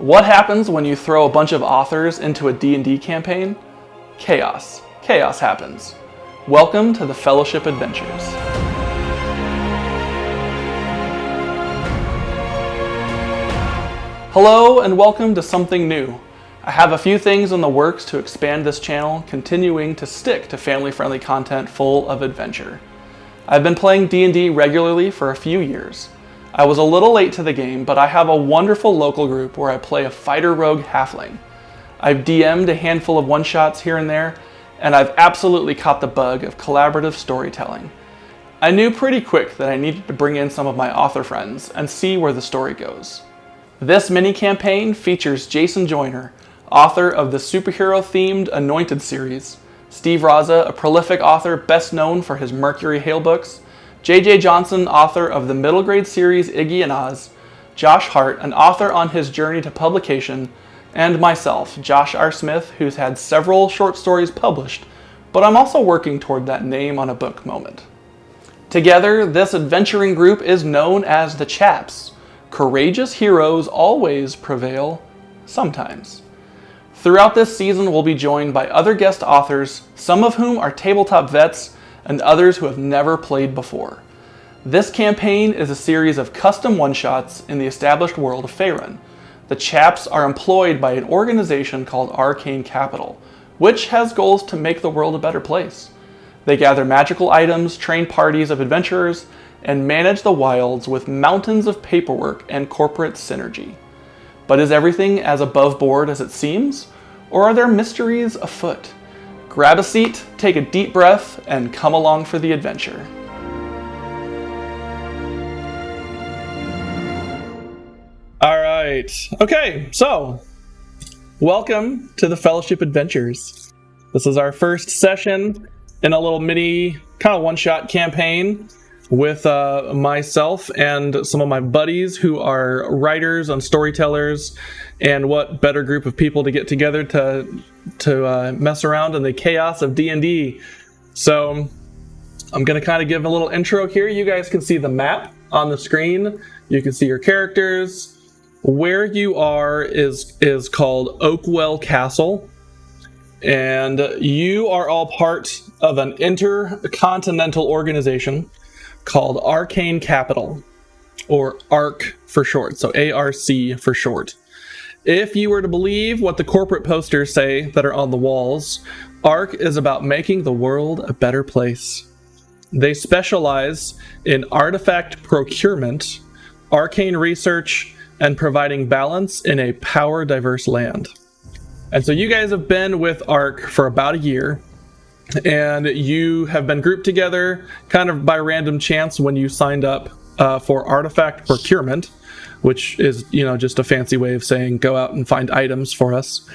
What happens when you throw a bunch of authors into a D&D campaign? Chaos. Chaos happens. Welcome to the Fellowship Adventures. Hello and welcome to something new. I have a few things in the works to expand this channel, continuing to stick to family-friendly content full of adventure. I've been playing D&D regularly for a few years. I was a little late to the game, but I have a wonderful local group where I play a fighter rogue halfling. I've DM'd a handful of one-shots here and there, and I've absolutely caught the bug of collaborative storytelling. I knew pretty quick that I needed to bring in some of my author friends and see where the story goes. This mini-campaign features Jason Joyner, author of the superhero-themed Anointed series, Steve Raza, a prolific author best known for his Mercury Hail books, J.J. Johnson, author of the middle grade series Iggy and Oz, Josh Hart, an author on his journey to publication, and myself, Josh R. Smith, who's had several short stories published, but I'm also working toward that name on a book moment. Together, this adventuring group is known as the Chaps. Courageous heroes always prevail, sometimes. Throughout this season, we'll be joined by other guest authors, some of whom are tabletop vets, and others who have never played before. This campaign is a series of custom one-shots in the established world of Faerun. The Chaps are employed by an organization called Arcane Capital, which has goals to make the world a better place. They gather magical items, train parties of adventurers, and manage the wilds with mountains of paperwork and corporate synergy. But is everything as above board as it seems? Or are there mysteries afoot? Grab a seat, take a deep breath, and come along for the adventure. All right. Okay, so welcome to the Fellowship Adventures. This is our first session in a little mini kind of one-shot campaign with myself and some of my buddies who are writers and storytellers, and what better group of people to get together to mess around in the chaos of D&D. So I'm going to kind of give a little intro here. You guys can see the map on the screen. You can see your characters. Where you are is called Oakwell Castle, and you are all part of an intercontinental organization called Arcane Capital, or ARC for short, so ARC for short. If you were to believe what the corporate posters say that are on the walls, ARC is about making the world a better place. They specialize in artifact procurement, arcane research, and providing balance in a power-diverse land. And so you guys have been with ARC for about a year, and you have been grouped together kind of by random chance when you signed up for artifact procurement, which is, just a fancy way of saying go out and find items for us.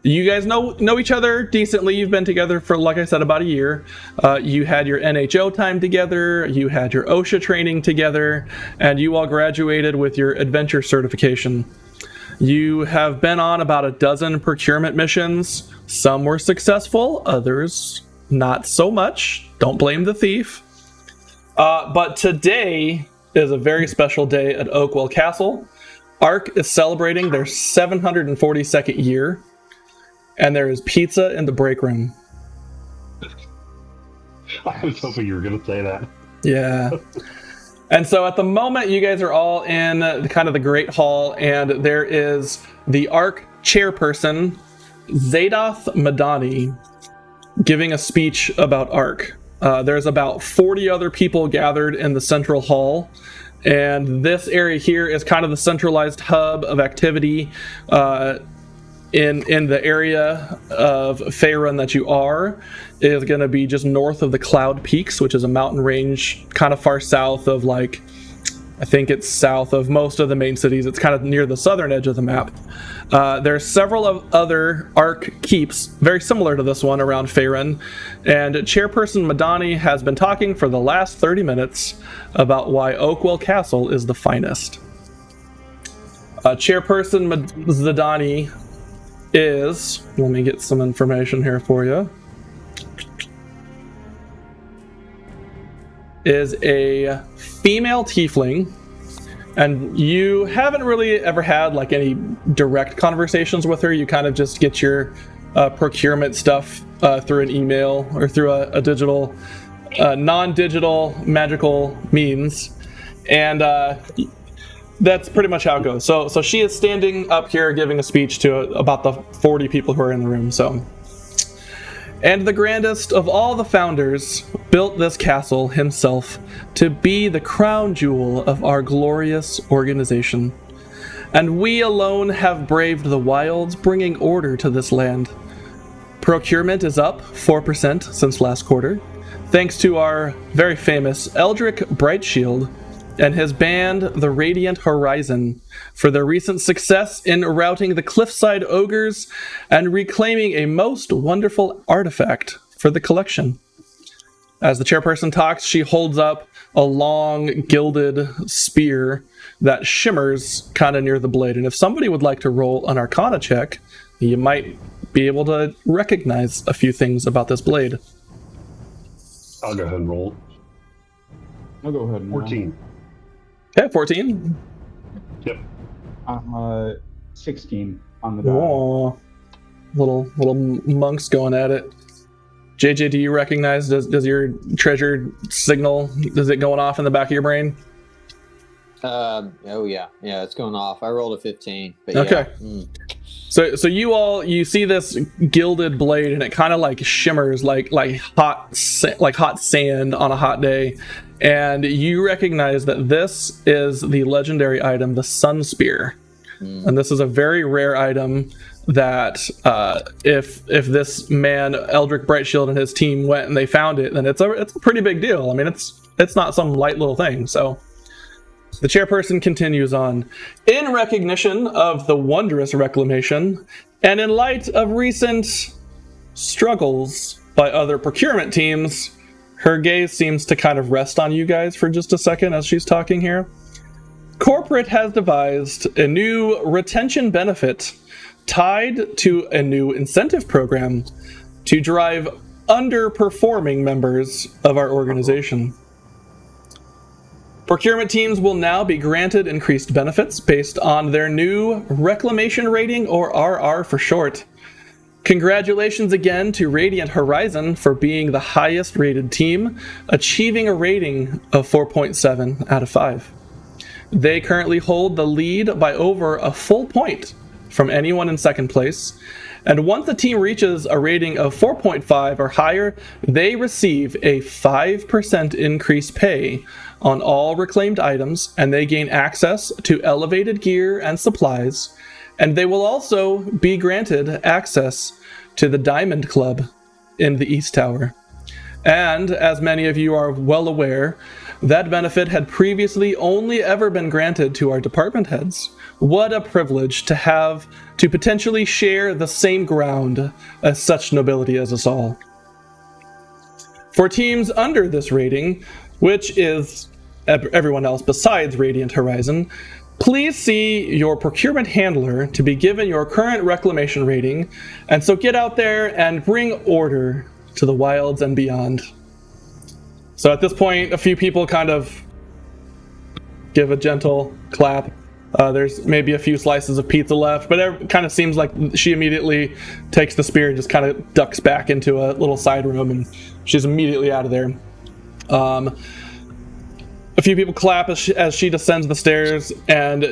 You guys know each other decently. You've been together for, like I said, about a year. You had your NHO time together, you had your OSHA training together, and you all graduated with your adventure certification. You have been on about a dozen procurement missions. Some were successful, others not so much. Don't blame the thief. But today is a very special day at Oakwell Castle. ARC is celebrating their 742nd year, and there is pizza in the break room. I was hoping you were going to say that. Yeah. And so at the moment, you guys are all in kind of the Great Hall, and there is the ARC chairperson, Zadoth Madani, giving a speech about ARC. There's about 40 other people gathered in the central hall, and this area here is kind of the centralized hub of activity in the area of Faerun that you are. Is going to be just north of the Cloud Peaks, which is a mountain range kind of far south of, I think it's south of most of the main cities. It's kind of near the southern edge of the map. There's several of other ARC keeps, very similar to this one, around Faerun, and Chairperson Madani has been talking for the last 30 minutes about why Oakwell Castle is the finest. Chairperson Madani is, let me get some information here for you, is a female tiefling And you haven't really ever had like any direct conversations with her. You kind of just get your procurement stuff through an email or through a digital, non-digital magical means. And that's pretty much how it goes. So she is standing up here giving a speech to about the 40 people who are in the room. So, and the grandest of all the founders built this castle himself to be the crown jewel of our glorious organization. And we alone have braved the wilds, bringing order to this land. Procurement is up 4% since last quarter, thanks to our very famous Eldrick Brightshield and his band, the Radiant Horizon, for their recent success in routing the cliffside ogres and reclaiming a most wonderful artifact for the collection. As the chairperson talks, she holds up a long, gilded spear that shimmers kind of near the blade. And if somebody would like to roll an Arcana check, you might be able to recognize a few things about this blade. I'll go ahead and roll. I'll go ahead and 14. Okay, 14. Yep. 16 on the die. Oh, little monks going at it. JJ, do you recognize, does your treasure signal, is it going off in the back of your brain? Oh yeah, it's going off. I rolled a 15. But okay. Yeah. So you see this gilded blade, and it kind of like shimmers like hot sand on a hot day, and you recognize that this is the legendary item, the Sun Spear, and this is a very rare item that if this man Eldrick Brightshield and his team went and they found it, then it's a pretty big deal. I mean, it's not some light little thing. So the chairperson continues on. In recognition of the wondrous reclamation, and in light of recent struggles by other procurement teams, her gaze seems to kind of rest on you guys for just a second as she's talking here. Corporate has devised a new retention benefit tied to a new incentive program to drive underperforming members of our organization. Procurement teams will now be granted increased benefits based on their new reclamation rating, or RR for short. Congratulations again to Radiant Horizon for being the highest rated team, achieving a rating of 4.7 out of 5. They currently hold the lead by over a full point from anyone in second place, and once the team reaches a rating of 4.5 or higher, they receive a 5% increased pay on all reclaimed items, and they gain access to elevated gear and supplies, and they will also be granted access to the Diamond Club in the East Tower. And as many of you are well aware, that benefit had previously only ever been granted to our department heads. What a privilege to have to potentially share the same ground as such nobility as us all. For teams under this rating, which is everyone else besides Radiant Horizon, please see your procurement handler to be given your current reclamation rating, and so get out there and bring order to the wilds and beyond. So at this point, a few people kind of give a gentle clap. There's maybe a few slices of pizza left, but it kind of seems like she immediately takes the spear and just kind of ducks back into a little side room, and she's immediately out of there. A few people clap as she descends the stairs, and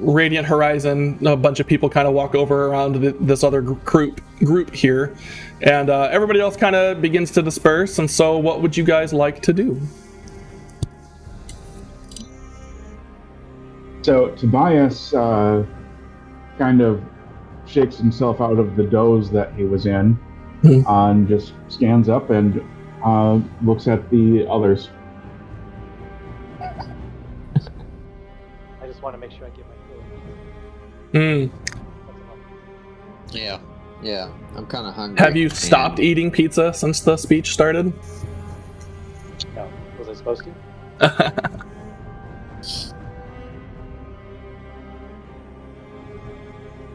Radiant Horizon, a bunch of people kind of walk over around this other group here, and everybody else kind of begins to disperse. And so what would you guys like to do? So Tobias kind of shakes himself out of the doze that he was in, and just stands up and looks at the others. I just want to make sure I get my food. Yeah. I'm kind of hungry. Have you stopped eating pizza since the speech started? No. Was I supposed to?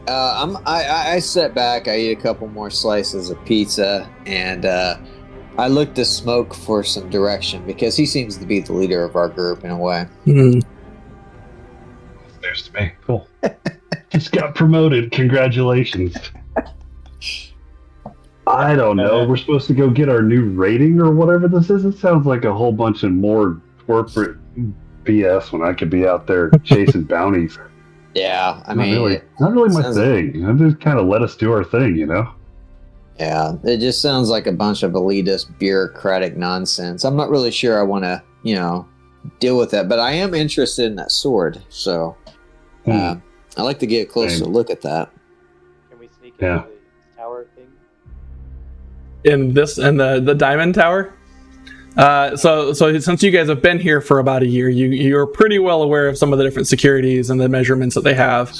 I sat back, I eat a couple more slices of pizza, and I look to Smoke for some direction, because he seems to be the leader of our group in a way. news to me. Cool. Just got promoted. Congratulations. I don't know. We're supposed to go get our new rating or whatever this is. It sounds like a whole bunch of more corporate BS when I could be out there chasing bounties. Yeah, I mean, not really my thing. I just kind of let us do our thing, you know? Yeah, it just sounds like a bunch of elitist bureaucratic nonsense. I'm not really sure I want to, deal with that, but I am interested in that sword. So I'd like to get a closer look at that. Can we sneak into the tower thing? In the diamond tower. So since you guys have been here for about a year, you're pretty well aware of some of the different securities and the measurements that they have,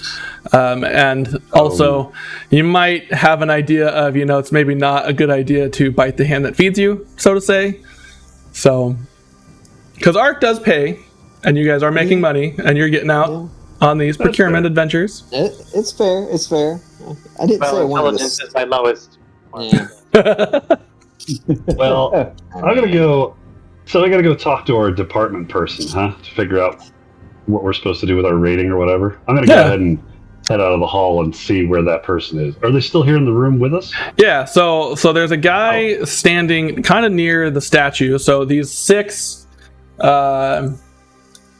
and also you might have an idea of it's maybe not a good idea to bite the hand that feeds you, so to say. So because ARC does pay, and you guys are making money, and you're getting out on these procurement adventures. It's fair. It's fair. I didn't say intelligence is my lowest. Yeah. Well, I gotta go talk to our department person, to figure out what we're supposed to do with our rating or whatever. I'm gonna go ahead and head out of the hall and see where that person is. Are they still here in the room with us? Yeah, so there's a guy standing kind of near the statue. So these 6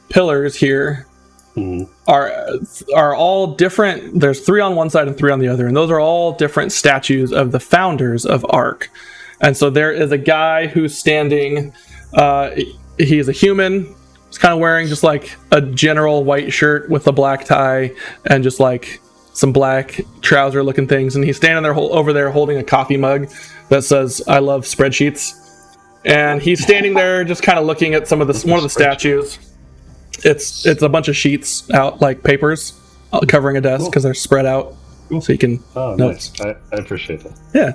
pillars here are all different. There's 3 on one side and 3 on the other, and those are all different statues of the founders of ARC. And so there is a guy who's standing, he is a human. He's kind of wearing just like a general white shirt with a black tie and just like some black trouser looking things. And he's standing there over there holding a coffee mug that says, "I love spreadsheets." And he's standing there just kind of looking at one of the statues. It's a bunch of sheets out, like papers, covering a desk because they're spread out. So you can notes. Nice. I appreciate that. Yeah.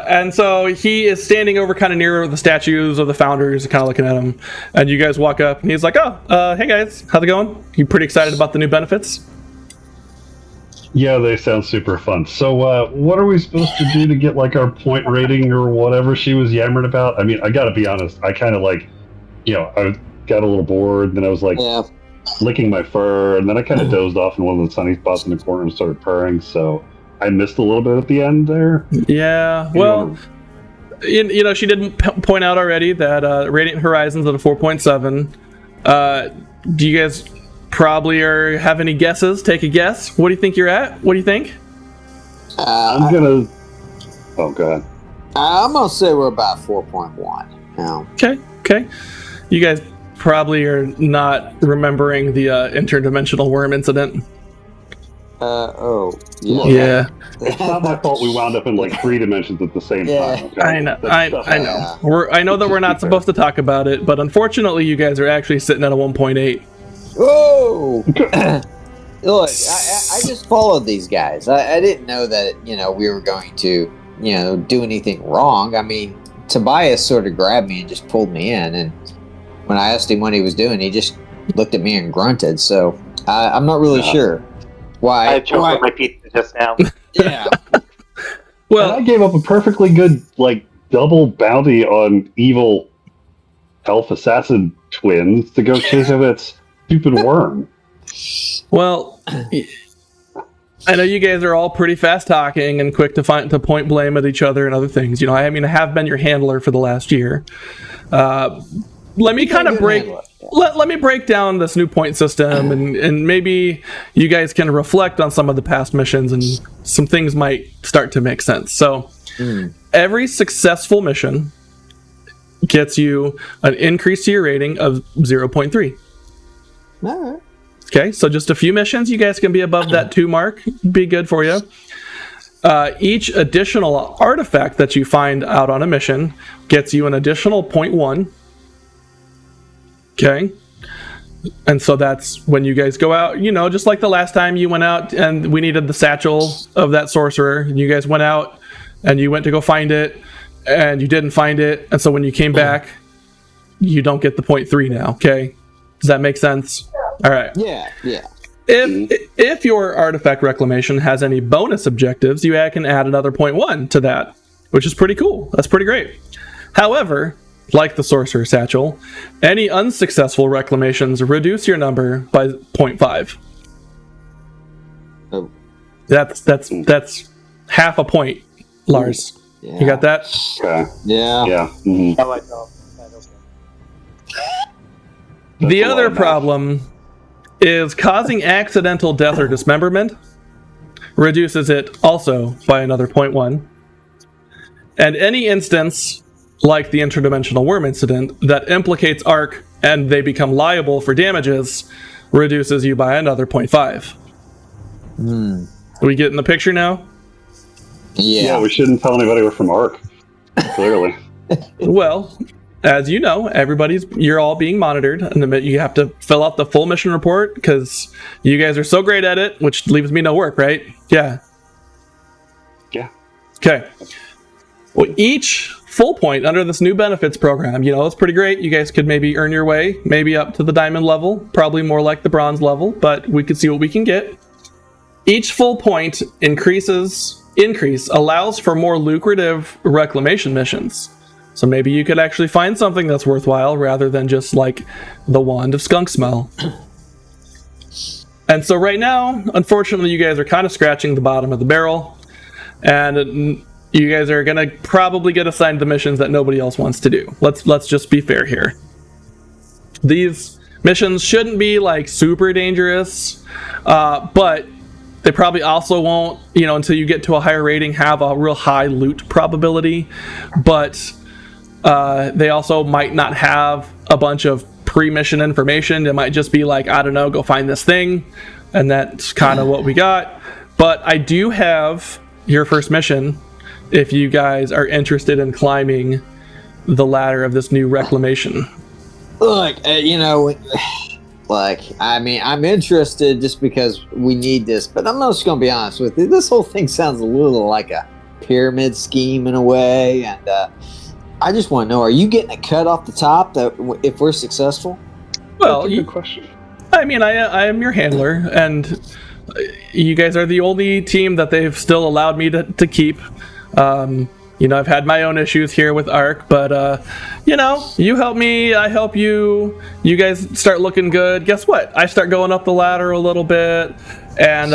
And so he is standing over kind of near the statues of the founders, kind of looking at them. And you guys walk up, and he's like, hey guys, how's it going? You pretty excited about the new benefits? Yeah, they sound super fun. So what are we supposed to do to get like our point rating or whatever she was yammering about? I mean, I gotta be honest, I kind of like, I got a little bored, and then I was like licking my fur, and then I kind of dozed off in one of the sunny spots in the corner and started purring, so I missed a little bit at the end there. Yeah, well, she didn't point out already that Radiant Horizons at a 4.7. Do you guys probably have any guesses? Take a guess. What do you think you're at? What do you think? I'm gonna... Oh, go ahead. I'm gonna say we're about 4.1 now. Okay. You guys probably are not remembering the interdimensional worm incident. Yeah. It's not my fault we wound up in like 3 dimensions at the same time. Okay? I know. I know that we're not supposed to talk about it, but unfortunately, you guys are actually sitting at a 1.8. Whoa! Look, I just followed these guys. I didn't know that we were going to do anything wrong. I mean, Tobias sort of grabbed me and just pulled me in, and when I asked him what he was doing, he just looked at me and grunted. So I'm not really sure why. I choked my pizza just now. Yeah. Well, I gave up a perfectly good like double bounty on evil elf assassin twins to go chase after that stupid worm. Well, I know you guys are all pretty fast talking and quick to point blame at each other and other things. I have been your handler for the last year. Let me kind of let me break down this new point system, and maybe you guys can reflect on some of the past missions, and some things might start to make sense. So every successful mission gets you an increase to your rating of 0.3. All right. Okay, so just a few missions, you guys can be above that 2 mark. Be good for you. Each additional artifact that you find out on a mission gets you an additional 0.1. Okay, and so that's when you guys go out, just like the last time you went out and we needed the satchel of that sorcerer, and you guys went out and you went to go find it and you didn't find it, and so when you came back, you don't get the 0.3 now. Okay, does that make sense? All right. Yeah. If your artifact reclamation has any bonus objectives, you can add another 0.1 to that, which is pretty cool. That's pretty great. However, like the Sorcerer's Satchel. Any unsuccessful reclamations reduce your number by 0.5. Oh. That's half a point, Lars. Yeah. You got that? Okay. Yeah. Yeah. Mm-hmm. Oh, I know. Okay. The other problem is causing accidental death or dismemberment reduces it also by another 0.1. And any instance, like the interdimensional worm incident, that implicates Ark and they become liable for damages reduces you by another 0.5. We get in the picture now? Yeah. We shouldn't tell anybody we're from Ark. Clearly. Well, as you know, you're all being monitored, and you have to fill out the full mission report because you guys are so great at it, which leaves me no work, right? Yeah. Yeah. Okay. Well, each full point under this new benefits program, it's pretty great. You guys could maybe earn your way, maybe up to the diamond level, probably more like the bronze level, but we could see what we can get. Each full point increase allows for more lucrative reclamation missions. So maybe you could actually find something that's worthwhile rather than just like the wand of skunk smell. And so right now, unfortunately, you guys are kind of scratching the bottom of the barrel, and you guys are gonna probably get assigned the missions that nobody else wants to do. Let's just be fair here. These missions shouldn't be like super dangerous, but they probably also won't, until you get to a higher rating, have a real high loot probability. But they also might not have a bunch of pre-mission information. It might just be like, I don't know, go find this thing, and that's kind of what we got. But I do have your first mission if you guys are interested in climbing the ladder of this new reclamation. Look, I'm interested just because we need this, but I'm just going to be honest with you. This whole thing sounds a little like a pyramid scheme in a way, and I just want to know, are you getting a cut off the top that if we're successful? Well, That's a good question. I am your handler, and you guys are the only team that they've still allowed me to keep. I've had my own issues here with Ark, but you help me, I help you. You guys start looking good. Guess what? I start going up the ladder a little bit, and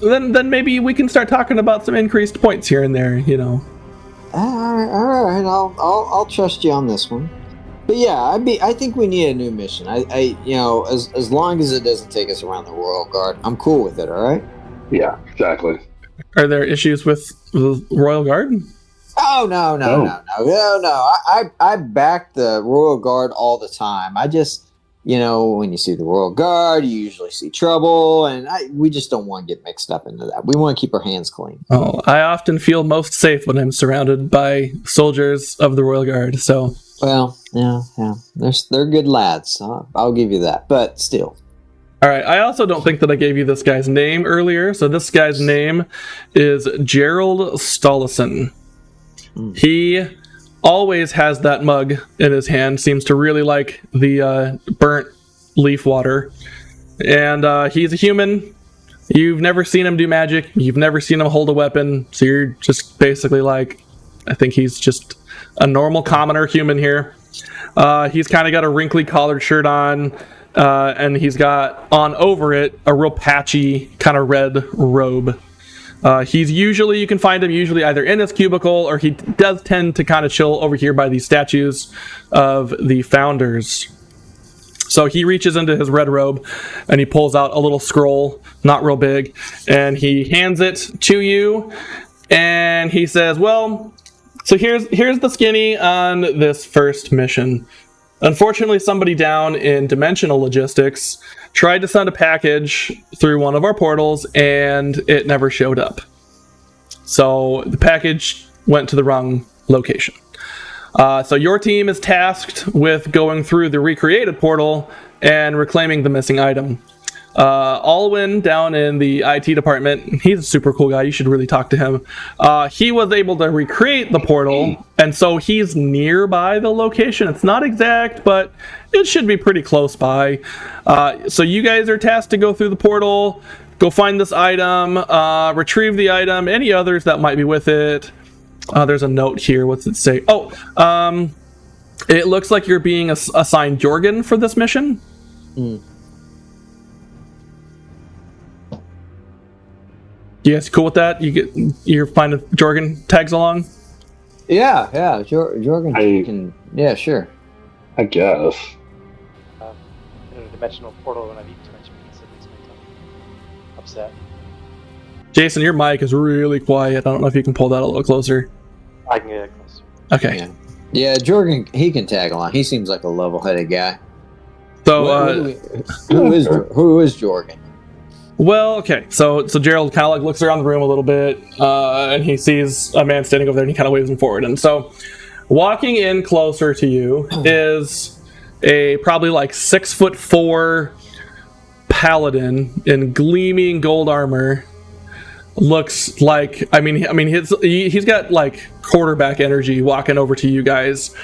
then maybe we can start talking about some increased points here and there. All right. I'll trust you on this one. But yeah, I think we need a new mission. As long as it doesn't take us around the Royal Guard, I'm cool with it. All right. Yeah, exactly. Are there issues with the Royal Guard? Oh no! I back the Royal Guard all the time. I just, when you see the Royal Guard, you usually see trouble, and we just don't want to get mixed up into that. We want to keep our hands clean. Oh, I often feel most safe when I'm surrounded by soldiers of the Royal Guard. So, well, yeah, they're good lads. I'll give you that, but still. All right, I also don't think that I gave you this guy's name earlier. So this guy's name is Gerald Stolison. He always has that mug in his hand, seems to really like the burnt leaf water. And he's a human. You've never seen him do magic. You've never seen him hold a weapon. So you're just basically like, I think he's just a normal commoner human here. He's kind of got a wrinkly collared shirt on. And he's got on over it a real patchy kind of red robe. You can find him usually either in his cubicle, or he does tend to kind of chill over here by these statues of the founders. So he reaches into his red robe and he pulls out a little scroll, not real big, and he hands it to you, and he says, well, so here's the skinny on this first mission. Unfortunately, somebody down in Dimensional Logistics tried to send a package through one of our portals, and it never showed up. So the package went to the wrong location. So your team is tasked with going through the recreated portal and reclaiming the missing item. Alwyn down in the IT department, he's a super cool guy. You should really talk to him. He was able to recreate the portal, and so he's nearby the location. It's not exact, but it should be pretty close by. So you guys are tasked to go through the portal, go find this item, retrieve the item, any others that might be with it. There's a note here. What's it say? It looks like you're being assigned Jorgen for this mission. Mm. You guys cool with that? You're fine if Jorgen tags along? Yeah, Jorgen can. Yeah, sure. I guess. Interdimensional portal when I've eaten too much pizza. Makes me upset. Jason, your mic is really quiet. I don't know if you can pull that a little closer. I can get it closer. Okay. Yeah, Jorgen, he can tag along. He seems like a level-headed guy. So, who is Jorgen? Well, okay. So Gerald kind of like looks around the room a little bit, and he sees a man standing over there, and he kind of waves him forward. And so, walking in closer to you is a probably like 6'4" paladin in gleaming gold armor. Looks like he's got like quarterback energy walking over to you guys,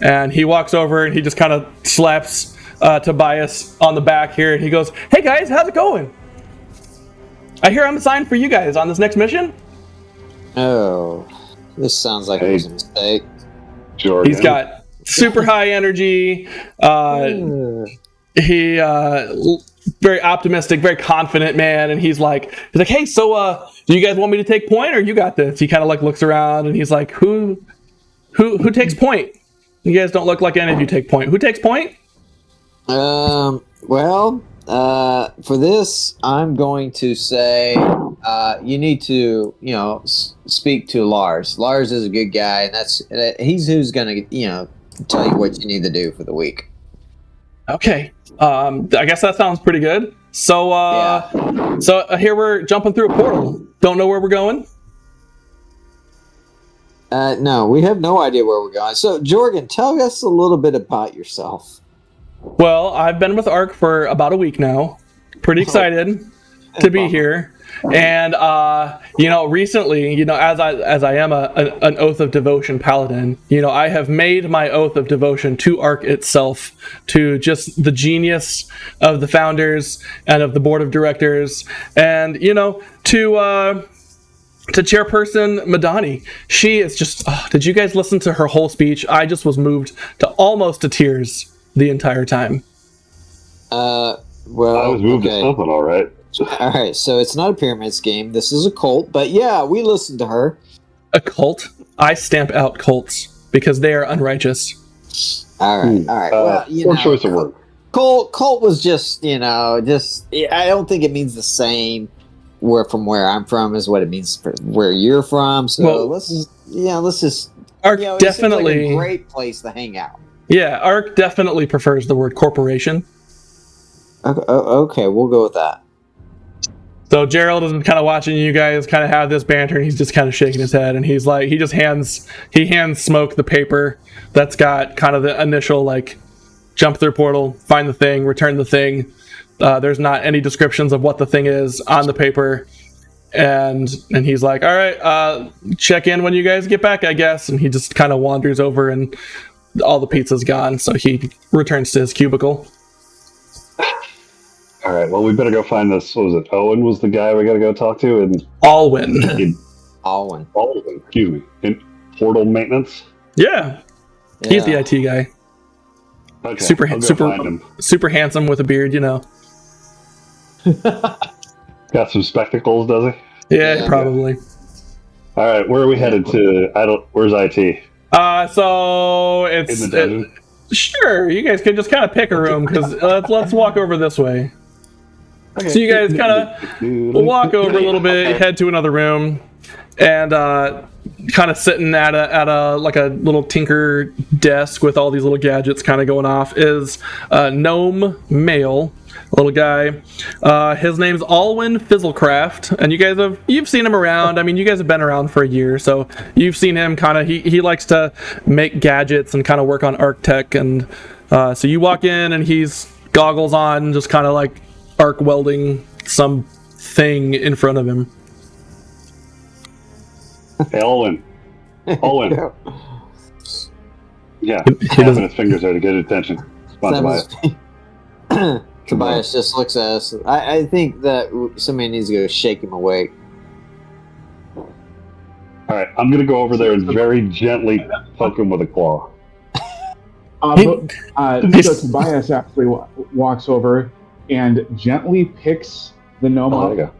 and he walks over and he just kind of slaps Tobias on the back here, and he goes, "Hey guys, how's it going? I hear I'm assigned for you guys on this next mission." Oh, this sounds like it was a mistake. Jorgen. He's got super high energy. He very optimistic, very confident man, and he's like, "Hey, so do you guys want me to take point, or you got this?" He kind of like looks around, and he's like, "Who takes point? You guys don't look like any of you take point. Who takes point?" Well, for this, I'm going to say you need to, speak to Lars. Lars is a good guy, and he's who's going to, tell you what you need to do for the week. Okay. I guess that sounds pretty good. So, here we're jumping through a portal. Don't know where we're going? No, we have no idea where we're going. So, Jorgen, tell us a little bit about yourself. Well, I've been with ARC for about a week now. Pretty excited to be here. And, recently, as I am an Oath of Devotion paladin, I have made my Oath of Devotion to ARC itself, to just the genius of the founders and of the board of directors, and, to Chairperson Madani. She is just, did you guys listen to her whole speech? I just was moved to almost to tears the entire time. Well, I was moved to something, all right. All right, so it's not a pyramid scheme. This is a cult, but yeah, we listened to her. A cult? I stamp out cults because they are unrighteous. All right. Well, poor choice of word. Cult was just, I don't think it means the same from where I'm from is what it means for where you're from. So let's just. ARC definitely it seems like a great place to hang out. Yeah, ARC definitely prefers the word corporation. Okay, we'll go with that. So Gerald is kind of watching you guys kind of have this banter, and he's just kind of shaking his head, and he's like, he hands Smoke the paper that's got kind of the initial like jump through portal, find the thing, return the thing. There's not any descriptions of what the thing is on the paper, and he's like, all right, check in when you guys get back, I guess. And he just kind of wanders over, and all the pizza's gone, so he returns to his cubicle. All right, well, we better go find this. What was it? Owen was the guy we got to go talk to? And Alwyn, excuse me. In portal maintenance? Yeah. He's the IT guy. Okay, super handsome with a beard, Got some spectacles, does he? Yeah, probably. All right, where are we headed to? Where's IT? So it's... In the dungeon? Sure, you guys can just kind of pick a room, because let's walk over this way. Okay. So you guys kind of walk over a little bit, head to another room, and kind of sitting at a like a little tinker desk with all these little gadgets kind of going off is gnome male, a little guy. His name's Alwyn Fizzlecraft, and you've seen him around. I mean, you guys have been around for a year, so you've seen him kind of. He likes to make gadgets and kind of work on arc tech, and so you walk in and he's goggles on, just kind of like arc welding some thing in front of him. Hey, Alwyn. Yeah, tapping his fingers there to get attention. Tobias just looks at us. I think that somebody needs to go shake him awake. All right, I'm going to go over there and very gently poke him with a claw. So Tobias actually walks over and gently picks the gnome up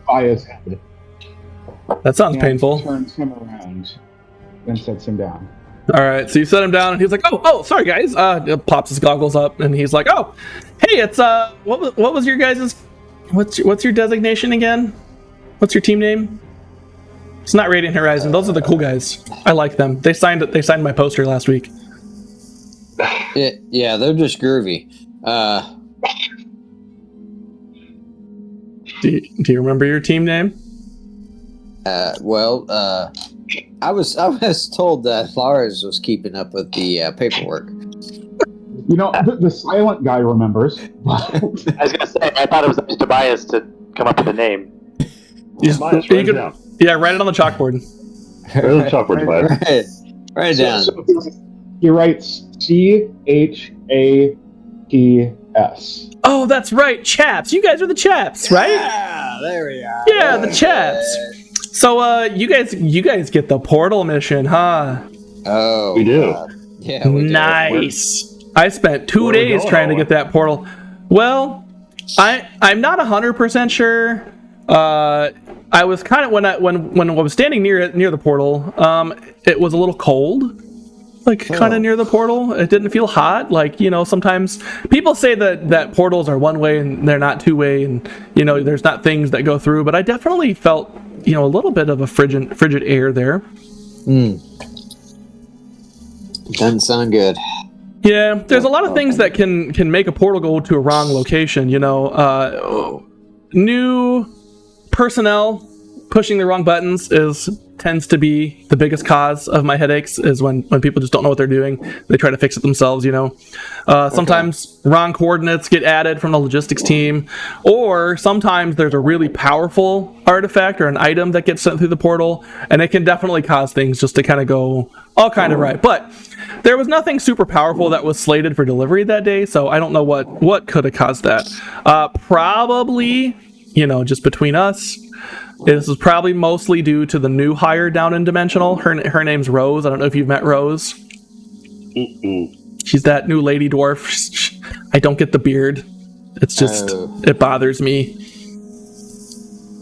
by his head. That sounds painful. Turns him around and sets him down. All right, so you set him down, and he's like, "Oh, sorry, guys." Pops his goggles up, and he's like, "Oh, hey, it's what was your guys's? What's your designation again? What's your team name?" It's not Radiant Horizon. Those are the cool guys. I like them. They signed my poster last week. Yeah, they're just groovy. Do you remember your team name? I was told that Lars was keeping up with the paperwork. You know, the silent guy remembers. I was gonna say, I thought it was up to Tobias to come up with a name. Write it down. Yeah, write it on the chalkboard. Write it on the chalkboard, Tobias. Write it down. So he writes CHAPS. Oh, that's right, chaps. You guys are the chaps, right? Yeah, there we are. Yeah, the chaps. So, you guys get the portal mission, huh? Oh, We do. Yeah, we do. Nice. I spent 2 Where are we days going, trying to Owen? get that portal. Well, I'm not 100% sure. I was kind of when I was standing near the portal. It was a little cold, like kind of near the portal. It didn't feel hot. Like, you know, sometimes people say that portals are one way and they're not two way, and you know, there's not things that go through. But I definitely felt, you know, a little bit of a frigid air there. Doesn't sound good. Yeah, there's a lot of things that can make a portal go to a wrong location. You know, new personnel pushing the wrong buttons tends to be the biggest cause of my headaches. Is when people just don't know what they're doing. They try to fix it themselves. You know, sometimes wrong coordinates get added from the logistics team, or sometimes there's a really powerful artifact or an item that gets sent through the portal, and it can definitely cause things just to kind of go all kind of right. But there was nothing super powerful that was slated for delivery that day, so I don't know what could have caused that. Probably, you know, just between us, this is probably mostly due to the new hire down in Dimensional. Her name's Rose. I don't know if you've met Rose. She's that new lady dwarf. I don't get the beard. It's just, it bothers me.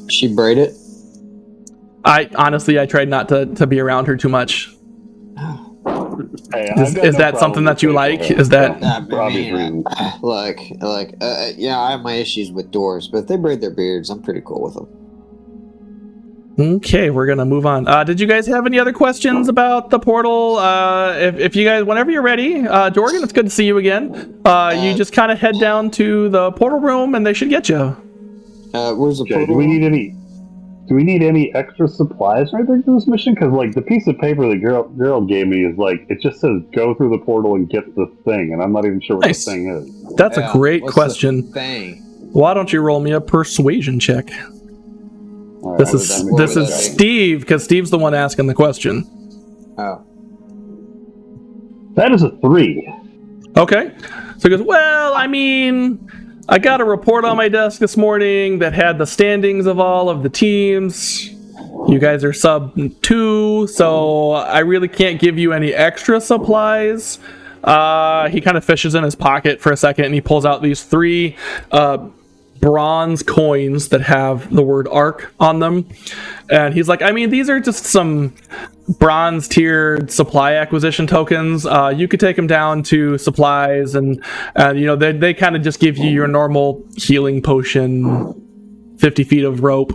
She braid it? I tried not to be around her too much. Hey, Is that something that you like? Is that Look, yeah, I have my issues with dwarves, but if they braid their beards, I'm pretty cool with them. okay? We're gonna move on. Did you guys have any other questions about the portal? If you guys, whenever you're ready, Jorgen, it's good to see you again. You just kind of head down to the portal room, and they should get you. Where's the Okay, portal? do we need any extra supplies or anything for this mission? Because like the piece of paper that girl gave me is like, it just says go through the portal and get the thing, and I'm not even sure what Nice. the thing is. That's a great what's the question. thing? Why don't you roll me a persuasion check? All right, This I'll is do that. this is Steve, because Steve's the one asking the question. Oh. That is a 3. Okay. So he goes, well, I mean, I got a report on my desk this morning that had the standings of all of the teams. You guys are sub 2, so I really can't give you any extra supplies. He kind of fishes in his pocket for a second, and he pulls out these 3 bronze coins that have the word ARC on them. And he's like, I mean, these are just some bronze tiered supply acquisition tokens. You could take them down to supplies, and you know, they kind of just give you your normal healing potion, 50 feet of rope,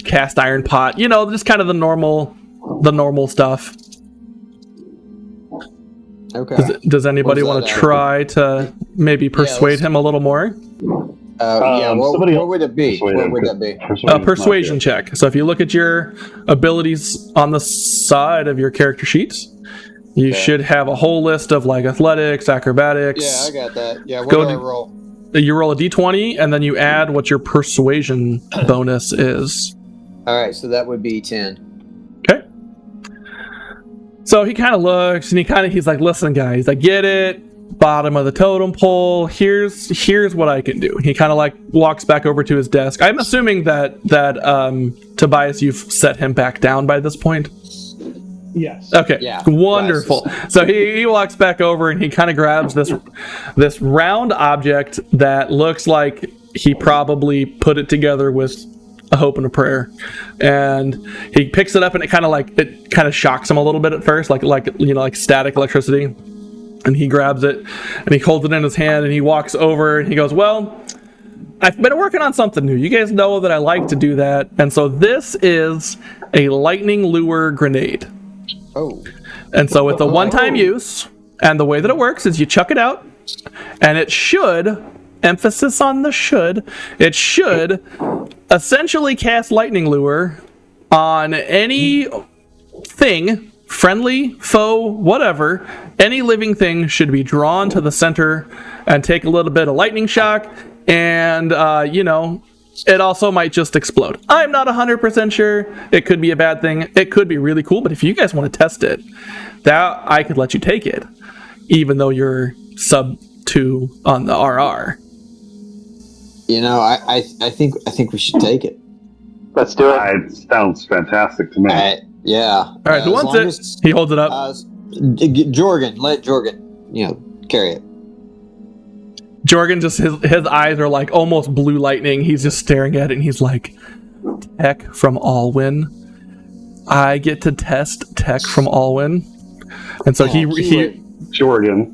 cast iron pot, you know, just kind of the normal stuff. Okay. Does anybody Where's want that to at? try to maybe persuade let's- him a little more? What would it be? What would that be? A persuasion check. So if you look at your abilities on the side of your character sheet, you should have a whole list of like athletics, acrobatics. Yeah, I got that. Yeah, what Go do I to- roll? You roll a d20, and then you add what your persuasion bonus is. All right, so that would be 10. Okay. So he kind of looks, and he's like, listen, guys, I get it. Bottom of the totem pole. Here's what I can do. He kind of like walks back over to his desk. I'm assuming that Tobias, you've set him back down by this point. Yes. Okay, Yeah, wonderful. So he walks back over and he kind of grabs this round object that looks like he probably put it together with a hope and a prayer, and he picks it up and it kind of shocks him a little bit at first, like static electricity. And he grabs it and he holds it in his hand and he walks over and he goes, "Well, I've been working on something new. You guys know that I like to do that, and so this is a lightning lure grenade." Oh. And so it's a one-time use, and the way that it works is you chuck it out, and it should, emphasis on the should, it should essentially cast lightning lure on any thing, friendly, foe, whatever. Any living thing should be drawn to the center and take a little bit of lightning shock, and, it also might just explode. I'm not 100% sure. It could be a bad thing. It could be really cool, but if you guys want to test it, that I could let you take it, even though you're sub 2 on the RR. I think we should take it. Let's do it. It sounds fantastic to me. Yeah. All right, who wants it? He holds it up. Jorgen, let Jorgen, carry it. Jorgen, just his eyes are like almost blue lightning. He's just staring at it and he's like, "Tech from Alwyn. I get to test tech from Alwyn." And so he Jorgen.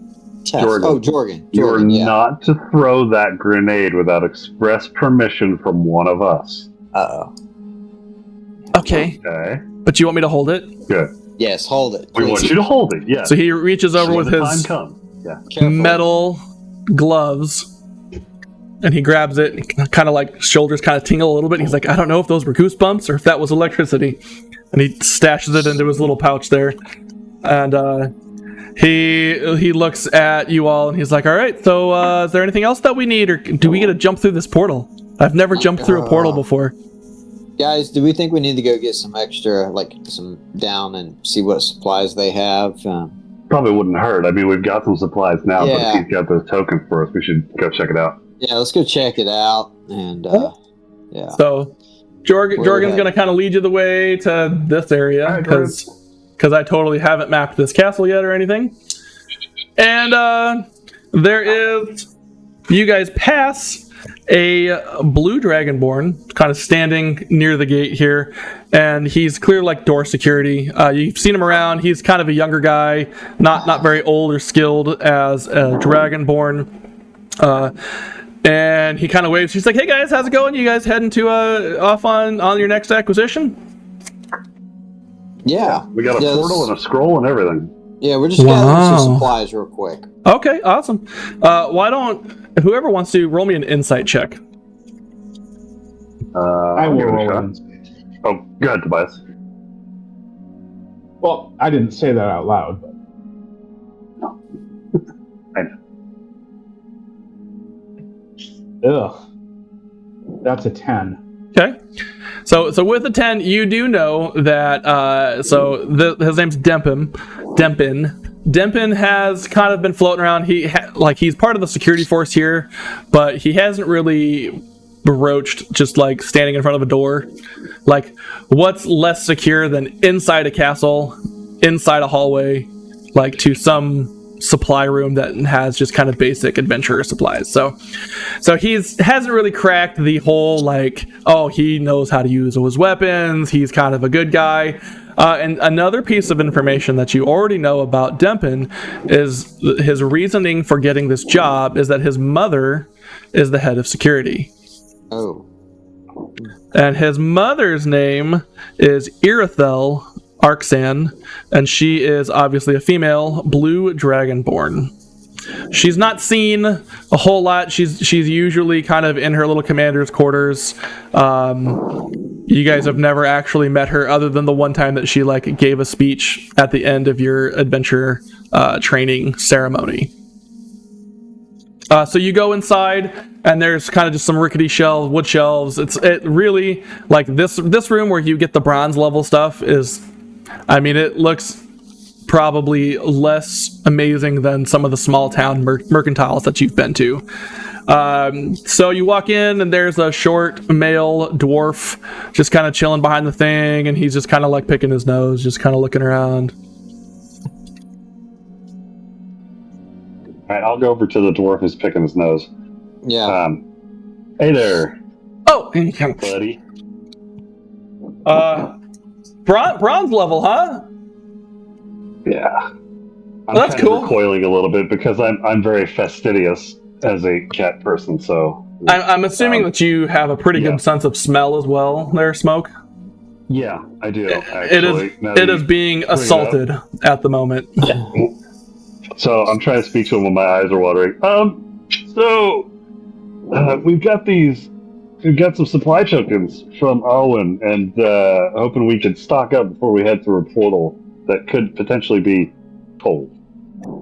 Jorgen. You are not to throw that grenade without express permission from one of us. Uh-oh. Okay. But you want me to hold it? Good. Yes, hold it. We want you to hold it, yes. So he reaches over with his metal gloves and he grabs it and kind of like shoulders kind of tingle a little bit. And he's like, "I don't know if those were goosebumps or if that was electricity." And he stashes it into his little pouch there. And he looks at you all and he's like, "All right, so is there anything else that we need, or do we get to jump through this portal? I've never jumped through a portal before." Guys, do we think we need to go get some extra, some down and see what supplies they have? Probably wouldn't hurt. I mean, we've got some supplies now, but if he's got those tokens for us, we should go check it out. Yeah, let's go check it out. And, yeah. So, Jorgen's going to kind of lead you the way to this area, because I totally haven't mapped this castle yet or anything. And there is... You guys pass a blue dragonborn kind of standing near the gate here, and he's clear like door security. You've seen him around. He's kind of a younger guy, not very old or skilled as a dragonborn. And he kind of waves. He's like, "Hey guys, how's it going? You guys heading to off on your next acquisition?" Yeah. We got a portal and a scroll and everything. Yeah, we're just gathering some supplies real quick. Okay, awesome. Why don't whoever wants to roll me an insight check? I will roll an insight. Oh, go ahead, Tobias. Well, I didn't say that out loud, but... I know. Ugh. That's a 10. Okay. So with a 10, you do know that, his name's Dempin. Dempin has kind of been floating around. He's part of the security force here, but he hasn't really broached just like standing in front of a door. Like, what's less secure than inside a castle, inside a hallway, like to some supply room that has just kind of basic adventurer supplies. So hasn't really cracked the whole he knows how to use his weapons. He's kind of a good guy. And another piece of information that you already know about Dempin is his reasoning for getting this job is that his mother is the head of security. Oh. And his mother's name is Irithel Arxan, and she is obviously a female blue dragonborn. She's not seen a whole lot. She's usually kind of in her little commander's quarters. You guys have never actually met her other than the one time that she gave a speech at the end of your adventure training ceremony. So you go inside, and there's kind of just some rickety wood shelves. It really this room where you get the bronze level stuff is, I mean, it looks probably less amazing than some of the small town mercantiles that you've been to. So you walk in, and there's a short male dwarf just kind of chilling behind the thing, and he's just kind of like picking his nose, just kind of looking around. All right, I'll go over to the dwarf who's picking his nose. Yeah. Hey there, Oh, buddy. bronze level, huh? Yeah. I'm That's kind cool. of recoiling a little bit because I'm very fastidious as a cat person, so... I'm assuming that you have a pretty yeah. good sense of smell as well there, Smoke. Yeah, I do, actually. It is being assaulted at the moment. So I'm trying to speak to him when my eyes are watering. We've got some supply tokens from Alwyn, and hoping we could stock up before we head through a portal that could potentially be cold.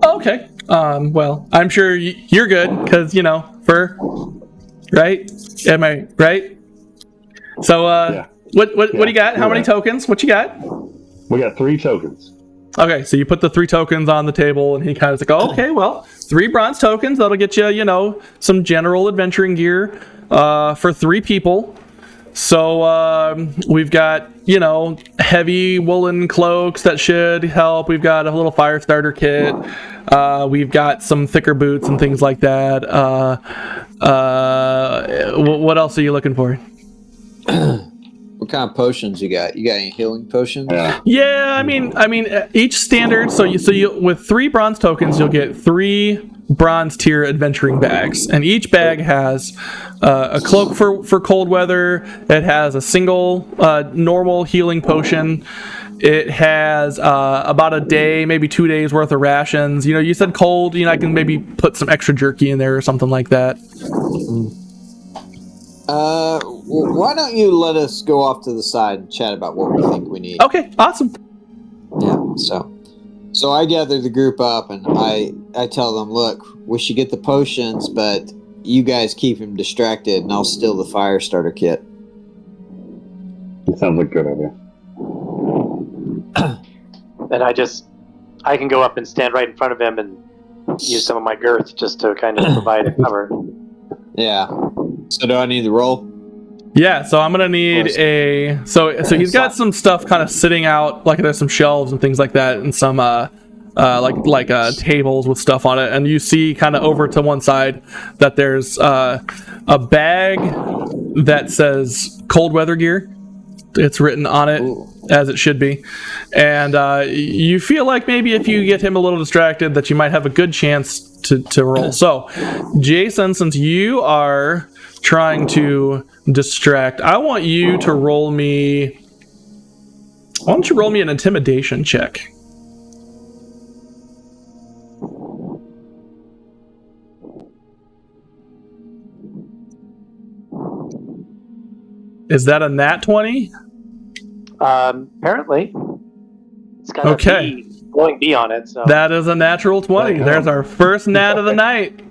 Okay. Well, I'm sure you're good, because, fur, right? Am I right? So, Yeah. what do you got? How many tokens? What you got? We got 3 tokens. Okay, so you put the 3 tokens on the table, and he kind of like, oh, okay, well, 3 bronze tokens. That'll get you, some general adventuring gear for 3 people. So we've got, heavy woolen cloaks that should help. We've got a little fire starter kit. We've got some thicker boots and things like that. What else are you looking for? What kind of potions you got? You got any healing potions? Yeah, I mean, each standard. So you with 3 bronze tokens, you'll get 3 bronze tier adventuring bags, and each bag has a cloak for cold weather. It has a single normal healing potion. It has about a day, maybe 2 days worth of rations. You said cold. I can maybe put some extra jerky in there or something like that. Why don't you let us go off to the side and chat about what we think we need? Okay, awesome. Yeah, so I gather the group up, and I tell them, look, we should get the potions, but you guys keep him distracted, and I'll steal the fire starter kit. That sounds like a good idea. And I can go up and stand right in front of him and use some of my girth just to kind of provide a cover. Yeah. So do I need the roll? Yeah, so I'm gonna need so he's got some stuff kind of sitting out, like there's some shelves and things like that, and some tables with stuff on it, and you see kind of over to one side that there's a bag that says cold weather gear. It's written on it. Ooh. As it should be, and you feel like maybe if you get him a little distracted that you might have a good chance to roll. So Jason, since you are trying to distract, I want you to roll me. Why don't you roll me an intimidation check? Is that a nat 20? Apparently. It's got a glowing bee on it. So. That is a natural 20. There's our first nat of the night.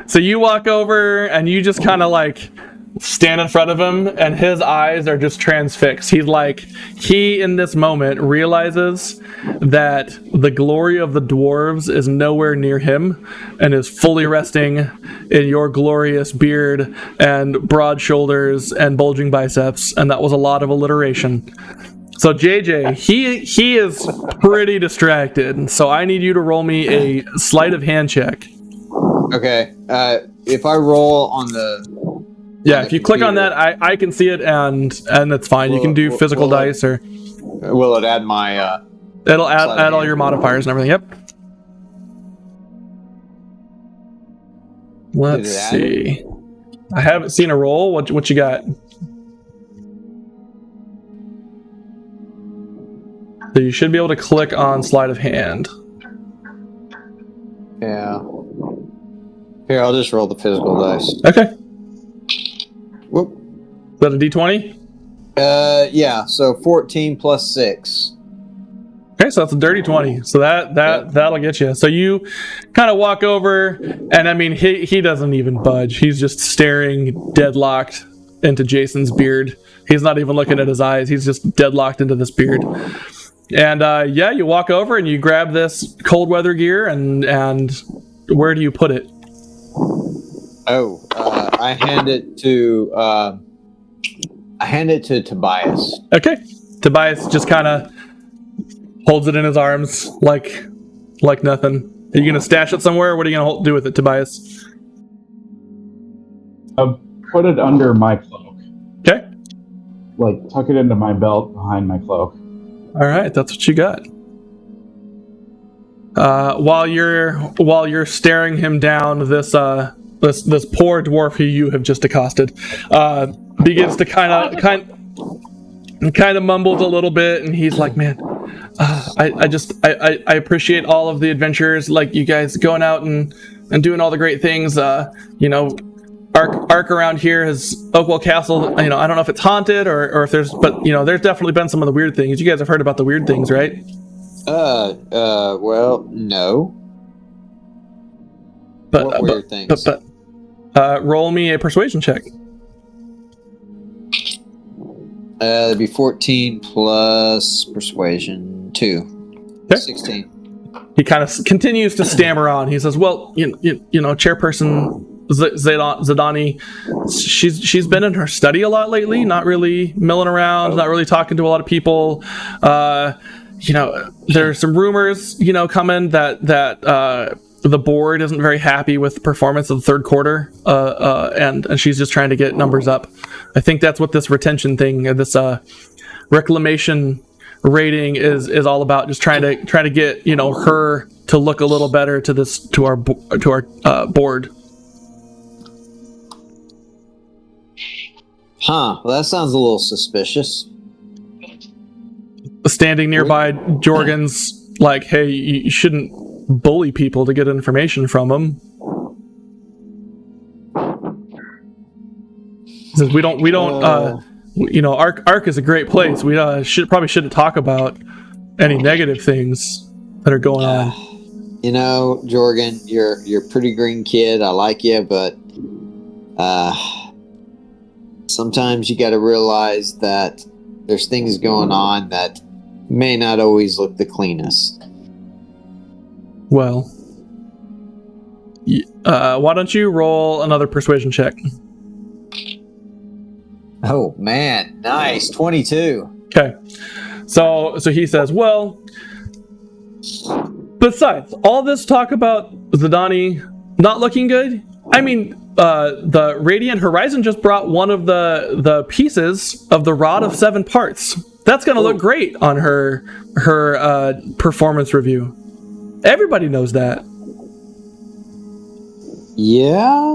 So you walk over and you just kind of like stand in front of him, and his eyes are just transfixed. He in this moment realizes that the glory of the dwarves is nowhere near him and is fully resting in your glorious beard and broad shoulders and bulging biceps, and that was a lot of alliteration. So JJ, he is pretty distracted, so I need you to roll me a sleight of hand check. Okay. If I roll on the if you click on that, I can see it, and it's fine. You can do physical dice, or will it add my? It'll add all your modifiers and everything. Yep. Let's see. I haven't seen a roll. What you got? So you should be able to click on sleight of hand. Yeah. Here, I'll just roll the physical dice. Okay. Whoop. Is that a D20? Yeah. So 14 plus 6. Okay, so that's a dirty 20. So that'll get you. So you kind of walk over, and I mean he doesn't even budge. He's just staring deadlocked into Jason's beard. He's not even looking at his eyes. He's just deadlocked into this beard. And yeah, you walk over and you grab this cold weather gear, and where do you put it? Oh, I hand it to Tobias. Okay. Tobias just kind of holds it in his arms like nothing. Are you gonna stash it somewhere? What are you gonna do with it, Tobias? Put it under my cloak. Okay. Like, tuck it into my belt behind my cloak. All right, that's what you got. While you're staring him down, this poor dwarf who you have just accosted begins to kind of mumbles a little bit, and he's like, "Man, I appreciate all of the adventures, like you guys going out and doing all the great things. Arc around here is Oakwell Castle. I don't know if it's haunted or if there's definitely been some of the weird things. You guys have heard about the weird things, right? Well, no. But what weird things? But roll me a persuasion check. It'd be 14 plus persuasion 2. Okay. 16. He kind of continues to stammer on. He says, "Well, Chairperson Zadani, she's been in her study a lot lately, not really milling around, not really talking to a lot of people. There's some rumors, coming that the board isn't very happy with the performance of the third quarter, and she's just trying to get numbers up. I think that's what this retention thing, this reclamation rating is all about. Just trying to get her to look a little better to our board." Huh. Well, that sounds a little suspicious. Standing nearby, Jorgen's like, "Hey, you shouldn't bully people to get information from them." He says, "We don't. Arc is a great place. We probably shouldn't talk about any negative things that are going on." Jorgen, you're a pretty green kid. I like you, but sometimes you got to realize that there's things going on that may not always look the cleanest. Well, why don't you roll another persuasion check? Oh man, nice, 22. Okay, so he says, "Well, besides all this talk about Zadani not looking good, I mean, the Radiant Horizon just brought one of the pieces of the Rod of 7 Parts. That's going to look great on her performance review. Everybody knows that." Yeah.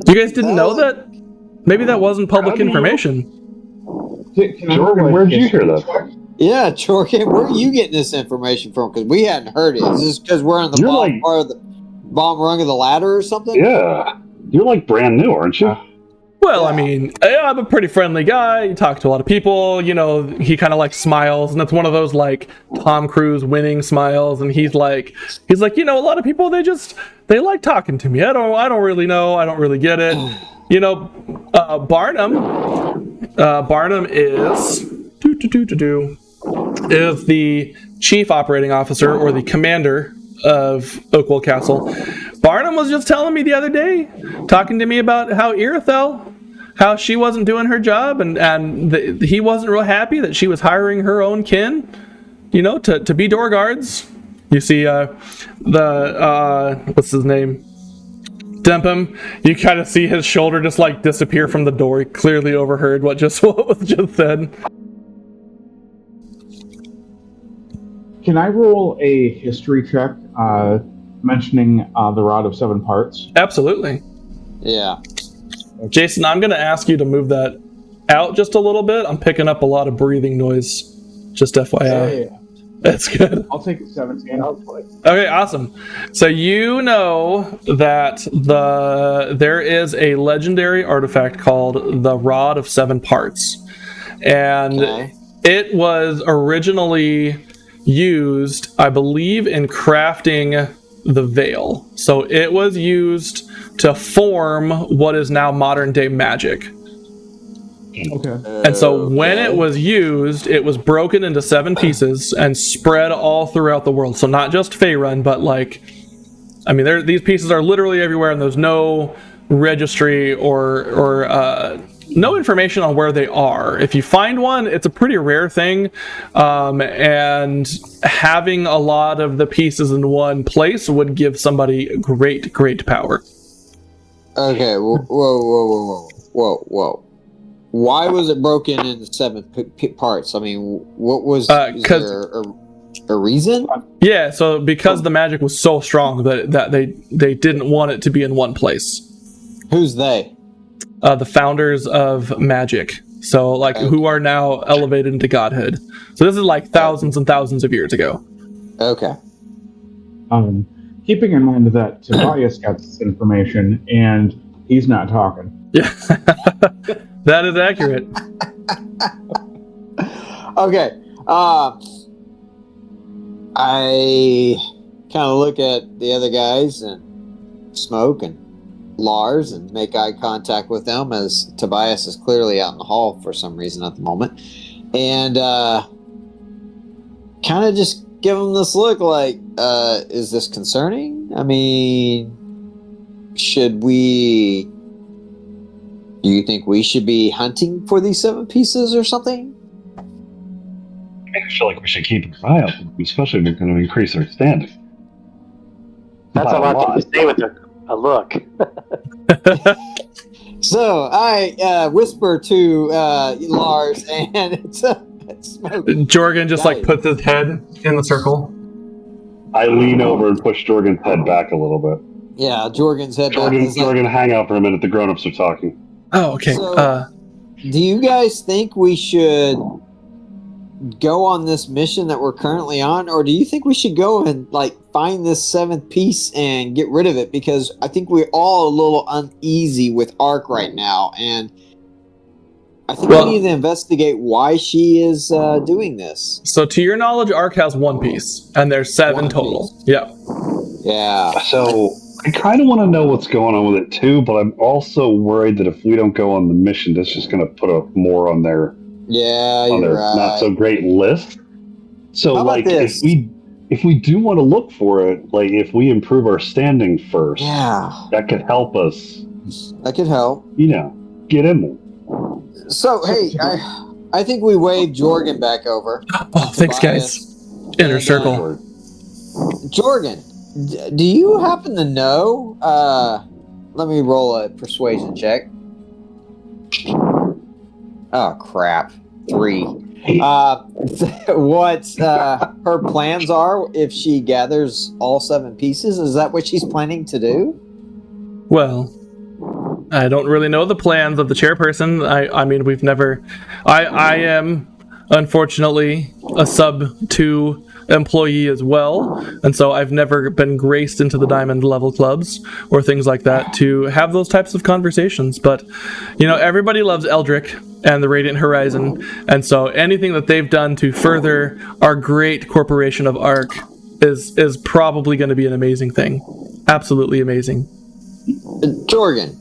You guys didn't know that? Maybe that wasn't public information. Jorgen, where'd you hear that? Yeah, Jorgen, where are you getting this information from? Because we hadn't heard it. Is this because we're on the bottom part of the bottom rung of the ladder or something? Yeah. You're like brand new, aren't you? Well, yeah. I mean, I'm a pretty friendly guy. You talk to a lot of people. He kind of like smiles, and it's one of those like Tom Cruise winning smiles. And he's like, a lot of people they like talking to me. I don't really know. I don't really get it. Barnum is the chief operating officer or the commander of Oakwell Castle. Barnum was just telling me the other day, talking to me about how Irithel, how she wasn't doing her job, and he wasn't real happy that she was hiring her own kin, to be door guards. You see, what's his name? Dempum. You kind of see his shoulder just like disappear from the door. He clearly overheard what was just said. Can I roll a history check mentioning the Rod of 7 Parts? Absolutely. Yeah. Jason, I'm going to ask you to move that out just a little bit. I'm picking up a lot of breathing noise. Just FYI. Yeah. That's good. I'll take a 17, hopefully. Okay, awesome. So you know that there is a legendary artifact called the Rod of 7 Parts. And it was originally used, I believe, in crafting the veil. So it was used to form what is now modern day magic. Okay. And so when it was used, it was broken into 7 pieces and spread all throughout the world. So not just Faerun, but these pieces are literally everywhere, and there's no registry or no information on where they are. If you find one, it's a pretty rare thing, and having a lot of the pieces in one place would give somebody great power. Okay, whoa. Why was it broken into 7 parts? I mean, what was is there a reason? Yeah, so because the magic was so strong that they didn't want it to be in one place. Who's they? The founders of magic. So who are now elevated into godhood. So this is like thousands and thousands of years ago. Okay. Keeping in mind that Tobias got this information and he's not talking. Yeah. That is accurate. Okay. I kind of look at the other guys and Smoke and Lars and make eye contact with them, as Tobias is clearly out in the hall for some reason at the moment, and kind of just give them this look like, is this concerning? I mean, do you think we should be hunting for these 7 pieces or something? I feel like we should keep an eye out, especially if we're going to increase our standing. That's a lot to say with a look. So I whisper to Lars, and it's Smoke. Jorgen just puts his head in the circle. I lean over and push Jorgen's head back a little bit. Yeah, Jorgen's head back. Jorgen, hang out for a minute. The grown-ups are talking. Oh, okay. So, do you guys think we should go on this mission that we're currently on, or do you think we should go and find this 7th piece and get rid of it? Because I think we're all a little uneasy with Ark right now, and I think we need to investigate why she is doing this. So to your knowledge, Ark has 1 piece, and there's 7 total. Piece. Yeah. So I kind of want to know what's going on with it too, but I'm also worried that if we don't go on the mission, that's just going to put more on their not so great list. So if we do want to look for it, if we improve our standing first, that could help us. That could help. Get in there. So hey, I think we wave Jorgen back over. Oh, thanks, guys. Inner circle. Jorgen, do you happen to know? Let me roll a persuasion check. Oh crap! 3. What her plans are if she gathers all 7 pieces? Is that what she's planning to do? Well, I don't really know the plans of the chairperson. I mean, we've never. I am unfortunately a sub-2 employee as well, and so I've never been graced into the diamond level clubs or things like that to have those types of conversations. But everybody loves Eldrick and the Radiant Horizon, and so anything that they've done to further our great corporation of Ark is probably going to be an amazing thing. Absolutely amazing. Jorgen,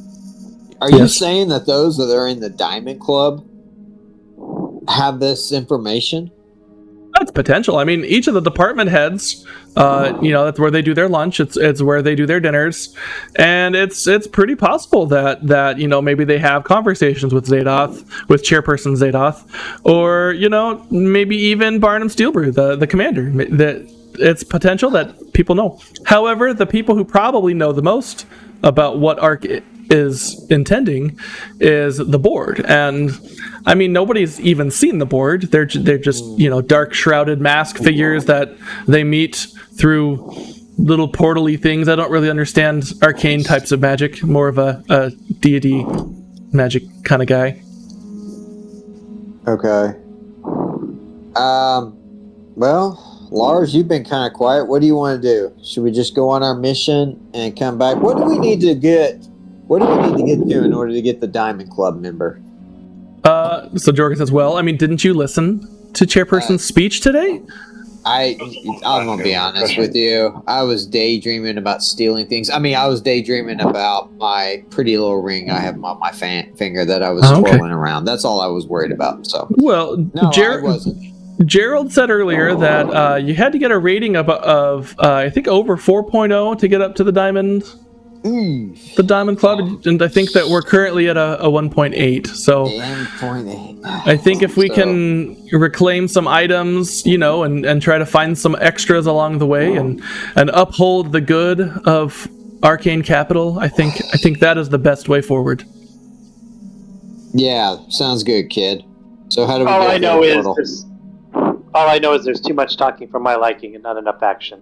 are you saying that those that are in the Diamond Club have this information? That's potential. I mean, each of the department heads, that's where they do their lunch. It's where they do their dinners, and it's pretty possible that maybe they have conversations with Zadoth, with Chairperson Zadoth, or maybe even Barnum Steelbrew, the commander. That it's potential that people know. However, the people who probably know the most about what Ark is intending is the board, and I mean, nobody's even seen the board. They're just dark shrouded mask figures that they meet through little portal-y things. I don't really understand arcane types of magic. More of a deity magic kind of guy. Okay. Well, Lars, you've been kind of quiet. What do you want to do? Should we just go on our mission and come back? What do we need to get to in order to get the Diamond Club member? So Jorgen says, well, I mean, didn't you listen to Chairperson's speech today? I'm gonna be honest with you. I was daydreaming about stealing things. I mean, I was daydreaming about my pretty little ring I have on my finger that I was twirling around. That's all I was worried about. So, well, no, I wasn't. Gerald said earlier that you had to get a rating of I think over 4.0 to get up to the Diamond Club, and I think that we're currently at a 1.8. So 1.8. I think if we can reclaim some items, and try to find some extras along the way, and uphold the good of Arcane Capital, I think that is the best way forward. Yeah, sounds good, kid. So how do we All get I know portal? All I know is there's too much talking for my liking and not enough action.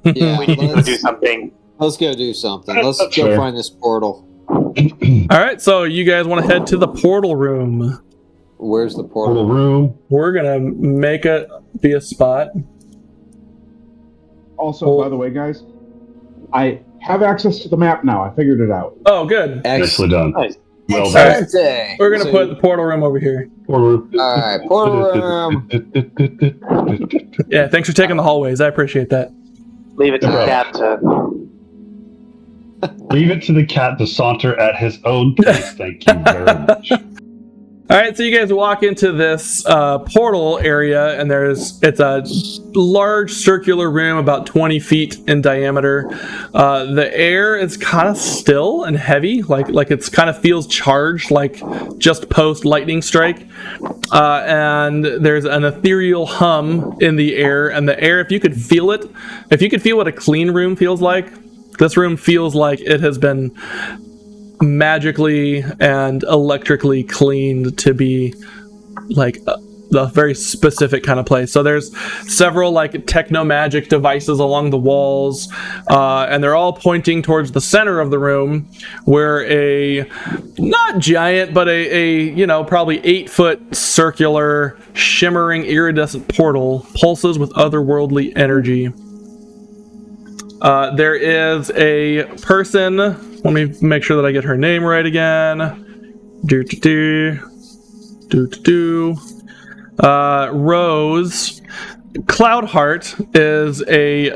Yeah, We need to go do something. Let's go do something. Let's go find this portal. All right, so you guys want to head to the portal room. Where's the portal? Portal room. We're going to make it be a spot. Also, by the way, guys, I have access to the map now. I figured it out. Oh, good. Nicely done. Nice. Well done. Excellent. We're going to put the portal room over here. Portal room. All right, portal room. Yeah, thanks for taking the hallways. I appreciate that. Leave it to the cat to... Leave it to the cat to saunter at his own pace. Thank you very much. All right, so you guys walk into this portal area, and it's a large circular room about 20 feet in diameter. The air is kind of still and heavy, like it's kind of feels charged, like just post lightning strike. And there's an ethereal hum in the air, and the air, if you could feel what a clean room feels like, this room feels like it has been magically and electrically cleaned to be like a very specific kind of place. So there's several like techno magic devices along the walls, and they're all pointing towards the center of the room, where a not giant but a probably 8-foot circular shimmering iridescent portal pulses with otherworldly energy. There is a person. Let me make sure that I get her name right again. Rose Cloudheart is a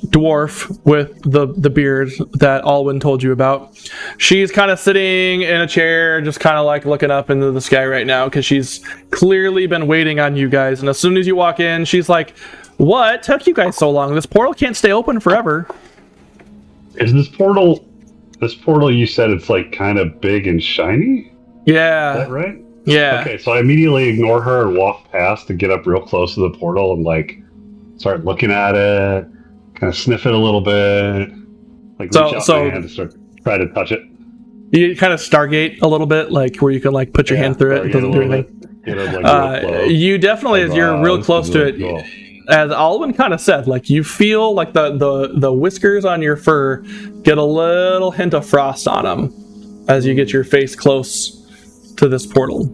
dwarf with the beard that Alwyn told you about. She's kind of sitting in a chair, just kind of like looking up into the sky right now, because she's clearly been waiting on you guys. And as soon as you walk in, she's like, "What took you guys so long? This portal can't stay open forever." Is this portal you said it's like kind of big and shiny? Yeah. Is that right? Yeah. Okay, so I immediately ignore her and walk past to get up real close to the portal and like start looking at it, kind of sniff it a little bit, like reach out my hand to start try to touch it. You kind of Stargate a little bit, like where you can like put your hand through it. It doesn't do anything. You definitely, as you're real close to it, cool. As Alwyn kind of said, like you feel like the whiskers on your fur get a little hint of frost on them as you get your face close to this portal.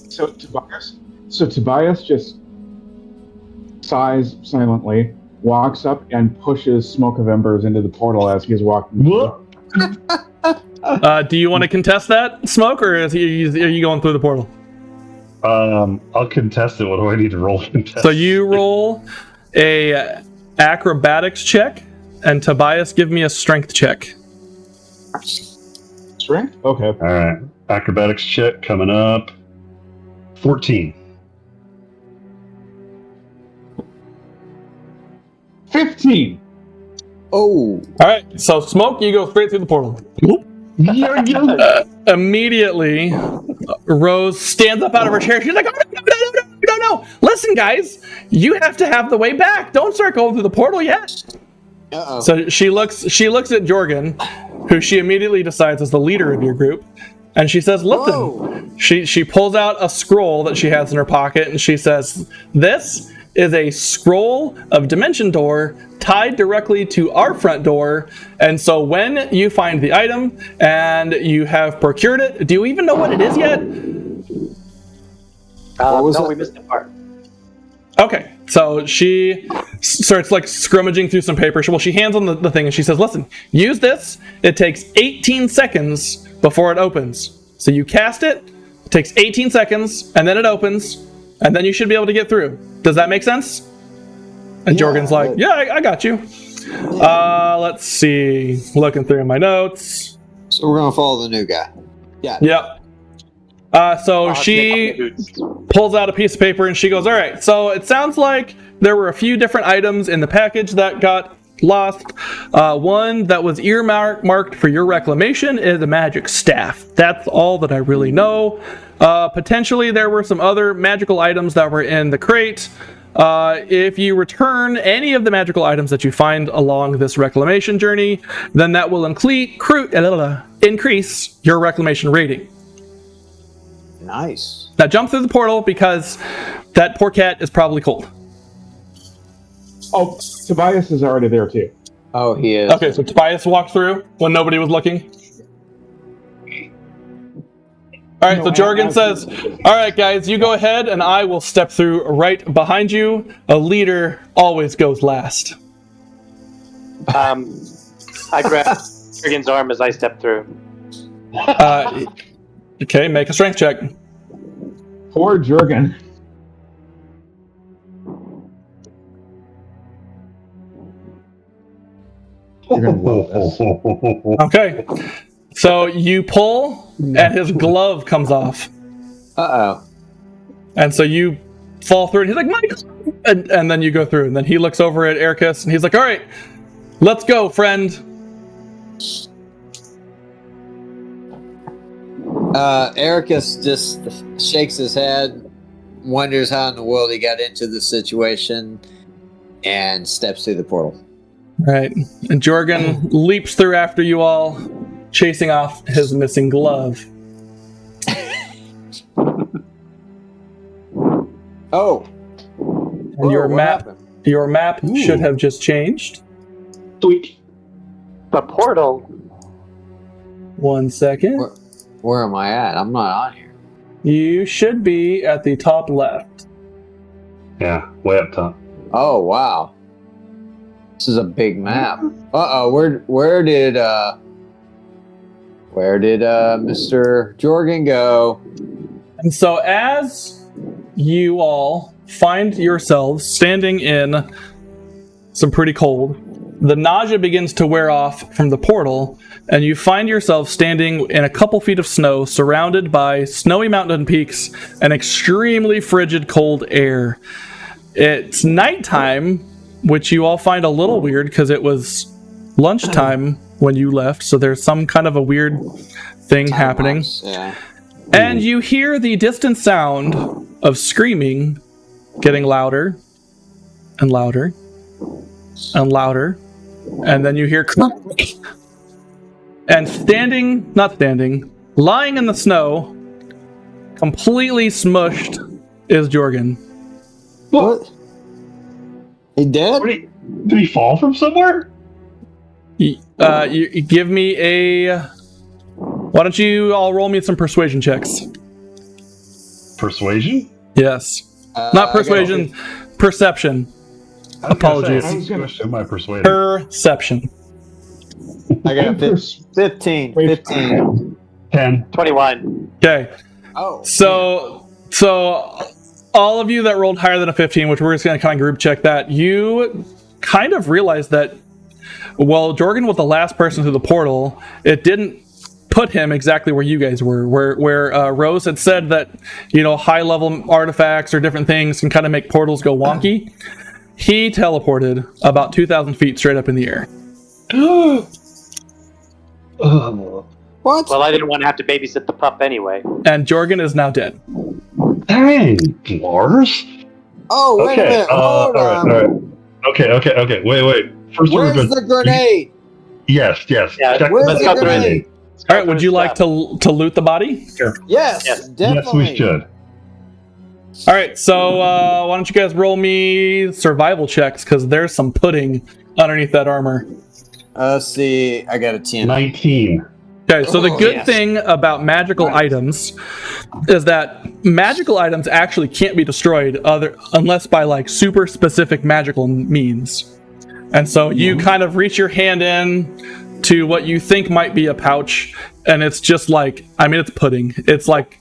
So Tobias just sighs silently, walks up and pushes Smoke of Embers into the portal as he's walking. Do you want to contest that, Smoke, or are you going through the portal? I'll contest it. What do I need to roll? So you roll a acrobatics check, and Tobias, give me a strength check. Strength? Okay. All right. Acrobatics check coming up. 14. 15. Oh. All right. So Smoke, you go straight through the portal. Immediately, Rose stands up out of her chair. She's like, "Oh, no. Listen, guys, you have to have the way back. Don't start going through the portal yet." Uh-oh. So she looks at Jorgen, who she immediately decides is the leader of your group, and she says, "Listen." Whoa. She pulls out a scroll that she has in her pocket, and she says, "This is a scroll of Dimension Door tied directly to our front door, and so when you find the item and you have procured it," do you even know what it is yet? We missed that part. Okay, so she starts like scrummaging through some paper. She hands on the thing and she says, "Listen, use this. It takes 18 seconds before it opens. So you cast it, it takes 18 seconds, and then it opens, and then you should be able to get through. Does that make sense?" And Jorgen's like, yeah, I got you. Let's see. Looking through my notes. So we're gonna follow the new guy. Yeah. Yep. So she pulls out a piece of paper and she goes, all right, so it sounds like there were a few different items in the package that got lost. One that was earmarked for your reclamation is a magic staff. That's all that I really know. Potentially there were some other magical items that were in the crate. If you return any of the magical items that you find along this reclamation journey, then that will increase your reclamation rating. Nice. Now jump through the portal because that poor cat is probably cold. Oh, Tobias is already there too. Oh, he is. Okay, so Tobias walked through when nobody was looking. All right, so Jorgen says, all right, guys, you go ahead and I will step through right behind you. A leader always goes last. I grab Jorgen's arm as I step through. Okay, make a strength check. Poor Jorgen. You're gonna love this. Okay, so you pull and his glove comes off. Uh-oh. And so you fall through and he's like, Michael! And then you go through. And then he looks over at Ericus and he's like, all right, let's go, friend. Ericus just shakes his head, wonders how in the world he got into the situation, and steps through the portal. Right. And Jorgen leaps through after you all, chasing off his missing glove. Oh. And your what map happened? your map should have just changed. Tweet. The portal. 1 second. Where am I at? I'm not on here. You should be at the top left. Yeah, way up top. Oh, wow. This is a big map. Uh-oh, where did Mr. Jorgen go? And so as you all find yourselves standing in some pretty cold, the nausea begins to wear off from the portal, and you find yourself standing in a couple feet of snow, surrounded by snowy mountain peaks and extremely frigid cold air. It's nighttime, which you all find a little weird because it was lunchtime when you left, so there's some kind of a weird thing happening. Lapse, yeah. And you hear the distant sound of screaming getting louder and louder and louder. And then you hear and lying in the snow, completely smushed, is Jorgen. What? He dead? Did he fall from somewhere? You give me a... Why don't you all roll me some persuasion checks? Persuasion? Yes. Not persuasion, perception. Apologies. I was going to show my persuasion. Perception. I got 15. 15. 10. 21. Okay. Oh. So all of you that rolled higher than a 15, which we're just going to kind of group check that, you kind of realize that, well, Jorgen was the last person through the portal. It didn't put him exactly where you guys were, where Rose had said that, high-level artifacts or different things can kind of make portals go wonky. He teleported about 2,000 feet straight up in the air. What? Well, I didn't want to have to babysit the pup anyway. And Jorgen is now dead. Dang, Lars. Oh, wait a minute. Hold on. All right. Okay. Wait. First, Where's the grenade? Yes. Yeah, Where's let's the go through grenade? All right, would you like to loot the body? Sure. Yes, Yes. definitely. Yes, we should. All right, so why don't you guys roll me survival checks, because there's some pudding underneath that armor. Let's see. I got a 10. 19. Okay, so the Oh, good yes. thing about magical items is that magical items actually can't be destroyed unless by like super specific magical means. And so you kind of reach your hand in to what you think might be a pouch, and it's just like, it's pudding. It's like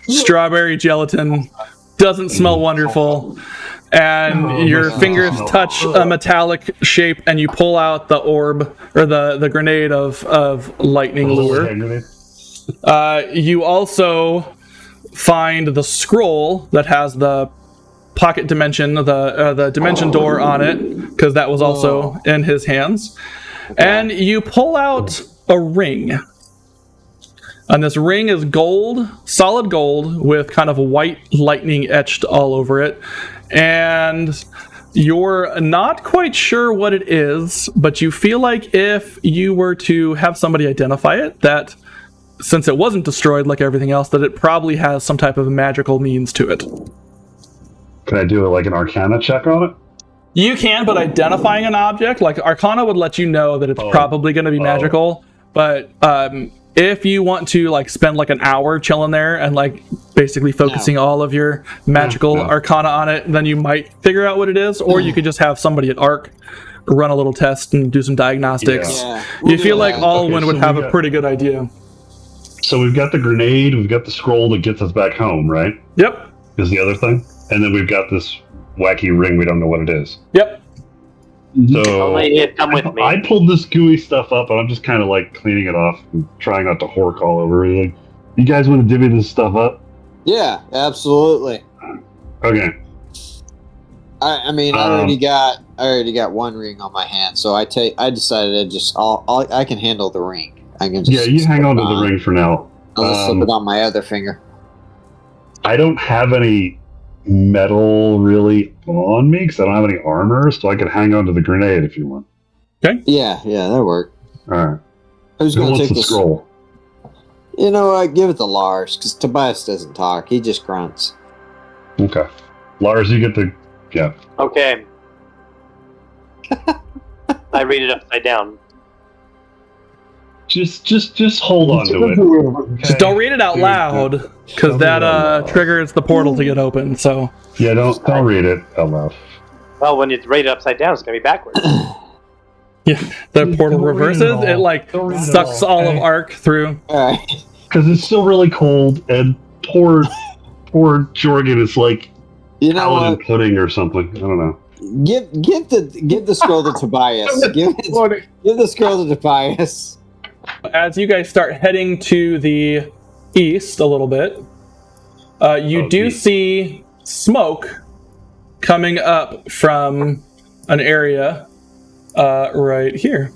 strawberry gelatin, doesn't smell wonderful, and your fingers touch a metallic shape, and you pull out the orb or the grenade of lightning lure. You also find the scroll that has the pocket dimension, the dimension door on it, because that was also in his hands. And you pull out a ring. And this ring is gold, solid gold, with kind of white lightning etched all over it. And you're not quite sure what it is, but you feel like if you were to have somebody identify it, that since it wasn't destroyed like everything else, that it probably has some type of magical means to it. Can I do like an Arcana check on it? You can, but identifying an object, like Arcana would let you know that it's probably going to be magical, but if you want to like spend like an hour chilling there and like basically focusing all of your magical Arcana on it, then you might figure out what it is, or you could just have somebody at Arc run a little test and do some diagnostics. You feel like Alwyn would have a pretty good idea. So we've got the grenade, we've got the scroll that gets us back home, right? Yep. Is the other thing. And then we've got this wacky ring, we don't know what it is. Yep. So come with me. I pulled this gooey stuff up, and I'm just kind of like cleaning it off and trying not to hork all over everything. You guys want to divvy this stuff up? Yeah, absolutely. Okay. I mean, I already got one ring on my hand, so I decided I can handle the ring. I can just you hang on to the ring for now. I'll just slip it on my other finger. I don't have any metal really on me because I don't have any armor, so I could hang on to the grenade if you want. Okay. Yeah, that worked. All right. Who's going to take the scroll? You know what? Give it to Lars, because Tobias doesn't talk. He just grunts. Okay. Lars, you get the... Yeah. Okay. I read it upside down. Just hold on to it. Okay. Just don't read it out loud, because that triggers the portal to get open. So yeah, don't read it out loud. Well, when you read it upside down, it's gonna be backwards. Yeah, the portal reverses. It like sucks all of Arc through. All right. Because it's still really cold, and poor Jorgen is like paladin pudding or something. I don't know. Give the scroll to Tobias. Give the scroll to Tobias. As you guys start heading to the east a little bit, you do see smoke coming up from an area right here.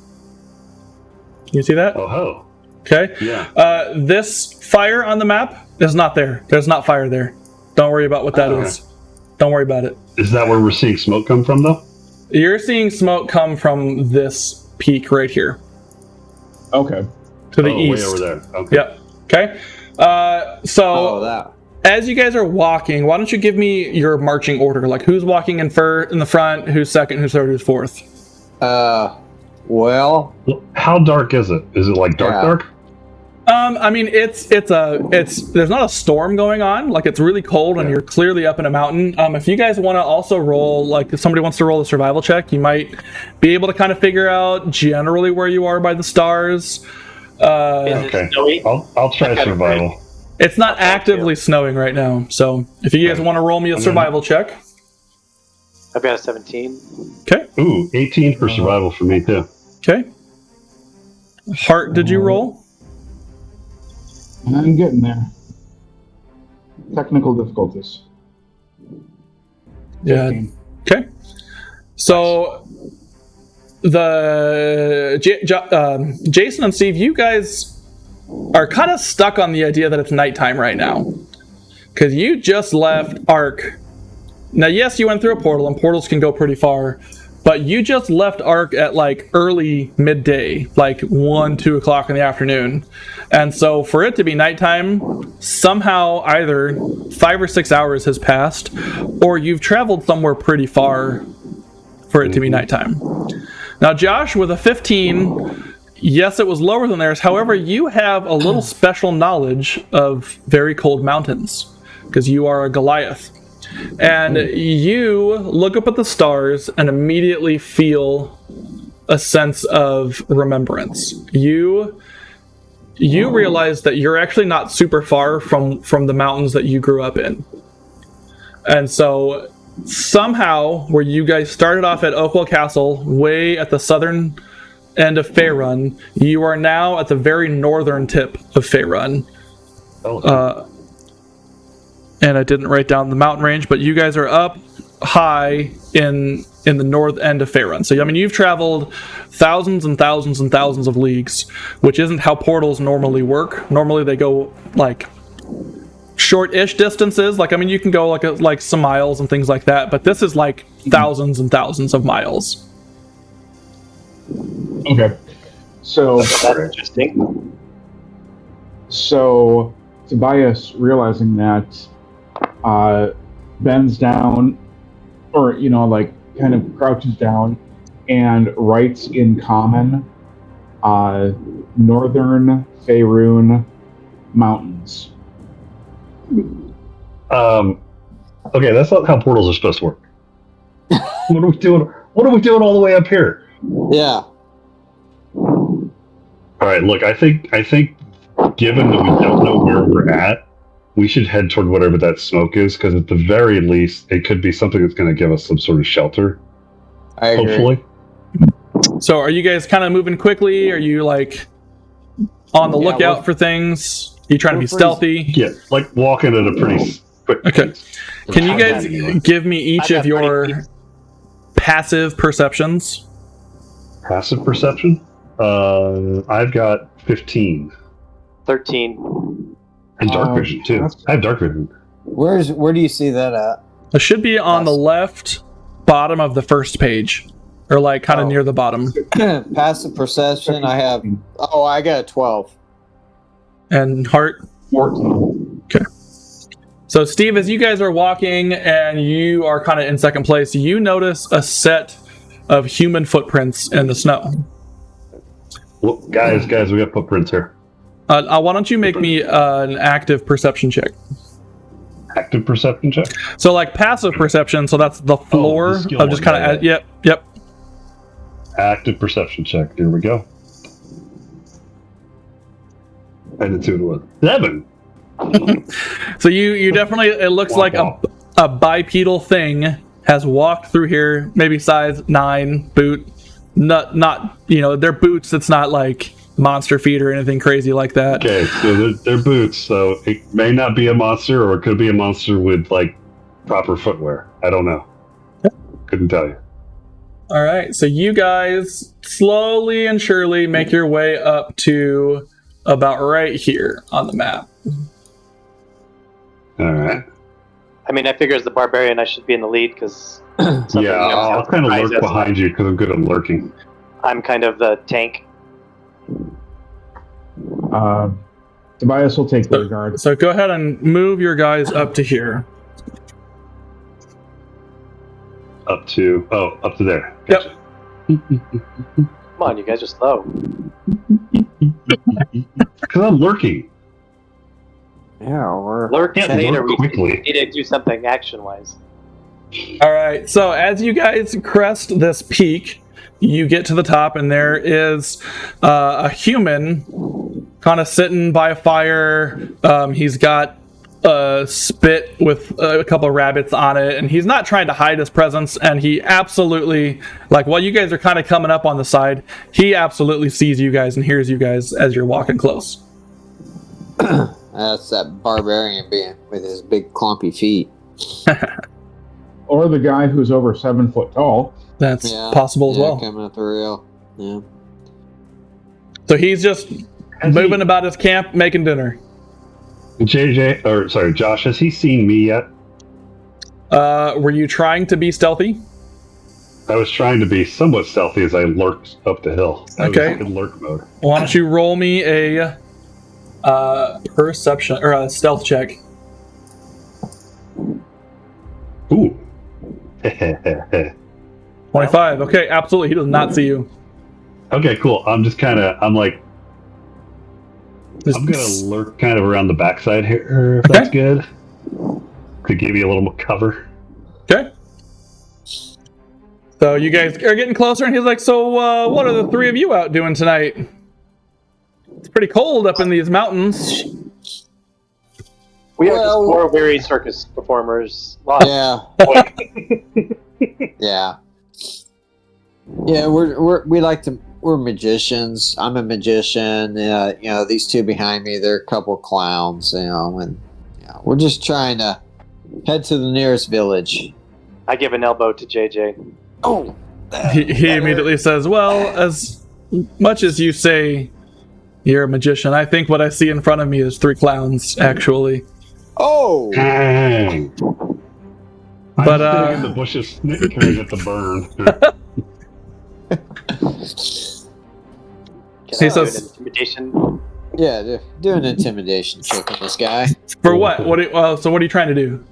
Can you see that? Oh. Okay. Yeah. This fire on the map is not there. There's not fire there. Don't worry about what that is. Don't worry about it. Is that where we're seeing smoke come from, though? You're seeing smoke come from this peak right here. Okay. To the east. Way over there. Okay. Yep. Okay. As you guys are walking, why don't you give me your marching order? Like, who's walking in the front, who's second, who's third, who's fourth? Well, how dark is it? Is it like dark? I mean, it's there's not a storm going on. Like, it's really cold, and you're clearly up in a mountain. If you guys want to also roll, like, if somebody wants to roll a survival check, you might be able to kind of figure out generally where you are by the stars. Okay. I'll try survival. It's not actively snowing right now, so if you guys want to roll me a survival check. I've got a 17. Okay. Ooh, 18 for survival for me, too. Okay. Heart, did you roll? I'm getting there. Technical difficulties. Yeah. 15. Okay. So Jason and Steve, you guys are kind of stuck on the idea that it's nighttime right now, because you just left Arc. Now, yes, you went through a portal, and portals can go pretty far, but you just left Arc at like early midday, like 1-2 o'clock in the afternoon. And so for it to be nighttime, somehow either 5 or 6 hours has passed, or you've traveled somewhere pretty far for it to be nighttime. Now, Josh, with a 15, yes, it was lower than theirs. However, you have a little special knowledge of very cold mountains, because you are a Goliath. And you look up at the stars and immediately feel a sense of remembrance. You realize that you're actually not super far from the mountains that you grew up in. And so somehow, where you guys started off at Oakwell Castle, way at the southern end of Faerun, you are now at the very northern tip of Faerun. And I didn't write down the mountain range, but you guys are up high in the north end of Faerun. So, I mean, you've traveled thousands and thousands and thousands of leagues, which isn't how portals normally work. Normally they go, like, short-ish distances. Like, I mean, you can go, like some miles and things like that, but this is, like, thousands and thousands of miles. Okay. So That's interesting. So Tobias, realizing that, bends down, or like kind of crouches down, and writes in common, Northern Faerun Mountains. Okay, that's not how portals are supposed to work. What are we doing? What are we doing all the way up here? Yeah. All right, look, I think given that we don't know where we're at, we should head toward whatever that smoke is, because at the very least, it could be something that's going to give us some sort of shelter. I agree. Hopefully. So are you guys kind of moving quickly? Are you, like, on the lookout for things? Are you trying to be stealthy? Yeah, like walking at a pretty quick Okay. pace. Can you guys give me each of your passive perceptions? Passive perception? I've got 15. 13. And dark vision, too. I have dark vision. Where do you see that at? It should be on the left bottom of the first page. Or, like, kind of near the bottom. Passive perception, I got a 12. And heart? 14. Okay. So, Steve, as you guys are walking and you are kind of in second place, you notice a set of human footprints in the snow. Well, guys, we got footprints here. Why don't you make me an active perception check? Active perception check? So, like, passive perception, so that's the floor the skill of just one, kind of... yeah. Yep. Active perception check. Here we go. And it's 7. So you definitely, it looks like a bipedal thing has walked through here, maybe size 9 boot. Not they're boots. It's not like monster feet or anything crazy like that. Okay, so they're boots, so it may not be a monster, or it could be a monster with, like, proper footwear. I don't know. Couldn't tell you. All right, so you guys slowly and surely make your way up to about right here on the map. All right. I mean, I figure as the barbarian, I should be in the lead because. Yeah, I'll kind of lurk behind you because I'm good at lurking. I'm kind of the tank. Tobias will take the guard. So go ahead and move your guys up to here. Up to there. Gotcha. Yep. Come on, you guys are slow. Because I'm lurking. Yeah, we're... Lurk Can't later. lurk quickly. We need to do something action-wise. All right, so as you guys crest this peak, you get to the top, and there is a human kind of sitting by a fire. He's got a spit with a couple of rabbits on it, and he's not trying to hide his presence, and he absolutely, like, while you guys are kind of coming up on the side, he absolutely sees you guys and hears you guys as you're walking close. That's that barbarian being with his big clumpy feet. Or the guy who's over 7 foot tall. That's possible as well. Coming up the rail. Yeah. So he's just moving about his camp, making dinner. Josh, has he seen me yet? Were you trying to be stealthy? I was trying to be somewhat stealthy as I lurked up the hill. I was in lurk mode. Why don't you roll me a perception or a stealth check? Ooh. 25. Okay, absolutely. He does not see you. Okay, cool. I'm going to lurk kind of around the backside here, if that's good. Could give you a little more cover. Okay. So you guys are getting closer, and he's like, so what are the three of you out doing tonight? It's pretty cold up in these mountains. We are just Well- 4 weary circus performers. Lost. Yeah. Yeah. Yeah, we're magicians. I'm a magician. These two behind me, they're a couple clowns, and we're just trying to head to the nearest village. I give an elbow to JJ. Oh. He immediately says, well, as much as you say you're a magician, I think what I see in front of me is 3 clowns, actually. Oh. Dang. But, I'm sitting in the bushes snickering at the burn. Can He I do an says- intimidation? Yeah, do an intimidation check on this guy. For what? So what are you trying to do?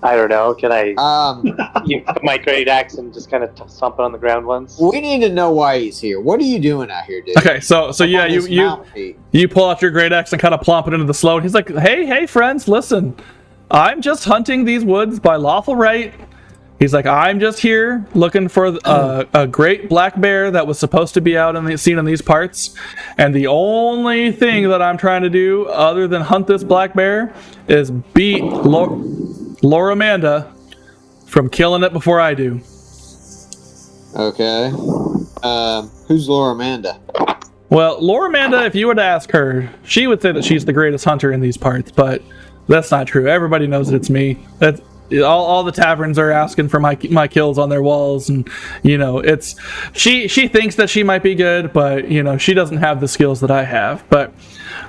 I don't know. Can I Um, use my great axe and just kind of stomp it on the ground once? we need to know why he's here. What are you doing out here, dude? Okay, so yeah, On this you mountain peak. you pull out your great axe and kind of plomp it into the slow. And he's like, hey, friends, listen. I'm just hunting these woods by lawful right. He's like, I'm just here looking for a great black bear that was supposed to be out seen in these parts. And the only thing that I'm trying to do other than hunt this black bear is beat Loramanda from killing it before I do. Okay. Who's Loramanda? Well, Loramanda, if you were to ask her, she would say that she's the greatest hunter in these parts, but that's not true. Everybody knows that it's me. That's all the taverns are asking for my kills on their walls, and it's she thinks that she might be good, but she doesn't have the skills that I have. But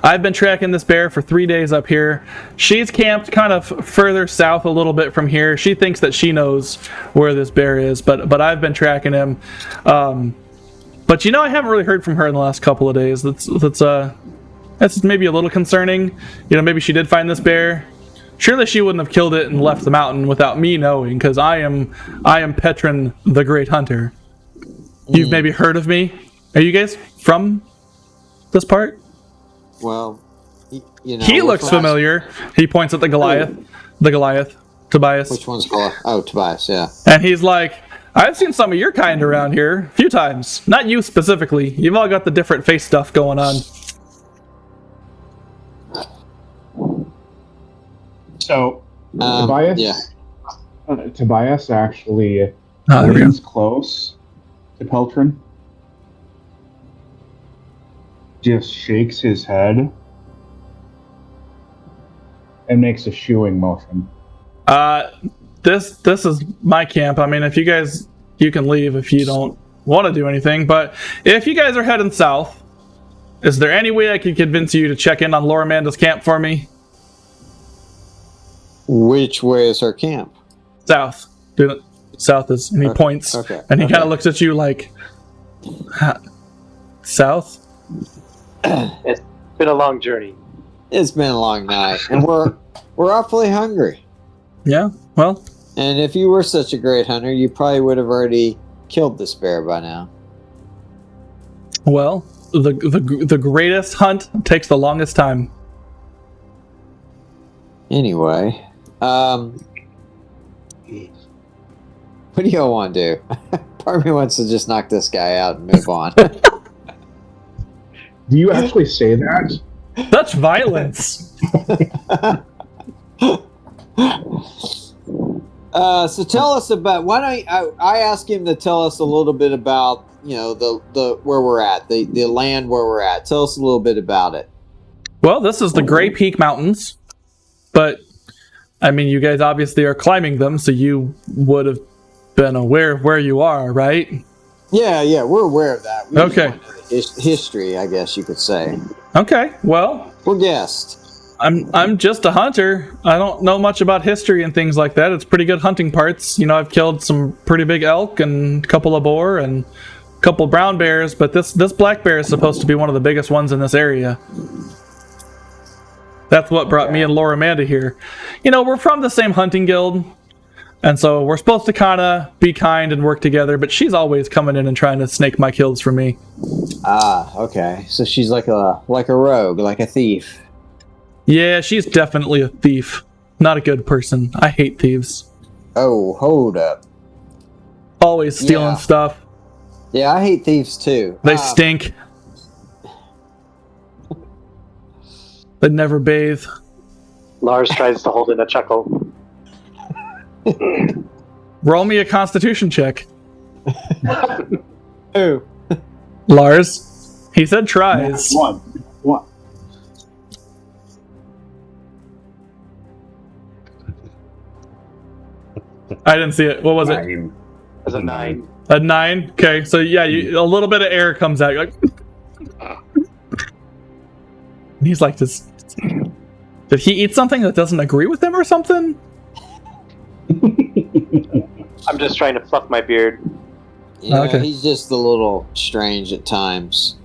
I've been tracking this bear for 3 days up here. She's camped kind of further south a little bit from here. She thinks that she knows where this bear is, but I've been tracking him. But I haven't really heard from her in the last couple of days. That's maybe a little concerning. Maybe she did find this bear. Surely she wouldn't have killed it and left the mountain without me knowing, because I am Petron the Great Hunter. You've maybe heard of me. Are you guys from this part? Well, He looks familiar. He points at the Goliath, Tobias. Which one's Goliath? Oh, Tobias, yeah. And he's like, I've seen some of your kind around here a few times. Not you specifically. You've all got the different face stuff going on. So, Tobias, Yeah. Tobias actually There we go. leans close to Peltrin, just shakes his head, and makes a shooing motion. This is my camp. I mean, if you can leave if you don't want to do anything. But if you guys are heading south, is there any way I could convince you to check in on Loramanda's camp for me? Which way is our camp? South. South is, and he points, okay, and he okay. kind of looks at you like, south? It's been a long journey. It's been a long night, and we're awfully hungry. Yeah. Well, And if you were such a great hunter, you probably would have already killed this bear by now. the greatest hunt takes the longest time. Anyway, what do y'all want to do? Part of me wants to just knock this guy out and move on. Do you actually say that? Such violence. So tell us about. Why don't I ask him to tell us a little bit about the where we're at, the land where we're at. Tell us a little bit about it. Well, this is the Gray Peak Mountains, but I mean, you guys obviously are climbing them, so you would have been aware of where you are, right? Yeah, we're aware of that. We just Okay. want to know the history, I guess you could say. Okay. Well, We're guests. I'm just a hunter. I don't know much about history and things like that. It's pretty good hunting parts. I've killed some pretty big elk and a couple of boar and a couple brown bears, but this black bear is supposed to be one of the biggest ones in this area. That's what brought me and Loramanda here. We're from the same hunting guild, and so we're supposed to kind of be kind and work together, but she's always coming in and trying to snake my kills from me. Ah, okay. So she's like a rogue, like a thief. Yeah, she's definitely a thief. Not a good person. I hate thieves. Oh, hold up. Always stealing Yeah. stuff. Yeah, I hate thieves too. They stink. They never bathe. Lars tries to hold in a chuckle. Roll me a Constitution check, Who? Lars. He said tries. One. I didn't see it. What was it? As a 9. A 9? Okay, so yeah, a little bit of air comes out. You're like, and he's like, did he eat something that doesn't agree with him or something? I'm just trying to fluff my beard. Yeah, Okay. he's just a little strange at times.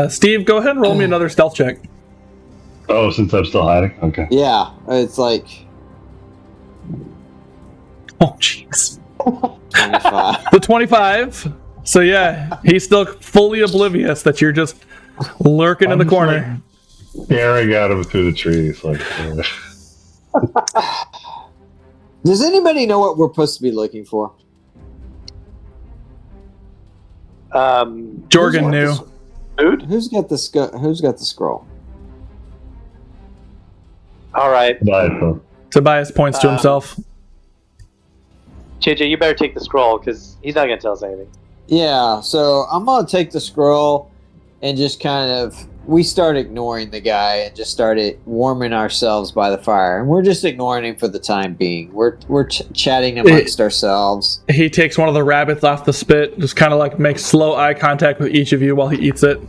Steve, go ahead and roll me another stealth check. Oh, since I'm still hiding? Okay. Yeah, it's like Oh, jeez. 25. The 25. So yeah, he's still fully oblivious that you're just lurking in the I'm just, corner. Staring at him through the trees, like. Does anybody know what we're supposed to be looking for? Jorgen knew. Food? Who's got the scroll? All right. Tobias points to himself. JJ, you better take the scroll, because he's not going to tell us anything. Yeah, so I'm gonna take the scroll and just we start ignoring the guy and just started warming ourselves by the fire, and we're just ignoring him for the time being. We're chatting amongst ourselves. He takes one of the rabbits off the spit, just kind of like makes slow eye contact with each of you while he eats it.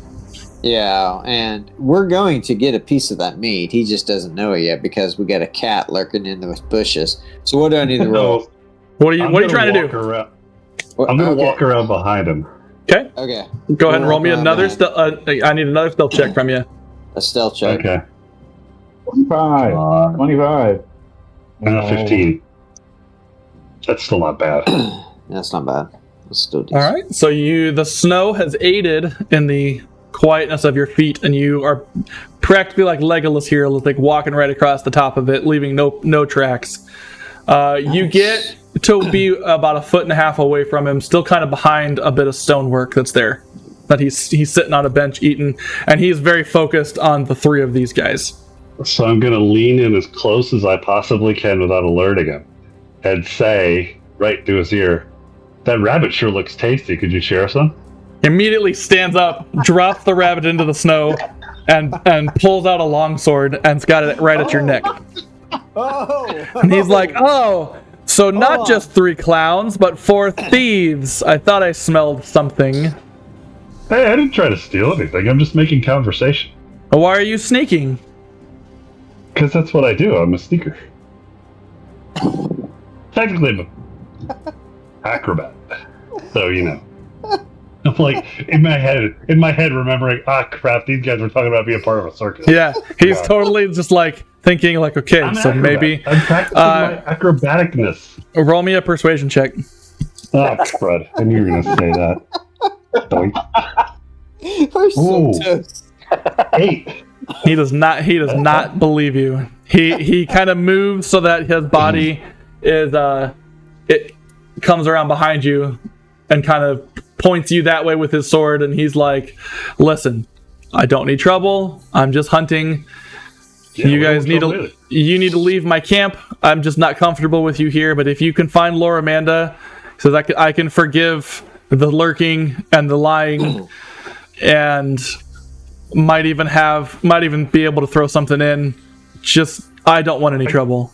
Yeah, and we're going to get a piece of that meat. He just doesn't know it yet because we got a cat lurking in the bushes. So what do I need to roll? What are you trying to do? I'm gonna walk around behind him. Okay. Okay. Go ahead and roll me Walk another around I need another stealth check from you. a stealth check. Okay. 25. 25. 15. That's still not bad. That's not bad. Let's still do. All right. So the snow has aided in the quietness of your feet, and you are practically like Legolas here, like walking right across the top of it, leaving no tracks. You get to be about 1.5 feet away from him, still kind of behind a bit of stonework that's there. That he's sitting on a bench eating, and he's very focused on the three of these guys. So I'm gonna lean in as close as I possibly can without alerting him, and say right to his ear, "That rabbit sure looks tasty. Could you share some?" Immediately stands up, drops the rabbit into the snow, and pulls out a longsword and's got it right at your neck. Oh! And he's like, "Oh, so not just 3 clowns, but 4 thieves. I thought I smelled something. Hey, I didn't try to steal anything. I'm just making conversation. Why are you sneaking?" Because that's what I do. I'm a sneaker. Technically, I'm an acrobat. So, you know. I'm like, in my head, remembering, crap, these guys were talking about being part of a circus. Yeah, he's totally just like thinking like, okay, I'm an so acrobat. maybe I'm practicing my acrobaticness. roll me a persuasion check. Oh, crud. I knew you were going to say that. Doink. We're so Ooh. toast. 8. He does not believe you. He kind of moves so that his body is it comes around behind you and kind of points you that way with his sword, and he's like, "Listen, I don't need trouble. I'm just hunting. Yeah, You guys need to. you need to leave my camp. I'm just not comfortable with you here, but if you can find Laura Amanda, says I can forgive the lurking and the lying, and might even be able to throw something in. Just I don't want any trouble."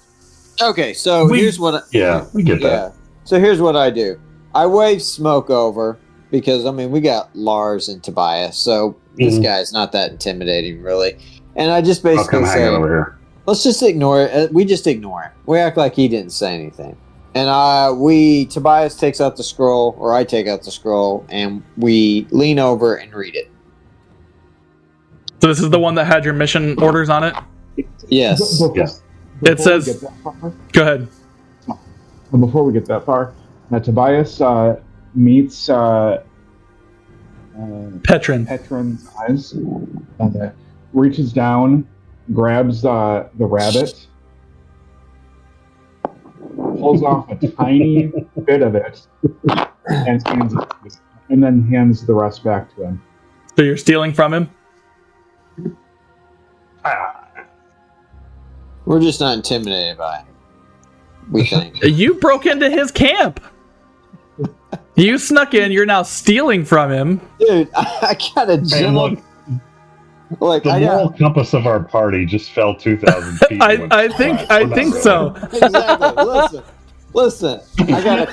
Okay, so here's what. Yeah, we get that. So here's what I do. I wave Smoke over because we got Lars and Tobias, so this guy's not that intimidating, really. And I just I'll basically come hang say, out over here. let's just ignore it. We just ignore him. We act like he didn't say anything. And Tobias takes out the scroll, or I take out the scroll, and we lean over and read it. So this is the one that had your mission orders on it? Yes. It says- Go ahead. Before we get that far, Tobias meets Petrin. Petron's eyes, reaches down, grabs the rabbit, pulls off a tiny bit of it, and then hands the rest back to him. So you're stealing from him? We're just not intimidated by it. We think. You broke into his camp. You snuck in. You're now stealing from him. Dude, I got a And gem. look, the moral compass of our party just fell 2,000 feet. I think so. Exactly. Listen. I got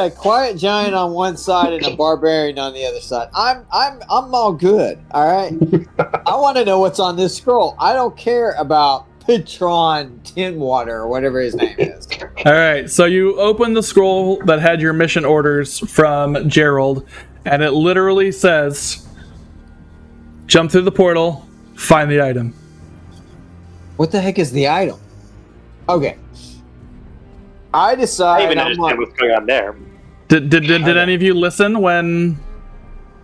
a quiet giant on one side and a barbarian on the other side. I'm all good. All right. I want to know what's on this scroll. I don't care about Patron Tinwater or whatever his name is. All right. So you open the scroll that had your mission orders from Gerald, and it literally says, "Jump through the portal, find the item." What the heck is the item? Okay. I decide. I even understand what's going on there. Did any of you listen when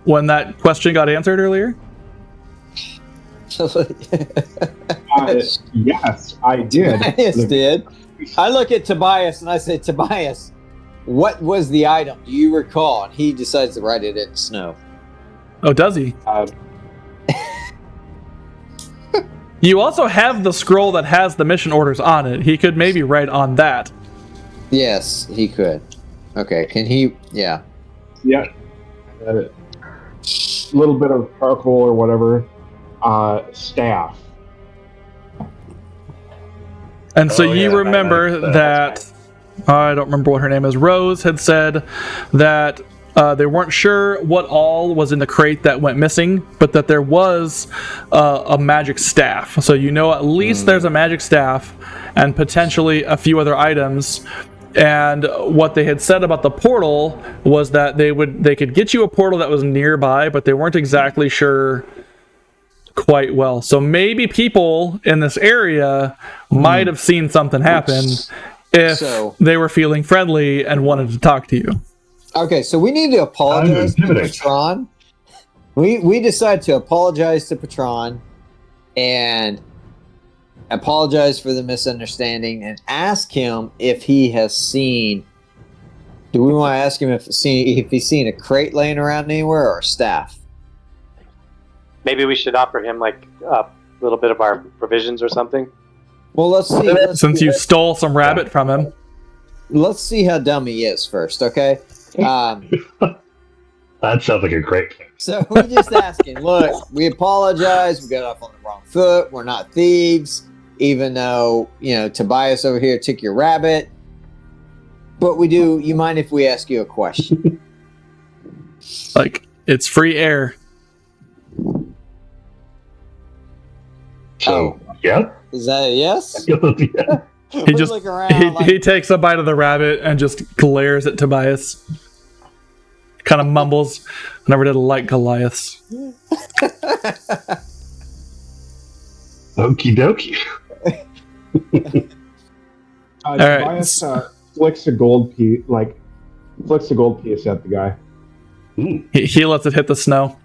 that question got answered earlier? Yes, I did. Tobias did. I look at Tobias and I say, Tobias, what was the item? Do you recall? And he decides to write it in snow. Oh, does he? You also have the scroll that has the mission orders on it. He could maybe write on that. Yes, he could. Okay, can he? Yeah. Yeah. A little bit of charcoal or whatever. Staff. And so you remember that, I don't remember what her name is, Rose had said that they weren't sure what all was in the crate that went missing, but that there was a magic staff. So you know at least there's a magic staff and potentially a few other items. And what they had said about the portal was that they could get you a portal that was nearby, but they weren't exactly sure quite well. So maybe people in this area might have seen something happen if they were feeling friendly and wanted to talk to you. Okay, so we need to apologize to Patron. We decide to apologize to Patron and apologize for the misunderstanding and ask him if he has seen. Do we want to ask him if he's seen a crate laying around anywhere or a staff? Maybe we should offer him like a little bit of our provisions or something. Well, let's see. Since you stole some rabbit from him. Let's see how dumb he is first, okay? That sounds like a great plan. So we're just asking, look, we apologize. We got off on the wrong foot. We're not thieves, even though, Tobias over here took your rabbit. But we do, you mind if we ask you a question? Like, it's free air. So, yeah? Is that a yes? Yeah. He takes a bite of the rabbit and just glares at Tobias. Kind of mumbles, "Never did like Goliaths." Okie dokie. Tobias flicks a gold piece, at the guy. He lets it hit the snow.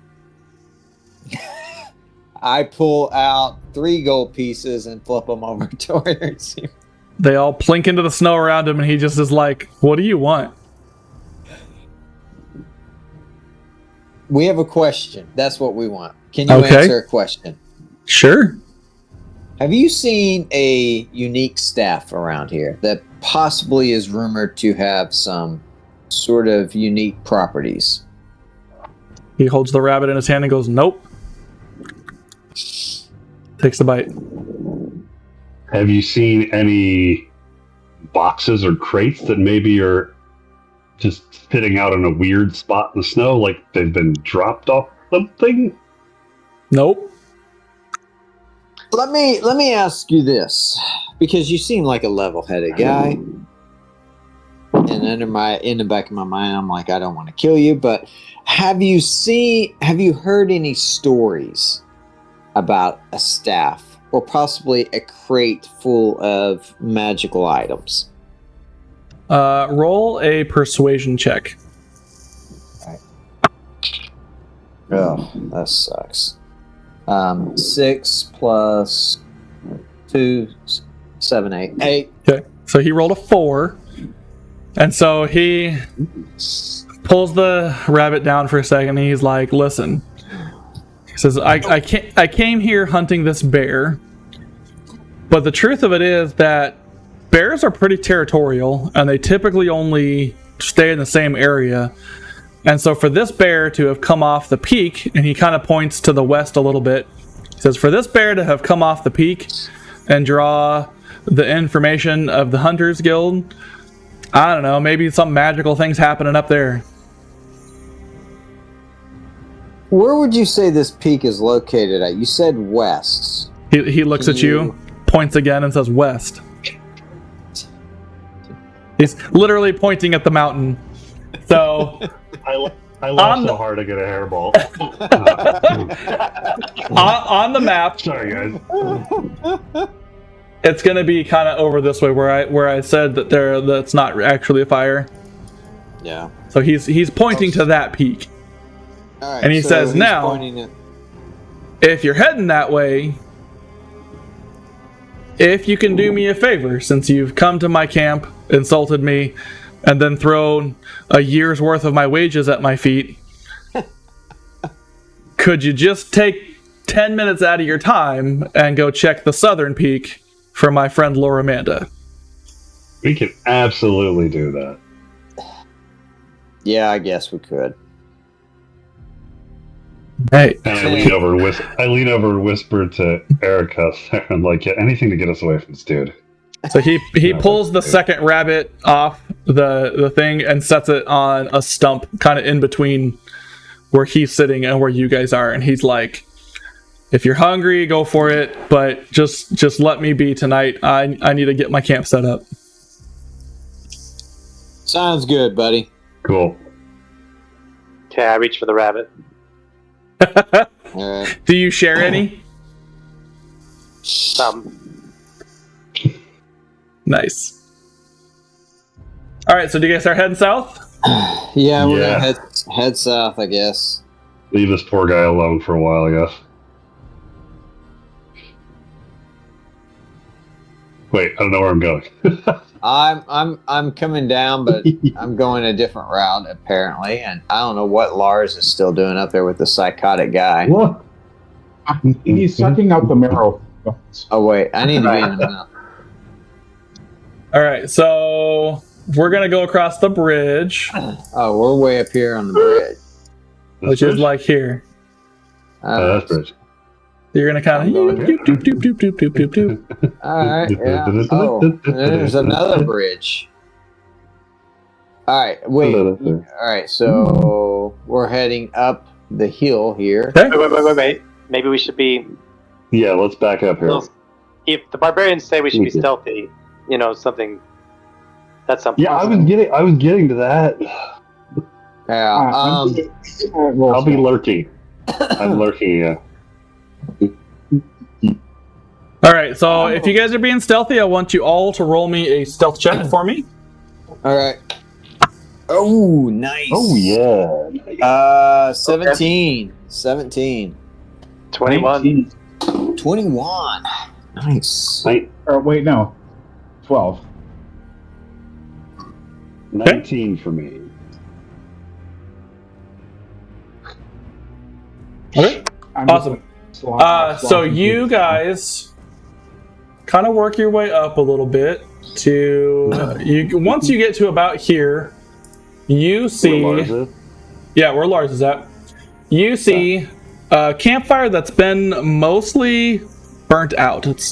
I pull out 3 gold pieces and flip them over towards him. They all plink into the snow around him, and he just is like, "What do you want?" We have a question. That's what we want. Can you answer a question? Sure. Have you seen a unique staff around here that possibly is rumored to have some sort of unique properties? He holds the rabbit in his hand and goes, "Nope." Takes the bite. Have you seen any boxes or crates that maybe are just sitting out in a weird spot in the snow, like they've been dropped off something? Nope. Let me ask you this, because you seem like a level-headed guy, and in the back of my mind, I'm like, I don't want to kill you, but have you heard any stories about a staff or possibly a crate full of magical items? Roll a persuasion check. Oh, that sucks. 6 plus 2, 7, 8. 8. Okay. So he rolled a 4. And so he pulls the rabbit down for a second and he's like, "Listen." He says, I came here hunting this bear. But the truth of it is that bears are pretty territorial, and they typically only stay in the same area. And so for this bear to have come off the peak, and he kind of points to the west a little bit, he says, for this bear to have come off the peak and draw the information of the Hunters Guild, I don't know, maybe some magical things happening up there. Where would you say this peak is located at? You said west. He looks at you, points again, and says west. He's literally pointing at the mountain. So I laughed so hard I get a hairball. on the map, Sorry, guys. it's going to be kind of over this way where I said that that's not actually a fire. Yeah. So he's pointing to that peak. All right, And he says, he's now, pointing at- if you're heading that way, if you can do me a favor, since you've come to my camp, insulted me, and then thrown a year's worth of my wages at my feet, could you just take 10 minutes out of your time and go check the southern peak for my friend Laura Amanda? We can absolutely do that. Yeah, I guess we could. Hey. And I lean over and whisper to Erica, I'm like, yeah, anything to get us away from this dude. So he pulls the second rabbit off the thing and sets it on a stump kind of in between where he's sitting and where you guys are, and he's like, if you're hungry, go for it, but just let me be tonight. I need to get my camp set up. Sounds good, buddy. Cool. Okay, I reach for the rabbit. All right. Do you share any? Some. Nice. All right, so do you guys start heading south? Yeah, we're Yeah. gonna head south, I guess. Leave this poor guy alone for a while, I guess. Wait, I don't know where I'm going. I'm coming down, but I'm going a different route apparently, and I don't know what Lars is still doing up there with the psychotic guy. What? He's sucking out the marrow. Oh wait, I need to be in the middle. All right, so we're gonna go across the bridge, Oh, we're way up here on the bridge. which is like here. That's bridge. You're gonna kind of doop doop doop doop doop doop doop doop. All right, yeah. Oh, and then there's another bridge. All right, wait. All right, so we're heading up the hill here. Okay. Wait. Maybe we should be. Yeah, let's back up here. If the barbarians say we should be stealthy, something. That's something. Yeah, I was getting to that. Yeah. I'll be lurking. I'm lurking, yeah. All right, so if you guys are being stealthy, I want you all to roll me a stealth check for me. All right. Oh, nice. Oh, yeah. 17. 17. 21. 21. Nice. Wait, no. 12. 19 for me. Okay. I'm Awesome. So you guys kind of work your way up a little bit to you. Once you get to about here, you see. Where Lars is? Yeah, where Lars is at. You see a campfire that's been mostly burnt out. It's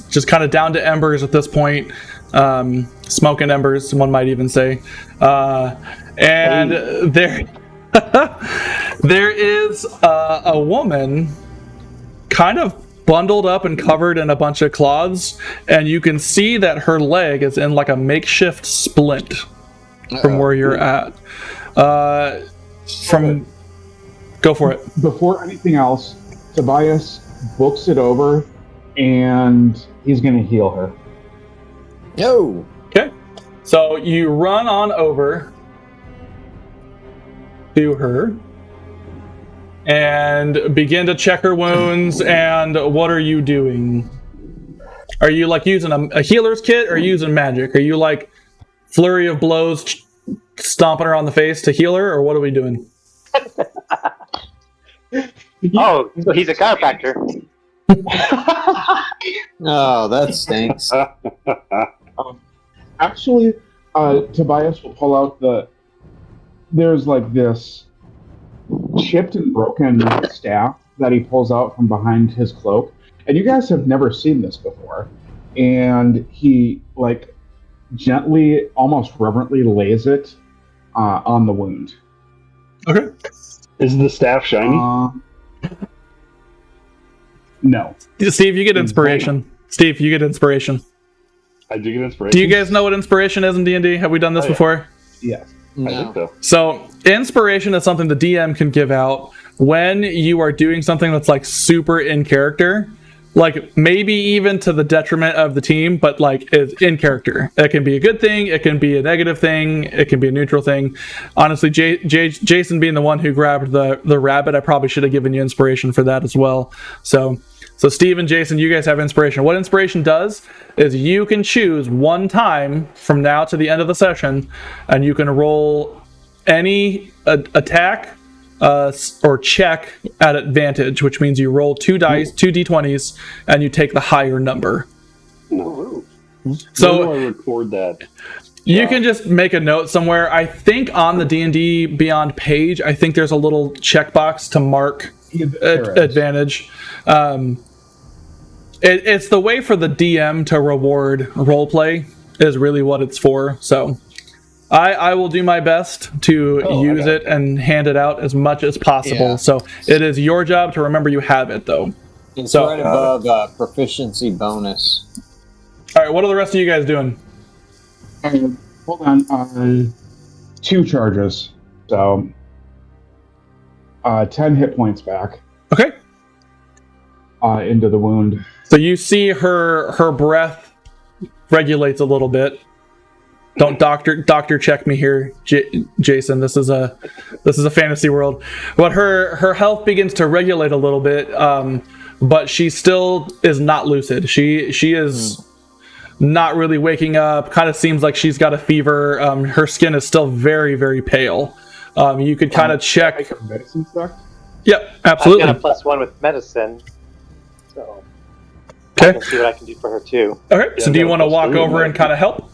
just kind of down to embers at this point. Smoking embers, one might even say. And there is a woman kind of bundled up and covered in a bunch of cloths, and you can see that her leg is in like a makeshift splint from where you're at. Go for it. Before anything else, Tobias books it over, and he's going to heal her. No. Okay. So you run on over to her and begin to check her wounds. And what are you doing? Are you like using a healer's kit, or are you using magic? Are you like flurry of blows, stomping her on the face to heal her, or what are we doing? Oh, so he's a chiropractor. Oh, that stinks. Actually, Tobias will pull out there's like this chipped and broken staff that he pulls out from behind his cloak. And you guys have never seen this before. And he, like, gently, almost reverently lays it on the wound. Okay. Is the staff shiny? No. Steve, you get inspiration. Steve, you get inspiration. I do get inspiration. Do you guys know what inspiration is in D&D? Have we done this before? Yes. I think so. So, inspiration is something the DM can give out when you are doing something that's like super in character, like maybe even to the detriment of the team, but like is in character. It can be a good thing, it can be a negative thing, it can be a neutral thing. Honestly, Jason being the one who grabbed the rabbit, I probably should have given you inspiration for that as well. So Steve and Jason, you guys have inspiration. What inspiration does is you can choose one time from now to the end of the session, and you can roll any attack or check at advantage, which means you roll 2 dice, 2 d20s, and you take the higher number. No. So where do I record that? You can just make a note somewhere. I think on the D&D Beyond page, I think there's a little checkbox to mark advantage. It's the way for the DM to reward roleplay is really what it's for. So I will do my best to use it and hand it out as much as possible. Yeah. So it is your job to remember you have it, though. It's right above proficiency bonus. All right, what are the rest of you guys doing? Hold on. 2 charges. So 10 hit points back. Okay. Into the wound. So you see her breath regulates a little bit. Don't doctor check me here, Jason. This is a fantasy world. But her health begins to regulate a little bit, but she still is not lucid. She is not really waking up. Kind of seems like she's got a fever. Her skin is still very, very pale. You could kind of check. Make a medicine check? Yep, absolutely. I've got a +1 with medicine, so I Okay. can see what I can do for her too. Okay. So do you want to walk over and kind of help?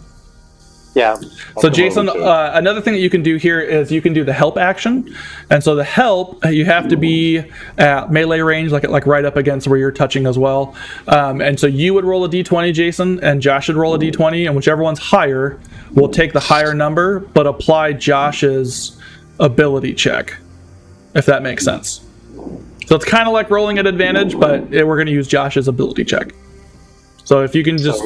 Yeah. So Jason, another thing that you can do here is you can do the help action, and so the help you have to be at melee range, like right up against where you're touching as well. And so you would roll a d20, Jason, and Josh would roll a d20, and whichever one's higher will take the higher number, but apply Josh's ability check, if that makes sense. So it's kind of like rolling at advantage, but we're going to use Josh's ability check. So if you can just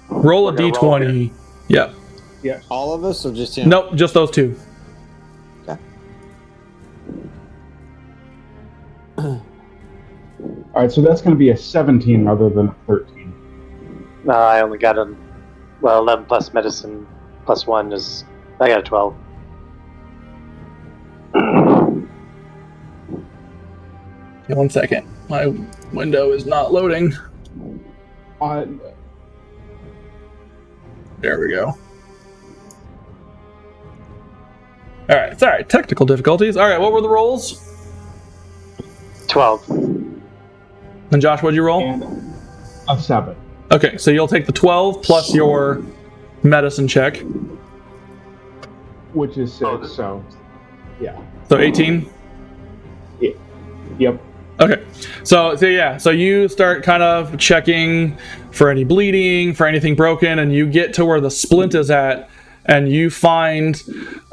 roll a d20, yeah. Yes. All of us, or just him? Nope, just those 2. Okay. All right, so that's going to be a 17 rather than a 13. I only got 11 plus medicine +1 is I got a 12. Okay, 1 second. My window is not loading. There we go. All right, it's all right. Technical difficulties. All right, what were the rolls? 12. And Josh, what'd you roll? And a 7. Okay, so you'll take the 12 plus your medicine check. Which is 6, so yeah. So 18? Yep. Okay, so you start kind of checking for any bleeding, for anything broken, and you get to where the splint is at, and you find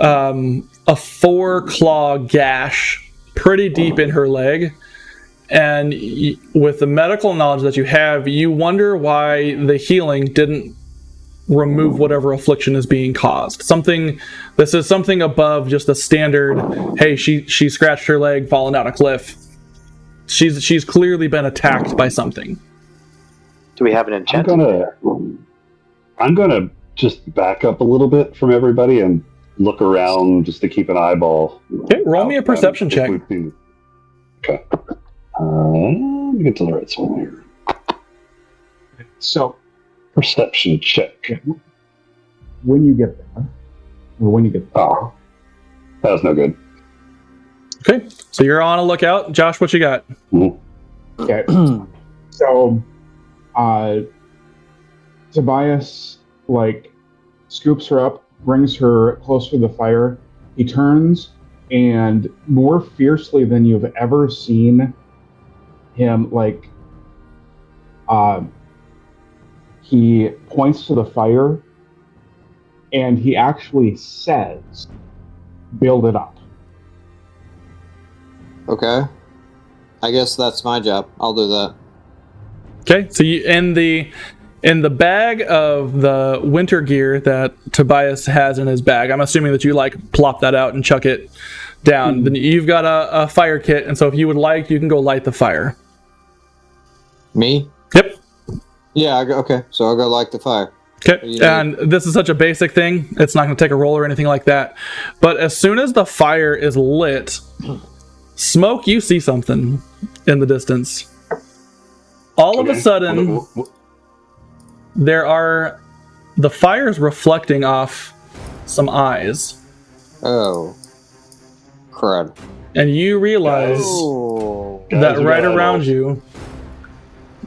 a 4-claw gash pretty deep in her leg. And with the medical knowledge that you have, you wonder why the healing didn't remove whatever affliction is being caused. This is something above just a standard, hey, she scratched her leg falling down a cliff. She's clearly been attacked by something. Do we have an enchantment? I'm gonna just back up a little bit from everybody and look around just to keep an eyeball. Okay, roll me a perception check. Okay. Let me get to the right one here. So Perception check. when you get there, Oh, that was no good. Okay, so you're on a lookout. Josh, what you got? Okay. So, Tobias, like, scoops her up, brings her close to the fire. He turns, and more fiercely than you've ever seen him, like, he points to the fire, and he actually says, "Build it up." Okay. I guess that's my job. I'll do that. Okay, so you in the bag of the winter gear that Tobias has in his bag, I'm assuming that you like plop that out and chuck it down. Then you've got a fire kit, and so if you would like, you can go light the fire. Me? Yep. Yeah, okay. So I'll go light the fire. Okay, and this is such a basic thing, it's not going to take a roll or anything like that. But as soon as the fire is lit, Smoke, you see something in the distance. All of a sudden, the fire's reflecting off some eyes. Oh. Crud. And you realize that right around you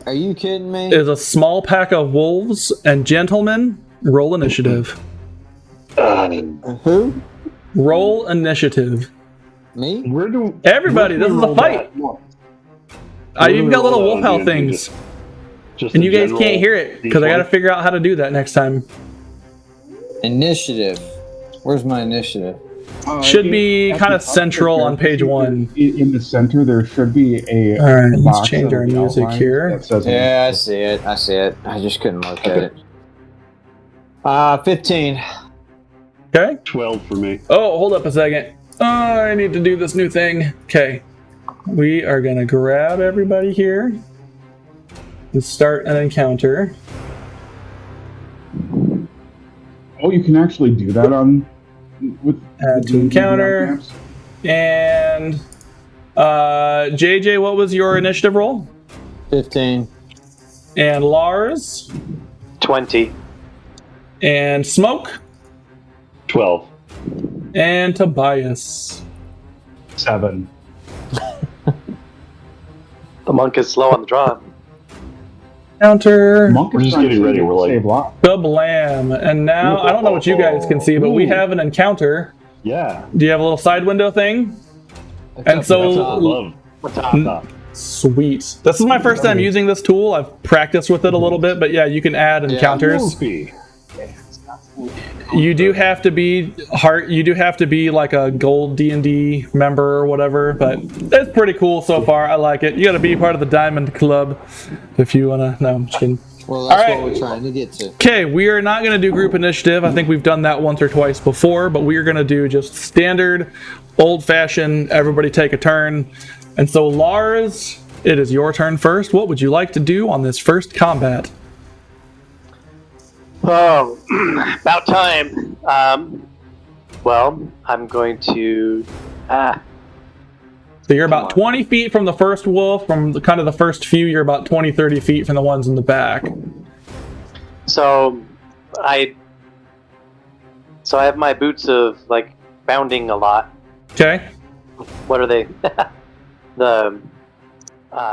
Are you kidding me? is a small pack of wolves, and gentlemen, roll initiative. Who? Roll initiative. Me? Everybody, this is a fight. I even got little wolf howl things. And you guys can't hear it, because I got to figure out how to do that next time. Initiative. Where's my initiative? Should be kind of central on page 1. In the center, there should be a. All right, let's box change our of the music outline here. that says Yeah, I see it. I see it. I just couldn't look at it. 15. Okay. 12 for me. Oh, hold up a second. Oh, I need to do this new thing. Okay. We are going to grab everybody here and start an encounter. Oh, you can actually do that with Add to encounter. And JJ, what was your initiative roll? 15. And Lars? 20. And Smoke? 12. And Tobias? 7. The monk is slow on the draw. Counter. Monk We're is just trying getting to ready. We're like- save lives. Kablam. And now, I don't know what you guys can see, but we have an encounter. Yeah. Do you have a little side window thing? And That's what I so, love. Top. sweet. This is my first time using this tool. I've practiced with it a little bit, but yeah, you can add encounters. Whoopee. You do have to be You do have to be like a gold D&D member or whatever, but it's pretty cool so far. I like it. You got to be part of the Diamond Club if you want to. No, I'm just kidding. Well, that's All right. what we're trying to get to. Okay, we are not going to do group initiative. I think we've done that once or twice before, but we are going to do just standard, old-fashioned, everybody take a turn. And so, Lars, it is your turn first. What would you like to do on this first combat? Oh, about time. Well, I'm going to. So you're about 20 feet from the first wolf. From the, kind of the first few, you're about 20, 30 feet from the ones in the back. So I have my boots of like bounding a lot. Okay. What are they? The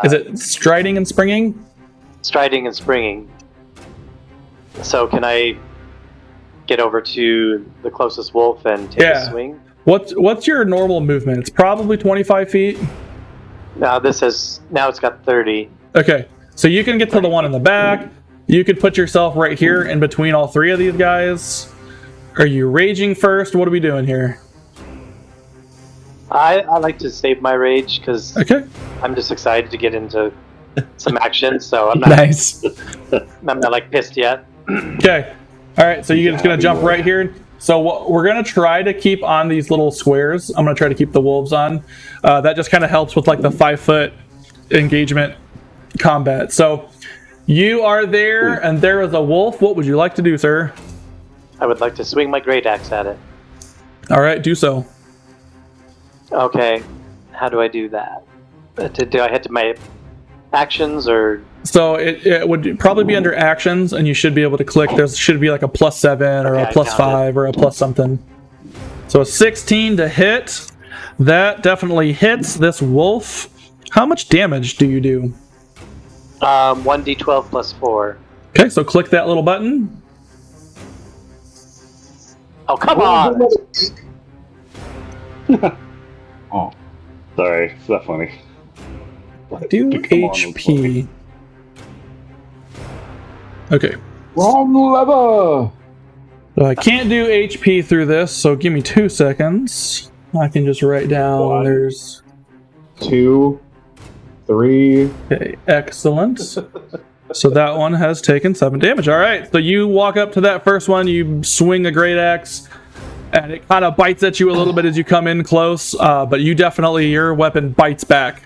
Is it striding and springing? striding and springing. So can I get over to the closest wolf and take a swing? What's your normal movement? It's probably 25 feet. Now it's got 30. Okay, so you can get to the one in the back. You could put yourself right here in between all three of these guys. Are you raging first? What are we doing here? I like to save my rage because I'm just excited to get into some action. So I'm not, Nice. I'm not like pissed yet. Okay. All right, so you're just going to jump right here. So what we're going to try to keep on these little squares. I'm going to try to keep the wolves on. That just kind of helps with like the 5-foot engagement combat. So you are there, and there is a wolf. What would you like to do, sir? I would like to swing my great axe at it. All right, do so. Okay, how do I do that? Do I head to my actions or? So it would probably be under actions, and you should be able to click. There should be like a +7 or a +5 or a plus something. So a 16 to hit. That definitely hits this wolf. How much damage do you do? 1d12 plus 4. Okay, so click that little button. Oh, come on! Oh, Sorry, it's not funny. Do Come on, HP. Okay. wrong lever. So I can't do HP through this, so give me 2 seconds. I can just write down. One. There's 2, 3. okay, excellent. So that one has taken 7 damage. All right, so you walk up to that first one, you swing a great axe, and it kind of bites at you a little bit as you come in close, but your weapon bites back.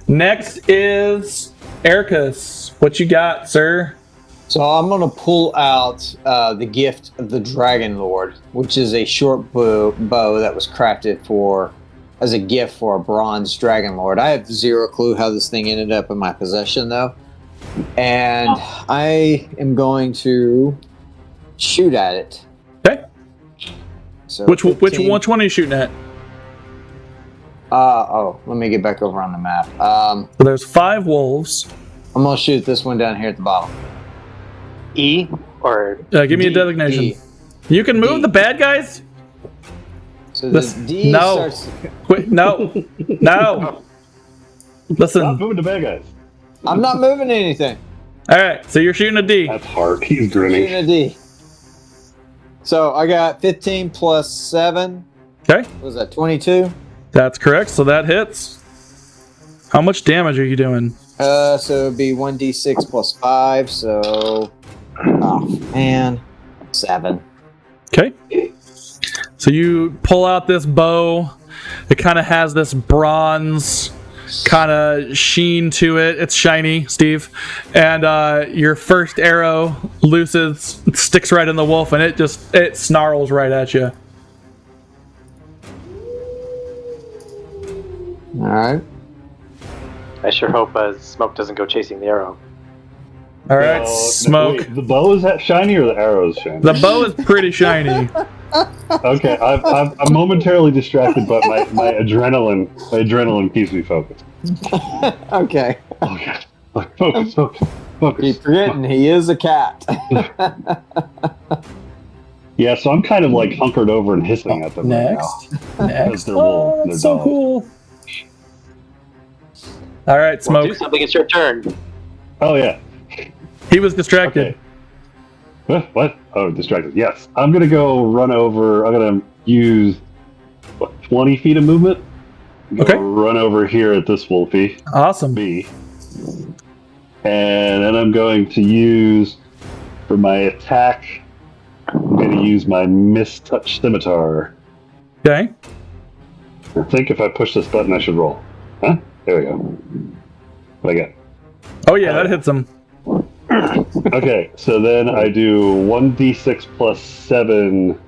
Next is Ericus. What you got, sir? So I'm going to pull out the gift of the Dragon Lord, which is a short bow that was crafted as a gift for a bronze Dragon Lord. I have zero clue how this thing ended up in my possession, though. And I am going to shoot at it. Okay. So Which 15. one are you shooting at? Let me get back over on the map. So there's 5 wolves. I'm going to shoot this one down here at the bottom. E or Give me a D, designation. D. You can move D. the bad guys? So the D no. starts... Quit. No. No. Stop Listen. moving the bad guys. I'm not moving anything. All right, so you're shooting a D. That's hard. He's Shooting grinning. a D. So I got 15 plus 7. Okay, What was that, 22? that's correct. So that hits. How much damage are you doing? So it'd be 1d6 plus 5, so... Oh, man. 7. Okay. So you pull out this bow. It kind of has this bronze kind of sheen to it. It's shiny, Steve. And your first arrow looses, sticks right in the wolf, and it snarls right at you. Alright. I sure hope Smoke doesn't go chasing the arrow. All right, No, Smoke. wait, the bow is that shiny or the arrow is shiny? The bow is pretty shiny. Okay, I'm momentarily distracted, but my adrenaline keeps me focused. Okay. Okay, focus. Keep forgetting, he is a cat. Yeah, so I'm kind of like hunkered over and hissing at them right now. Next. They're Oh, wolves, that's they're so dogs. cool. All right, Well, do Smoke. something. It's your turn. Oh yeah. He was distracted. Okay. What? Oh, distracted. Yes. I'm gonna go run over. I'm gonna use 20 feet of movement. Go Okay. Run over here at this wolfie Awesome. B, and then I'm going to use for my attack. I'm gonna use my mistouch scimitar. Okay. I think if I push this button, I should roll. Huh? There we go. What I got? Oh yeah, that hits him. Okay, so then I do 1d6 plus 7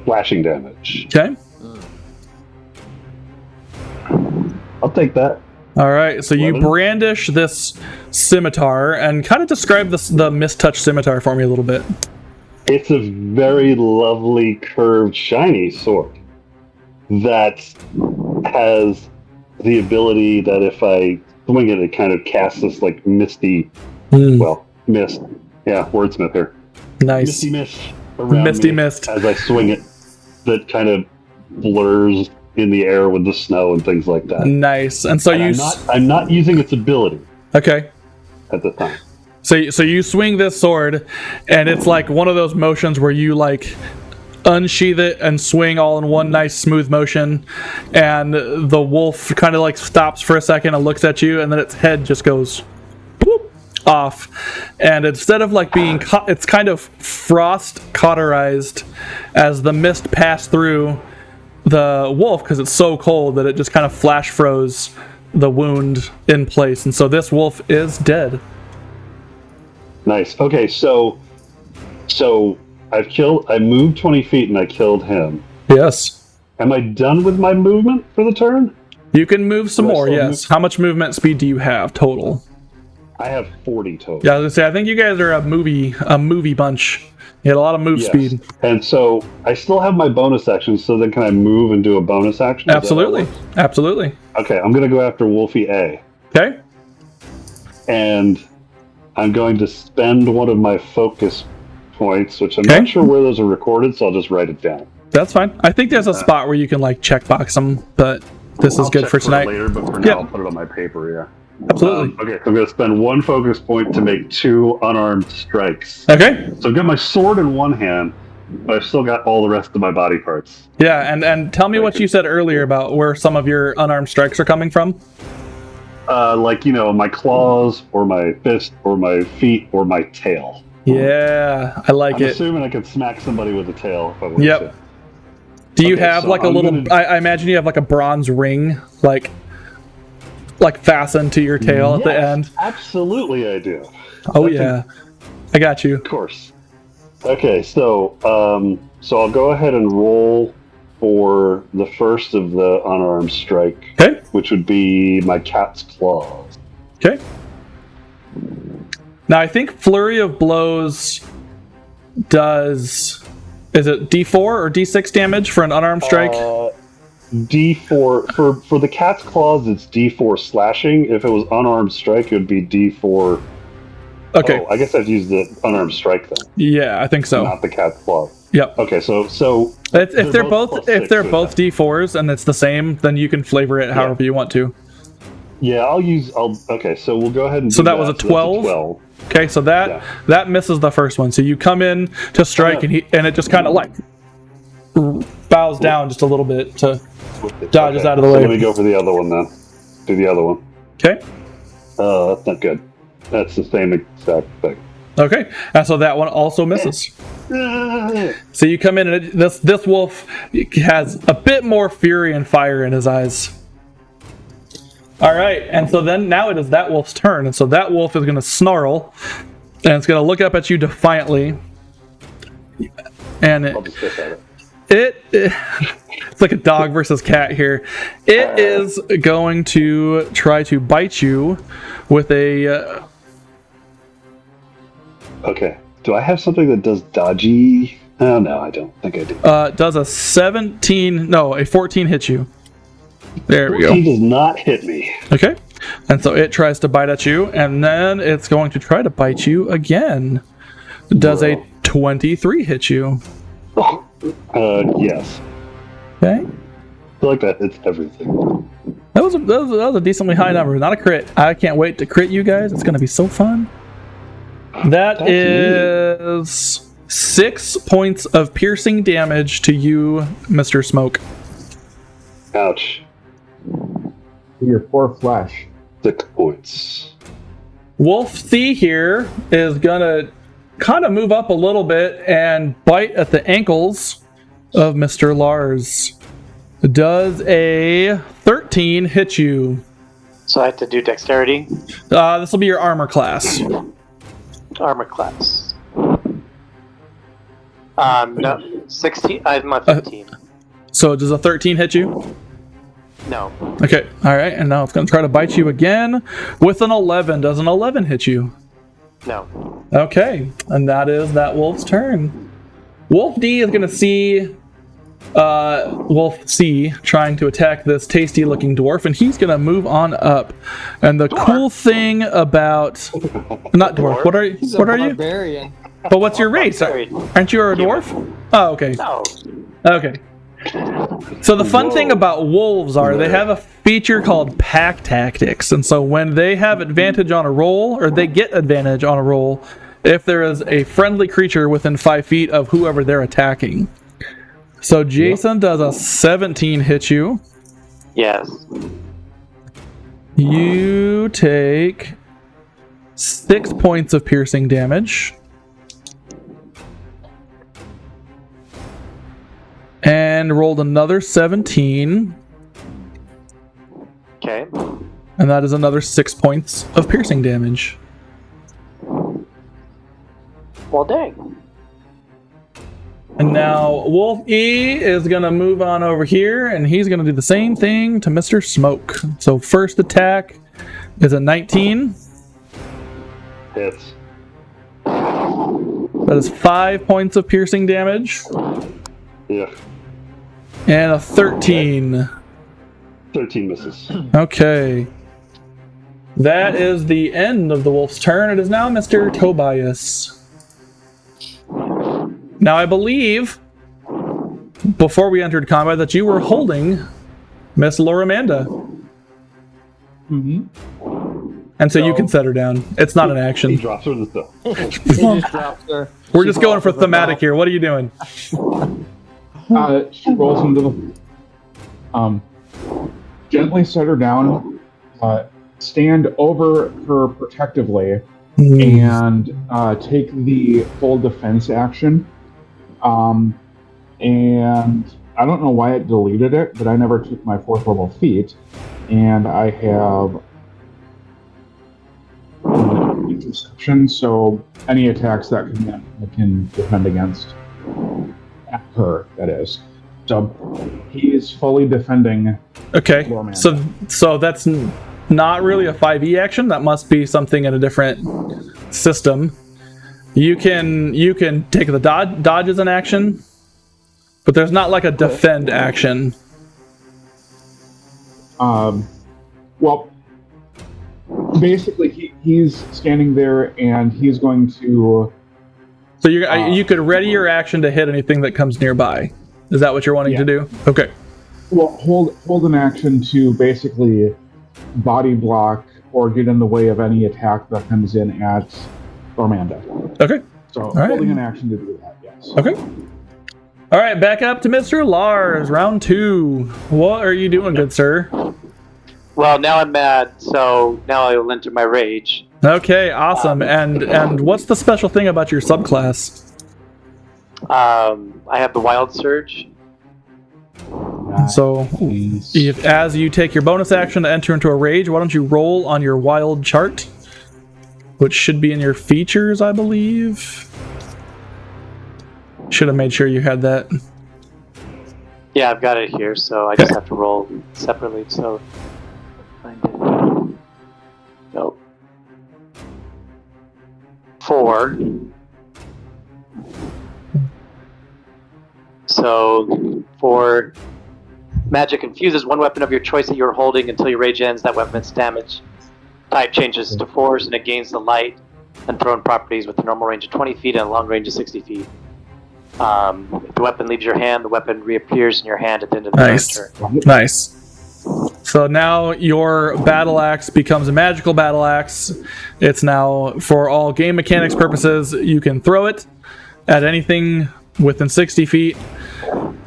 slashing damage. Okay. I'll take that. All right, so you 11. brandish this scimitar and kind of describe the mistouch scimitar for me a little bit. It's a very lovely, curved, shiny sword that has the ability that if I swing it, it kind of casts this like misty, mist. Yeah, wordsmith here. Nice. Misty mist around Misty me mist. as I swing it that kind of blurs in the air with the snow and things like that. Nice. And so And I'm not using its ability okay. at the time. So you swing this sword, and it's like one of those motions where you like unsheath it and swing all in one nice smooth motion, and the wolf kind of like stops for a second and looks at you, and then its head just goes whoop, off, and instead of like being it's kind of frost cauterized as the mist passed through the wolf because it's so cold that it just kind of flash froze the wound in place, and so this wolf is dead. Nice. Okay, so I moved 20 feet and I killed him. Yes. Am I done with my movement for the turn? You can move some Do I more, still yes. How much movement speed do you have total? I have 40 total. Yeah, I was gonna say I think you guys are a movie bunch. You had a lot of move Yes. speed. And so I still have my bonus action, so then can I move and do a bonus action? Is that how it Absolutely. works? Absolutely. Okay, I'm gonna go after Wolfie A. Okay. and I'm going to spend one of my focus points, which I'm not sure where those are recorded, so I'll just write it down. That's fine. I think there's a spot where you can like checkbox them, but this is good for tonight. Later, but for now, I'll put it on my paper. Yeah. Absolutely. Okay, so I'm going to spend one focus point to make 2 unarmed strikes. Okay. So I've got my sword in one hand, but I've still got all the rest of my body parts. Yeah, and tell me what you said earlier about where some of your unarmed strikes are coming from. Like, my claws, or my fist, or my feet, or my tail. Yeah, I like it. I'm assuming I could smack somebody with a tail if I wanted to. Do you have like a little... I imagine you have like a bronze ring, like fastened to your tail at the end. Absolutely I do. Oh, yeah. I got you. Of course. Okay, so I'll go ahead and roll for the first of the unarmed strike. Okay. Which would be my cat's claws. Okay. Now, I think Flurry of Blows does... Is it D4 or D6 damage for an unarmed strike? D4 for the cat's claws. It's D4 slashing. If it was unarmed strike, it would be D4. Okay. Oh, I guess I'd use the unarmed strike then. Yeah, I think so. Not the cat's claw. Yep. Okay, so if they're both D4s and it's the same, then you can flavor it however you want to. Yeah, okay, so we'll go ahead and. So that was a 12. Okay, so that misses the first one. So you come in to strike, and it just kind of like bows down just a little bit to dodges out of the way. Let me go for the other one then. Do the other one. Okay. That's not good. That's the same exact thing. Okay, and so that one also misses. So you come in, and this wolf has a bit more fury and fire in his eyes. All right, and so then now it is that wolf's turn, and so that wolf is going to snarl, and it's going to look up at you defiantly, and I'll just pick at it's like a dog versus cat here. It is going to try to bite you with a. Okay. Do I have something that does dodgy? Oh no, I don't think I do. Does a 14 hit you? There we go. He does not hit me. Okay. And so it tries to bite at you, and then it's going to try to bite you again. Does a 23 hit you? Yes. Okay. I feel like that hits everything. That was a decently high number. Not a crit. I can't wait to crit you guys. It's going to be so fun. That's is 6 points of piercing damage to you, Mr. Smoke. Ouch. Your poor flesh. 6 points. Wolf C here is gonna kind of move up a little bit and bite at the ankles of Mr. Lars. Does a 13 hit you? So I have to do dexterity? This will be your armor class. Armor class. No, 16. I'm at 15. So does a 13 hit you? No. Okay, alright, and now it's going to try to bite you again with an 11. Does an 11 hit you? No. Okay, and that is that wolf's turn. Wolf D is going to see Wolf C trying to attack this tasty looking dwarf, and he's going to move on up. And the cool thing about... Not dwarf, what are you? Barbarian. But what's your race? Aren't you a dwarf? Oh, okay. No. Okay. So the fun thing about wolves are they have a feature called pack tactics, and so when they have advantage on a roll, or they get advantage on a roll, if there is a friendly creature within 5 feet of whoever they're attacking. So Jason does a 17 hit you. Yes. You take 6 points of piercing damage. And rolled another 17. Okay. And that is another 6 points of piercing damage. Well, dang. And now Wolf E is going to move on over here, and he's going to do the same thing to Mr. Smoke. So first attack is a 19. Hits. That is 5 points of piercing damage. Yeah. And a 13. 13 misses. Okay. That is the end of the wolf's turn. It is now Mr. Tobias. Now, I believe, before we entered combat, that you were holding Miss Loramanda. Mm-hmm. And so you can set her down. It's not an He action. drops her in the stuff. He just drops her. We're She just going for falls to the thematic ground. here. What are you doing? She rolls into the... gently set her down, stand over her protectively, and take the full defense action. And I don't know why it deleted it, but I never took my 4th level feat, and I have interception, so any attacks that I can defend against her, that is. So he is fully defending. Okay, Loramanda. so that's not really a 5e action. That must be something in a different system. You can take the dodge as an action, but there's not like a defend action. Well, basically he's standing there and he's going to... So you could ready your action to hit anything that comes nearby. Is that what you're wanting to do? Okay. Well, hold an action to basically body block or get in the way of any attack that comes in at Loramanda. Okay. So right. holding an action to do that, yes. Okay. All right, back up to Mr. Lars, round 2. What are you doing, good sir? Well, now I'm mad, so now I will enter my rage. Okay, awesome. And what's the special thing about your subclass? I have the Wild Surge. So, as you take your bonus action to enter into a rage, why don't you roll on your wild chart, which should be in your features, I believe. Should have made sure you had that. Yeah, I've got it here, so I just have to roll separately. So, find it. Nope. 4. So, for magic infuses one weapon of your choice that you're holding until your rage ends. That weapon's damage type changes to force, and it gains the light and thrown properties with a normal range of 20 feet and a long range of 60 feet. If the weapon leaves your hand, the weapon reappears in your hand at the end of the turn. Nice. So now your battle axe becomes a magical battle axe. It's now, for all game mechanics purposes, you can throw it at anything within 60 feet,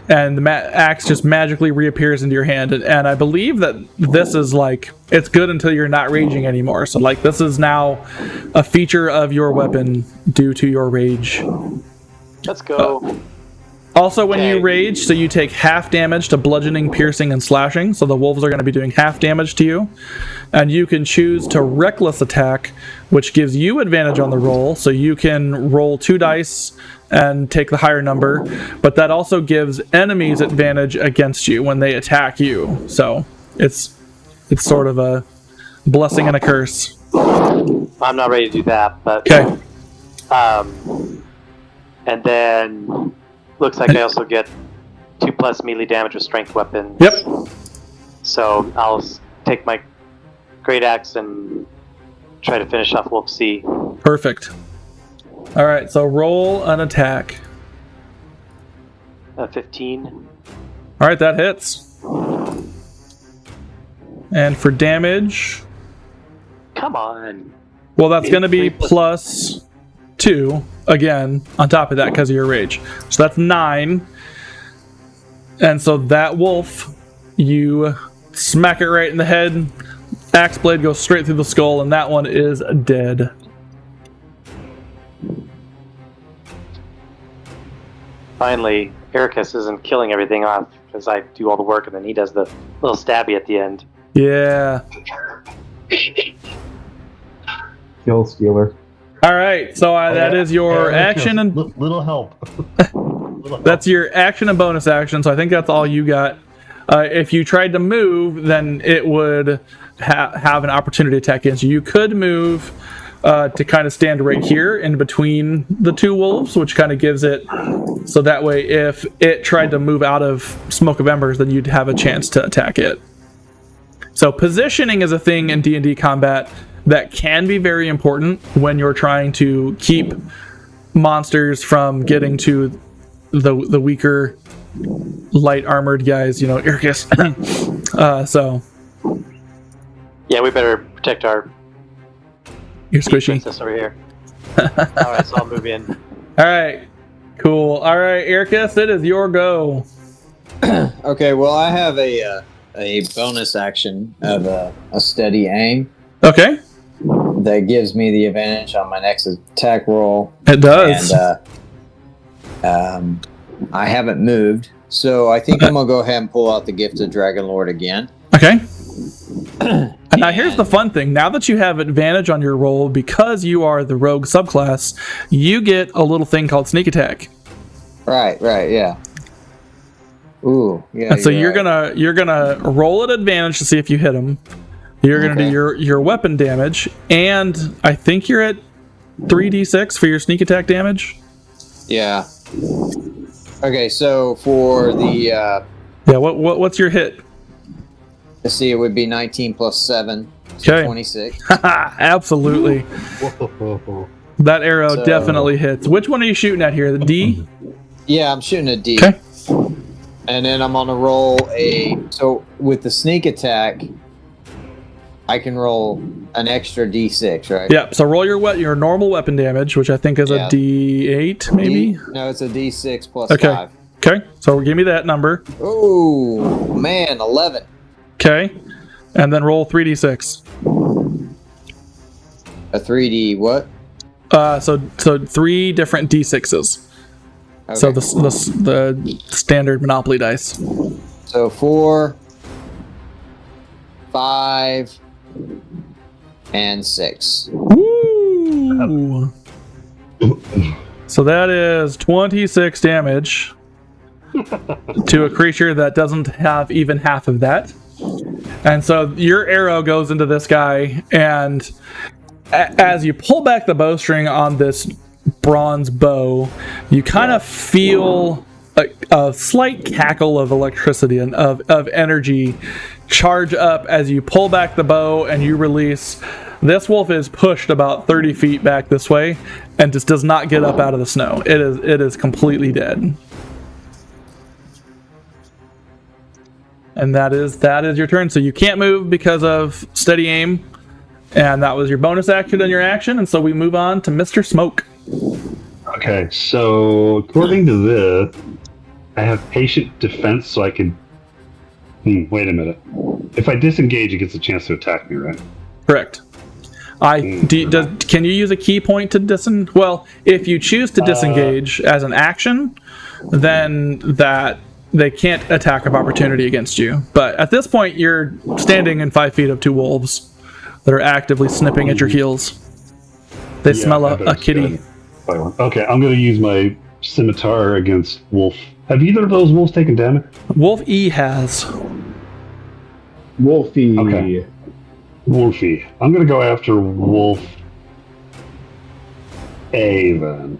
and the axe just magically reappears into your hand. And I believe that this is like, it's good until you're not raging anymore. So like, this is now a feature of your weapon due to your rage. Let's go. Also, when you rage, so you take half damage to bludgeoning, piercing, and slashing. So the wolves are going to be doing half damage to you. And you can choose to reckless attack, which gives you advantage on the roll. So you can roll 2 dice and take the higher number. But that also gives enemies advantage against you when they attack you. So it's sort of a blessing and a curse. I'm not ready to do that, but... Okay. And then... Looks like I also get 2+ melee damage with strength weapons. Yep. So I'll take my great axe and try to finish off Wolf C. Perfect. All right, so roll an attack. 15. All right, that hits. And for damage, Come on. well, that's going to be +2 again on top of that because of your rage. So that's 9. And so that wolf, you smack it right in the head. Axe blade goes straight through the skull, and that one is dead. Finally, Ericus isn't killing everything off because I do all the work and then he does the little stabby at the end. Yeah. Kill stealer. All right, so that is your action and little help. that's your action and bonus action. So I think that's all you got. If you tried to move, then it would have an opportunity attack against you. You could move to kind of stand right here in between the two wolves, which kind of gives it so that way if it tried to move out of Smoke of Embers, then you'd have a chance to attack it. So positioning is a thing in D&D combat that can be very important when you're trying to keep monsters from getting to the weaker light armored guys, Irkus. So Yeah, we better protect our you're squishy. princess over here. Alright, so I'll move in. Alright. Cool. Alright, Irkus, it is your go. Okay, well, I have a bonus action of a steady aim Okay. that gives me the advantage on my next attack roll. It does. And I haven't moved, so I think I'm gonna go ahead and pull out the Gift of Dragon Lord again. Okay. And now here's the fun thing. Now that you have advantage on your roll, because you are the rogue subclass, you get a little thing called sneak attack. Right, yeah. Ooh, yeah. And so you're right. gonna roll at advantage to see if you hit him. You're gonna do your weapon damage, and I think you're at 3d6 for your sneak attack damage. Yeah. Okay, so for the Yeah. What's your hit? let's see, it would be 19 plus 7, so Okay. 26. Absolutely. That arrow So- definitely hits. Which one are you shooting at here? The D? Yeah, I'm shooting a D. Okay. And then I'm gonna roll so with the sneak attack, I can roll an extra D6, right? Yeah. So roll your normal weapon damage, which I think is Yeah. a D8, maybe. No, it's a D6 plus Okay. 5. Okay. So give me that number. Oh man, 11. Okay. And then roll 3d6. A 3D what? So 3 different D6s. Okay. So the standard Monopoly dice. So 4, 5, and 6. Woo! So that is 26 damage to a creature that doesn't have even half of that. And so your arrow goes into this guy, and as you pull back the bowstring on this bronze bow, you kind of feel a slight cackle of electricity and of energy charge up as you pull back the bow and you release. This wolf is pushed about 30 feet back this way and just does not get up out of the snow. It is completely dead. And that is your turn. So you can't move because of steady aim, and that was your bonus action and your action. And so we move on to Mr. Smoke. Okay, so according to this, I have patient defense, so I can. Wait a minute. If I disengage, it gets a chance to attack me, right? Correct. Can you use a key point to disengage? Well, if you choose to disengage as an action, then that they can't attack of opportunity against you. But at this point, you're standing in 5 feet of 2 wolves that are actively snipping at your heels. They smell a kitty. Okay, I'm going to use my scimitar against wolf. Have either of those wolves taken damage? Wolf E has. Wolfie. Okay. Wolfie. I'm going to go after Wolf A then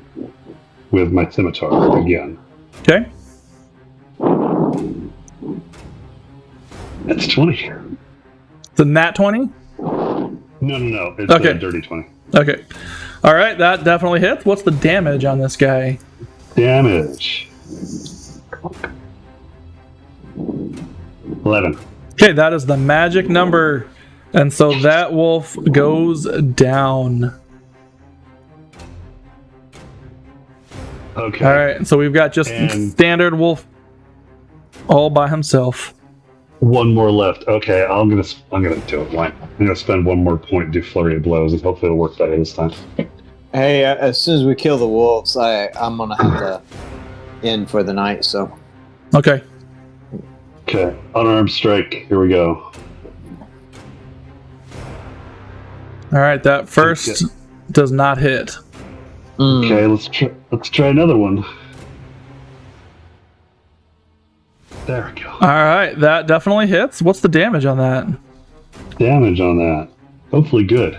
with my scimitar again. Okay. That's 20. The nat 20? No. It's Okay. a dirty 20. Okay. All right, that definitely hits. What's the damage on this guy? Damage. 11. Okay, that is the magic number. And so that wolf goes down. Okay. All right, so we've got just And- standard wolf all by himself. One more left. Okay, I'm gonna do it. Why? I'm gonna spend one more point, do flurry of blows, and hopefully it'll work better this time. Hey, as soon as we kill the wolves, I'm gonna have to end for the night. So Okay. Okay, unarmed strike. Here we go. All right, that first does not hit. Okay, let's try another one. There we go. All right, that definitely hits. What's the damage on that? Damage on that. Hopefully good.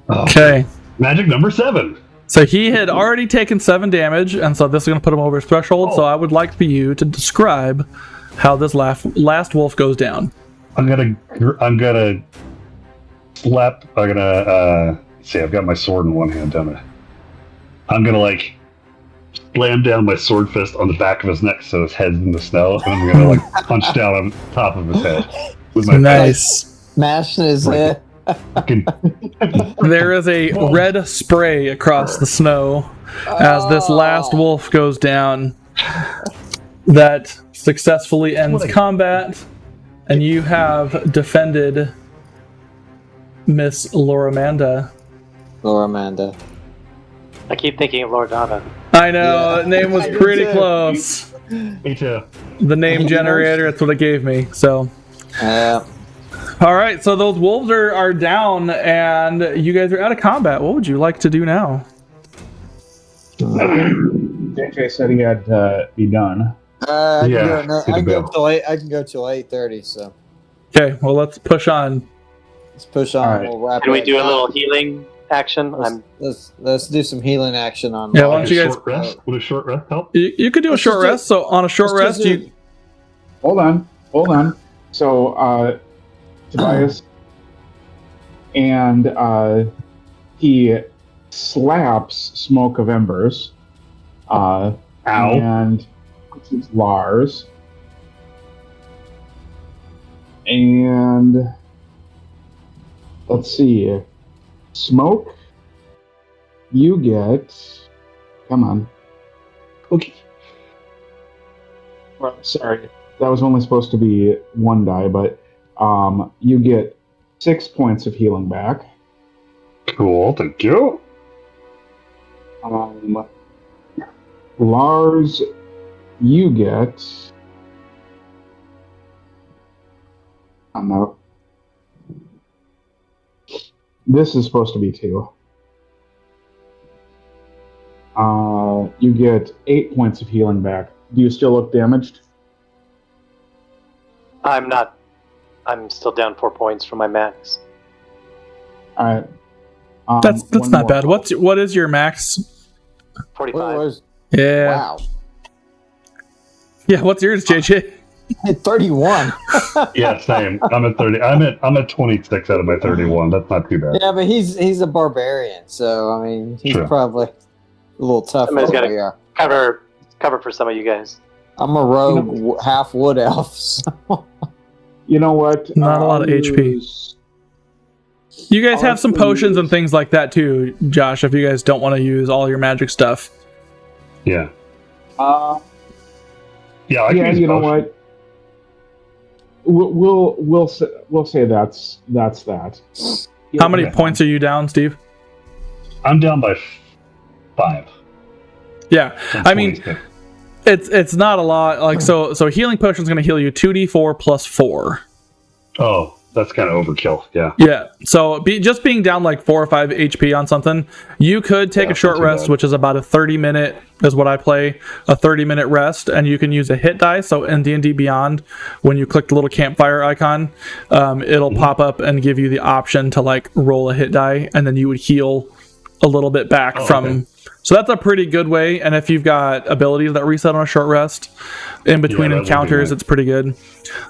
Okay. Magic number 7. So he had already taken 7 damage, and so this is going to put him over his threshold. So I would like for you to describe how this last wolf goes down. I'm gonna slap. I'm gonna see. I've got my sword in one hand. I'm gonna like slam down my sword fist on the back of his neck so his head's in the snow, and I'm gonna like punch down on top of his head with my Nice. Smashing his head. fucking. There is a red spray across the snow as this last wolf goes down. That successfully ends combat, and you have defended Miss Loramanda. I keep thinking of Lordana. I know, the name was pretty close. Me too. The name generator, that's what it gave me. So, all right, so those wolves are down, and you guys are out of combat. What would you like to do now? JJ said he had to be done. I can go till 8:30. So Okay, well, let's push on. let's push on. All right. We'll wrap Can we it do a up. little healing action? Let's do some healing action on. Yeah, why don't you guys- Short rest? Would a short rest help? You could do a Let's short just do- rest. So on a short let's rest, just you Hold on. So, Tobias, and he slaps Smoke of Embers. Ow. And it's Lars. And let's see. Smoke, you get. Come on. Okay. Well, sorry, that was only supposed to be one die, but you get 6 points of healing back. Cool. Thank you. Lars, you get. Oh no. This is supposed to be 2. You get 8 points of healing back. Do you still look damaged? I'm not. I'm still down 4 points from my max. Alright. that's one not more. bad. What is your max? 45. Yeah. Wow. Yeah, what's yours, JJ? 31. Yeah, same. I'm at 30. I'm at 26 out of my 31. That's not too bad. Yeah, but he's a barbarian, so I mean he's True. probably a little tougher Somebody's than gotta- we are. Cover for some of you guys. I'm a rogue, half wood elf. So. You know what? Not a lot of HP. use- You guys have some Also potions and use- things like that too, Josh, if you guys don't want to use all your magic stuff. Yeah. Yeah, I can Yeah, use you know potion. what? We'll say that's that. How many Okay. points are you down, Steve? I'm down by 5. Yeah. from I mean, 26. it's not a lot. Like so healing potion is going to heal you 2d4 plus 4. Oh, that's kind of overkill. Yeah. Yeah. So just being down like 4 or 5 HP on something, you could take Yeah, a short not too rest, bad. which is about a 30-minute is what I play, a 30-minute rest, and you can use a hit die. So in D&D Beyond, when you click the little campfire icon, it'll pop up and give you the option to like roll a hit die, and then you would heal a little bit back from. okay. So that's a pretty good way. And if you've got abilities that reset on a short rest in between that would be encounters, nice. it's pretty good.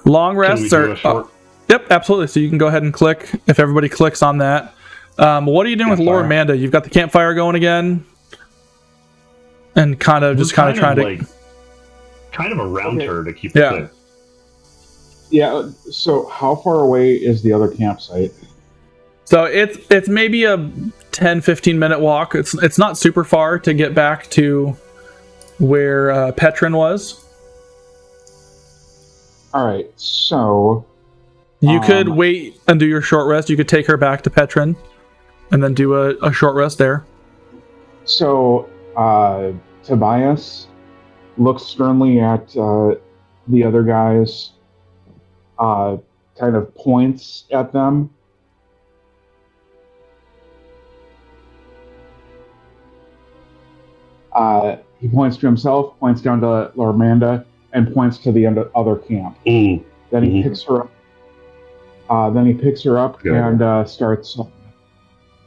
Long Can we rests do are. a short? Yep, absolutely. So you can go ahead and click if everybody clicks on that. What are you doing with Campfire. Laura Amanda? You've got the campfire going again, and kind of trying to. like, kind of around Okay. her to keep Yeah. it safe. Yeah. So how far away is the other campsite? So it's maybe a 10-15 minute walk. It's not super far to get back to where Petrin was. All right. So You could wait and do your short rest. You could take her back to Petrin, and then do a short rest there. So Tobias looks sternly at the other guys, kind of points at them. He points to himself, points down to Lormanda, and points to the other camp. Mm. Then he Mhm. picks her up. Good. And starts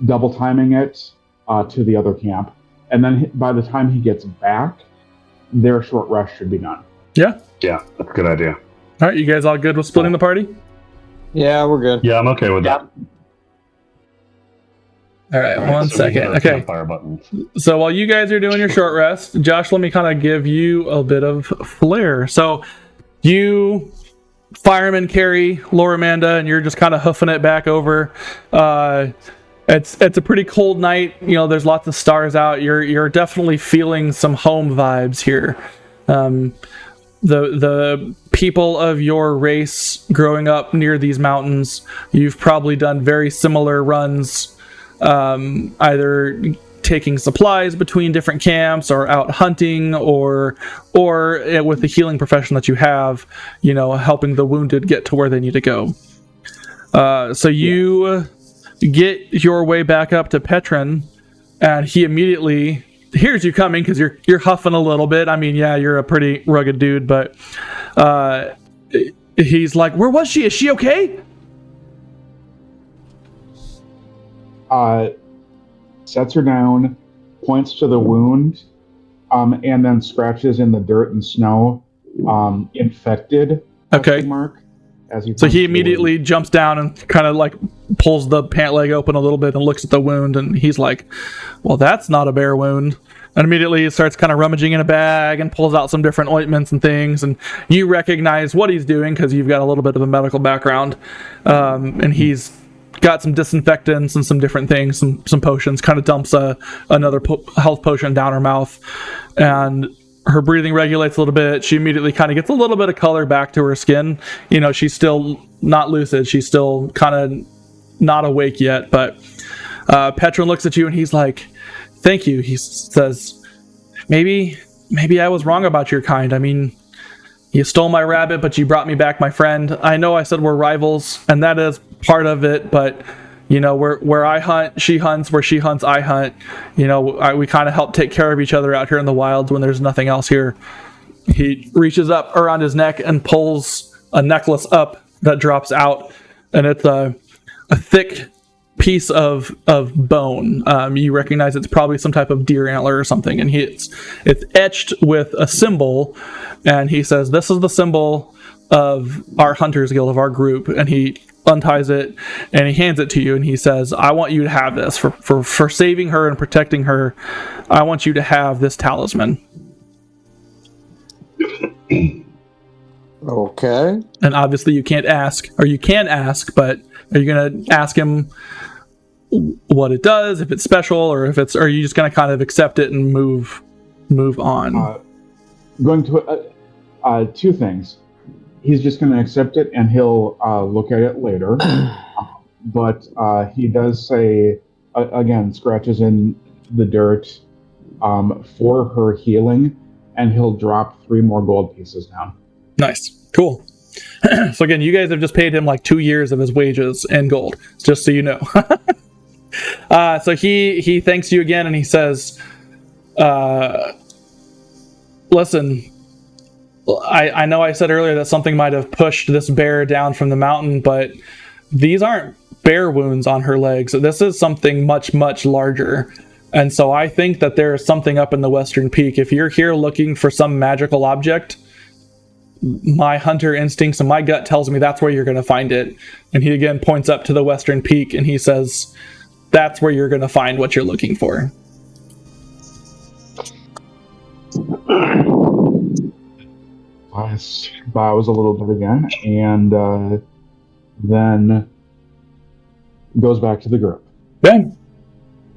double timing it to the other camp. And then by the time he gets back, their short rest should be done. Yeah. Yeah, that's a good idea. All right, you guys all good with splitting the party? Yeah, we're good. Yeah, I'm okay with that. All right, one So we hit second. our Okay, campfire buttons. so while you guys are doing your short rest, Josh, let me kind of give you a bit of flair. So you firemen carry Laura Amanda, and you're just kind of hoofing it back over. It's a pretty cold night. You know, there's lots of stars out. You're definitely feeling some home vibes here. The people of your race growing up near these mountains, you've probably done very similar runs, either taking supplies between different camps or out hunting or with the healing profession that you have, you know, helping the wounded get to where they need to go. So you get your way back up to Petron, and he immediately hears you coming because you're huffing a little bit. I mean, yeah, you're a pretty rugged dude, but he's like, "Where was she? Is she okay?" Sets her down, points to the wound, and then scratches in the dirt and snow, infected. Okay. Mark. As he So he immediately jumps down and kind of like pulls the pant leg open a little bit and looks at the wound, and he's like, "Well, that's not a bear wound." And immediately he starts kind of rummaging in a bag and pulls out some different ointments and things, and you recognize what he's doing because you've got a little bit of a medical background, and he's got some disinfectants and some different things, some potions. Kind of dumps another health potion down her mouth, and her breathing regulates a little bit. She immediately kind of gets a little bit of color back to her skin. You know, she's still not lucid. She's still kind of not awake yet. But Petron looks at you and he's like, "Thank you." He says, maybe I was wrong about your kind. I mean, you stole my rabbit, but you brought me back my friend. I know I said we're rivals, and that is part of it, but you know, where I hunt, she hunts. Where she hunts, I hunt. You know, we kind of help take care of each other out here in the wilds when there's nothing else here. He reaches up around his neck and pulls a necklace up that drops out, and it's a thick piece of bone. You recognize it's probably some type of deer antler or something, and it's etched with a symbol, and he says, "This is the symbol of our Hunters Guild, of our group," and he unties it and he hands it to you, and he says, "I want you to have this for saving her and protecting her. I want you to have this talisman." Okay. And obviously you can't ask, or you can ask, but are you going to ask him what it does, if it's special, or if it's, or are you just going to kind of accept it and move on? Going to two things. He's just going to accept it, and he'll look at it later. But he does say, again, scratches in the dirt for her healing, and he'll drop 3 more gold pieces down. Nice. Cool. So again, you guys have just paid him like 2 years of his wages in gold, just so you know. So he thanks you again, and he says, "Listen, I know I said earlier that something might have pushed this bear down from the mountain, but these aren't bear wounds on her legs. This is something much, much larger. And so I think that there is something up in the Western Peak. If you're here looking for some magical object, my hunter instincts and my gut tells me that's where you're going to find it." And he again points up to the Western Peak, and he says, "That's where you're going to find what you're looking for." Bows a little bit again, and then goes back to the group. Okay.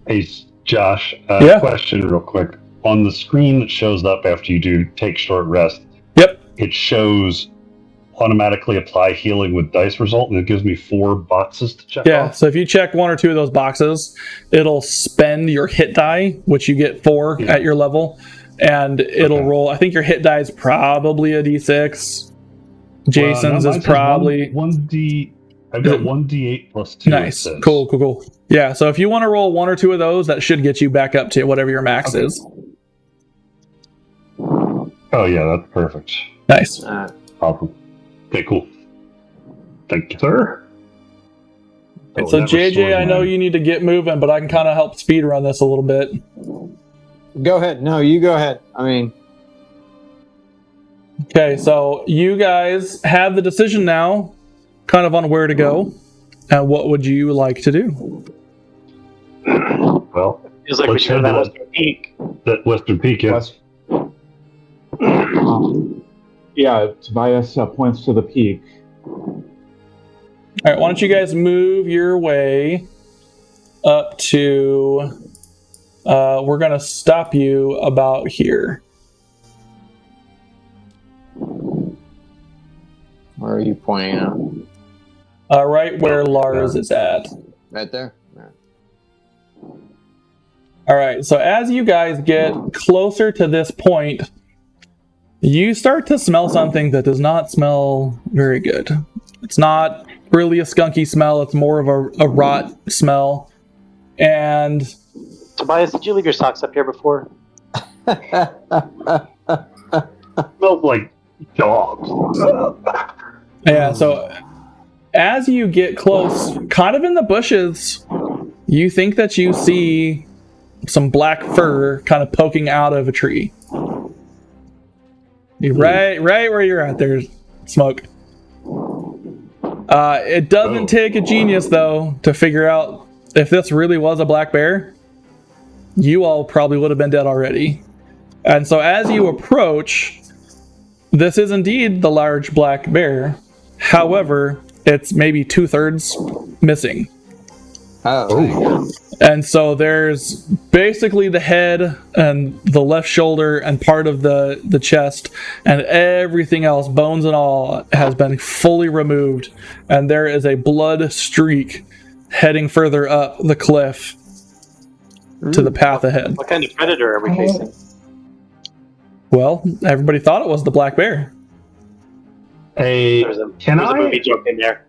Hey, Josh, Yeah. question real quick. On the screen that shows up after you do take short rest, Yep. it shows automatically apply healing with dice result, and it gives me 4 boxes to check Yeah, off. so if you check 1 or 2 of those boxes, it'll spend your hit die, which you get 4 at your level, and it'll roll. I think your hit die is probably a D6. Jason's is probably 1D. I've got 1D8 plus 2. nice. Cool. Yeah, so if you want to roll 1 or 2 of those, that should get you back up to whatever your max is. Oh yeah, that's perfect. Nice. Awesome. Okay, cool. Thank you, sir. And so JJ, I know you need to get moving, but I can kind of help speed run this a little bit. Go ahead. No, you go ahead. I mean, Okay, so you guys have the decision now kind of on where to go. And what would you like to do? Well, Feels like we let's should have head that to Western Peak. that Western Peak, yeah. Yeah, Tobias points to the peak. All right, why don't you guys move your way up to... we're going to stop you about here. Where are you pointing out? Right where Lars is at. Right there? All right, so as you guys get closer to this point, you start to smell something that does not smell very good. It's not really a skunky smell, it's more of a rot smell. And... Tobias, did you leave your socks up here before? Smells like dogs. yeah, so as you get close, kind of in the bushes, you think that you see some black fur kind of poking out of a tree. Right where you're at there, Smoke. It doesn't take a genius, though, to figure out if this really was a black bear. You all probably would have been dead already. And so as you approach, this is indeed the large black bear. However, it's maybe 2/3 missing. Oh. And so there's basically the head and the left shoulder and part of the chest, and everything else, bones and all, has been fully removed. And there is a blood streak heading further up the cliff to the path ahead. What kind of predator are we facing? Well, everybody thought it was the black bear. Hey, There's a can movie I joke in there.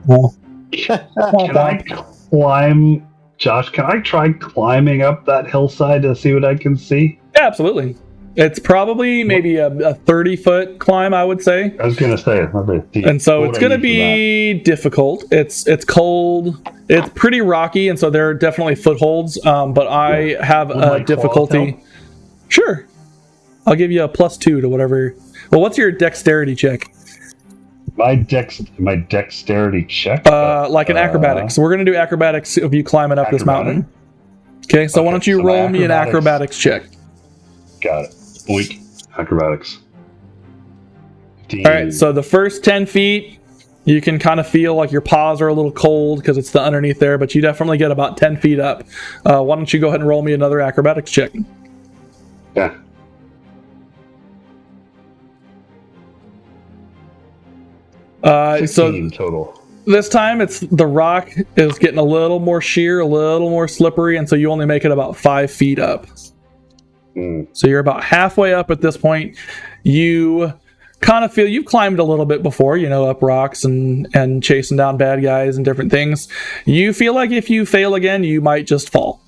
Well, can I climb, Josh? Can I try climbing up that hillside to see what I can see? yeah, absolutely. It's probably maybe a 30-foot climb, I would say. I was gonna say, And so it's going to be difficult. It's cold. It's pretty rocky, and so there are definitely footholds. But I have Would my a difficulty. claws Sure, I'll give you a +2 to whatever. Well, what's your dexterity check? my dexterity check. Like an acrobatics. So we're going to do acrobatics of you climbing up this mountain. Okay, so why don't you so my roll me an acrobatics check? Got it. Boink. Acrobatics. All right, so the first 10 feet, you can kind of feel like your paws are a little cold because it's the underneath there, but you definitely get about 10 feet up. Why don't you go ahead and roll me another acrobatics check? Yeah. So 16 total. this time it's the rock is getting a little more sheer, a little more slippery, and so you only make it about 5 feet up. So you're about halfway up at this point. You kind of feel you've climbed a little bit before, up rocks and chasing down bad guys and different things. You feel like if you fail again, you might just fall.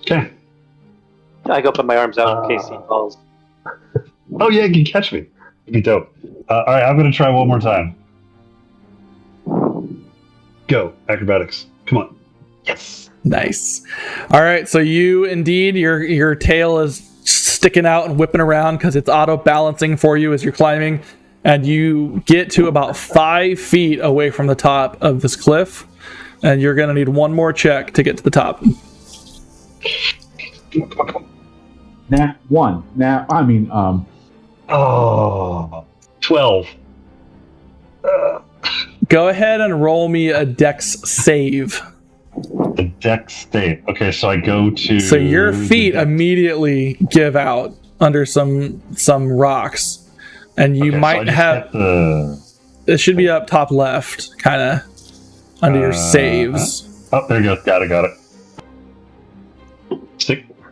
Okay. I go put my arms out in case he falls. Oh yeah, you can catch me. It'd be dope. All right, I'm gonna try one more time. Go acrobatics. Come on. Yes. Nice. All right, so you indeed your tail is sticking out and whipping around because it's auto balancing for you as you're climbing, and you get to about 5 feet away from the top of this cliff, and you're gonna need one more check to get to the top. Nat 1. Oh, 12. Go ahead and roll me a dex save. The dex state. Okay, so I go to. So your feet immediately give out under some rocks, and you might have. It should be up top left, kind of under your saves. Oh, there you go. Got it.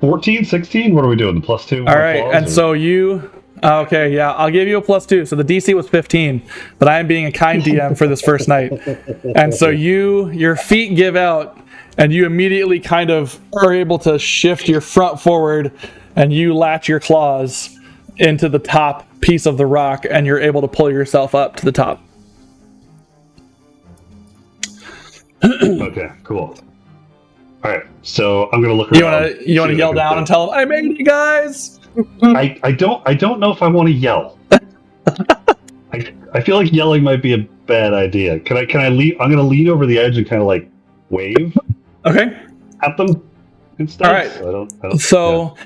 14, 16? What are we doing? The +2? All right, and so you... Okay, yeah, I'll give you a +2. So the DC was 15, but I am being a kind DM for this first night. And so your feet give out, and you immediately kind of are able to shift your front forward, and you latch your claws into the top piece of the rock, and you're able to pull yourself up to the top. Okay, cool. All right, so I'm gonna look around. You want to yell down and tell them, "I made it, guys"? I don't know if I want to yell. I I feel like yelling might be a bad idea. Can I lean? I'm gonna lean over the edge and kind of like wave Okay. at them instead. All right. So I don't, So,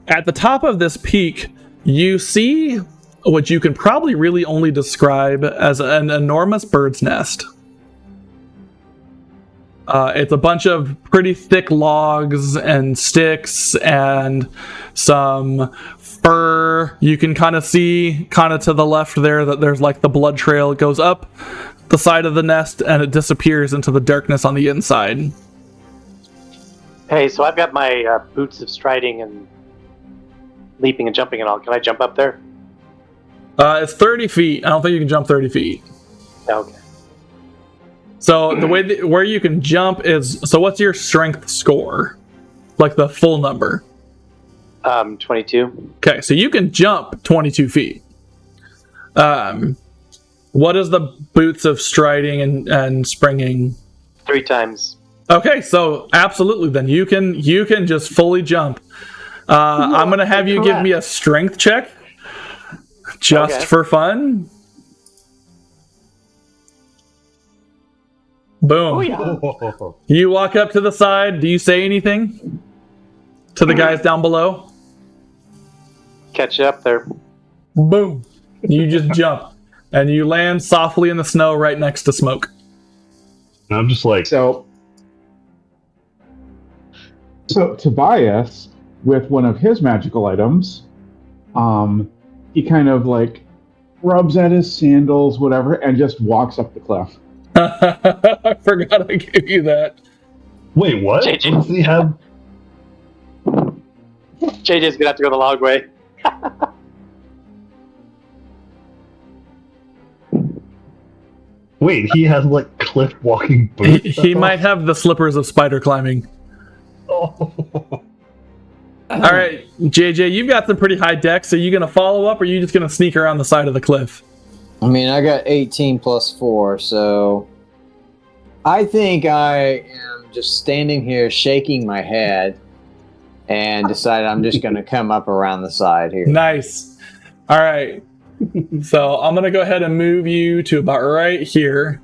at the top of this peak, you see what you can probably really only describe as an enormous bird's nest. It's a bunch of pretty thick logs and sticks and some fur. You can kind of see, kind of to the left there, that there's like the blood trail. It goes up the side of the nest and it disappears into the darkness on the inside. Hey, so I've got my boots of striding and leaping and jumping and all. Can I jump up there? It's 30 feet. I don't think you can jump 30 feet. Okay. So the way where you can jump is, so what's your strength score? Like the full number. 22. Okay, so you can jump 22 feet. What is the boots of striding and springing? 3 times. Okay, so absolutely, then you can just fully jump. I'm gonna have you give me a strength check, just for fun. Boom. Oh, yeah. You walk up to the side. Do you say anything to the guys down below? Catch you up there. Boom. You just jump. And you land softly in the snow right next to Smoke. And I'm just like, So Tobias, with one of his magical items, he kind of like rubs at his sandals, whatever, and just walks up the cliff. I forgot I gave you that. wait, what? JJ. What does he have? JJ's gonna have to go the long way. Wait, he has like cliff walking boots. He might have the slippers of spider climbing. Oh. All right, JJ, you've got some pretty high decks. So you going to follow up, or are you just going to sneak around the side of the cliff? I mean, I got 18 plus 4, so I think I am just standing here shaking my head and decide I'm just going to come up around the side here. Nice. All right. So I'm going to go ahead and move you to about right here.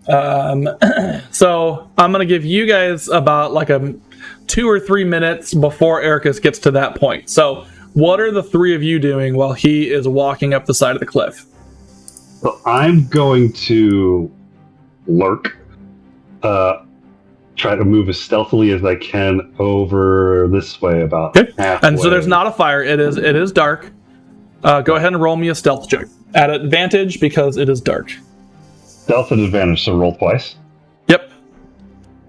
So I'm going to give you guys about like 2 or 3 minutes before Ericus gets to that point. So what are the 3 of you doing while he is walking up the side of the cliff? So I'm going to lurk, try to move as stealthily as I can over this way about halfway. And so there's not a fire. It is dark. Go ahead and roll me a stealth check at advantage because it is dark. Stealth at advantage, so roll twice. Yep.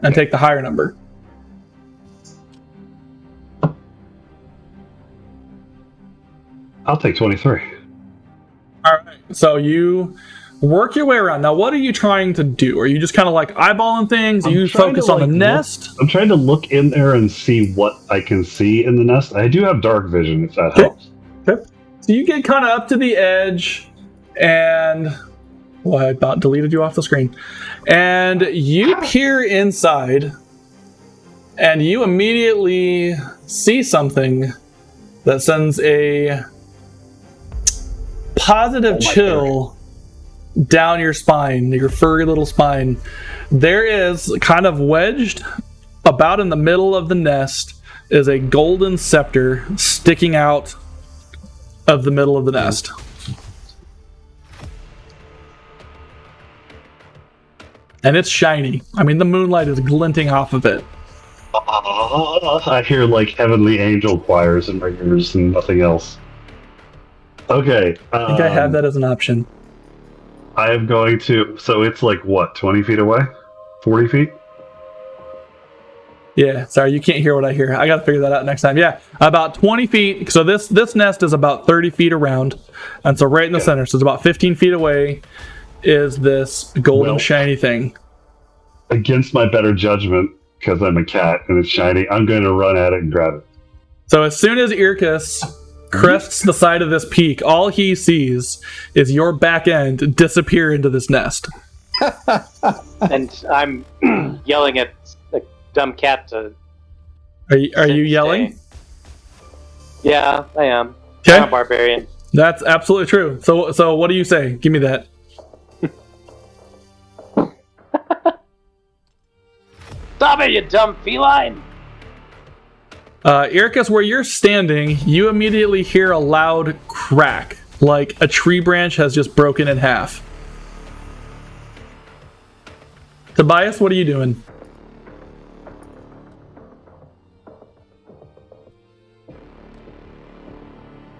And take the higher number. I'll take 23. All right. So you work your way around. Now, what are you trying to do? Are you just kind of like eyeballing things? Are you focus on the nest? I'm trying to look in there and see what I can see in the nest. I do have dark vision, if that helps. Okay. So you get kind of up to the edge, and well, I about deleted you off the screen. And you peer inside, and you immediately see something that sends a positive chill down your spine, your furry little spine. There is kind of wedged about in the middle of the nest is a golden scepter sticking out of the middle of the nest. And it's shiny. I mean, the moonlight is glinting off of it. I hear like heavenly angel choirs in my ears and nothing else. Okay. I think I have that as an option. I am going to. So it's like what, 20 feet away? 40 feet? Yeah, sorry, you can't hear what I hear. I got to figure that out next time. Yeah, about 20 feet. So this nest is about 30 feet around. And so right in the center, so it's about 15 feet away, is this golden shiny thing. Against my better judgment, because I'm a cat and it's shiny, I'm going to run at it and grab it. So as soon as Irkus crests the side of this peak, all he sees is your back end disappear into this nest. And I'm yelling at the dumb cat to... Are you yelling? Yeah, I am. Okay. I'm a barbarian. That's absolutely true. So what do you say? Give me that. Stop it, you dumb feline! Iricus, where you're standing, you immediately hear a loud crack, like a tree branch has just broken in half. Tobias, what are you doing?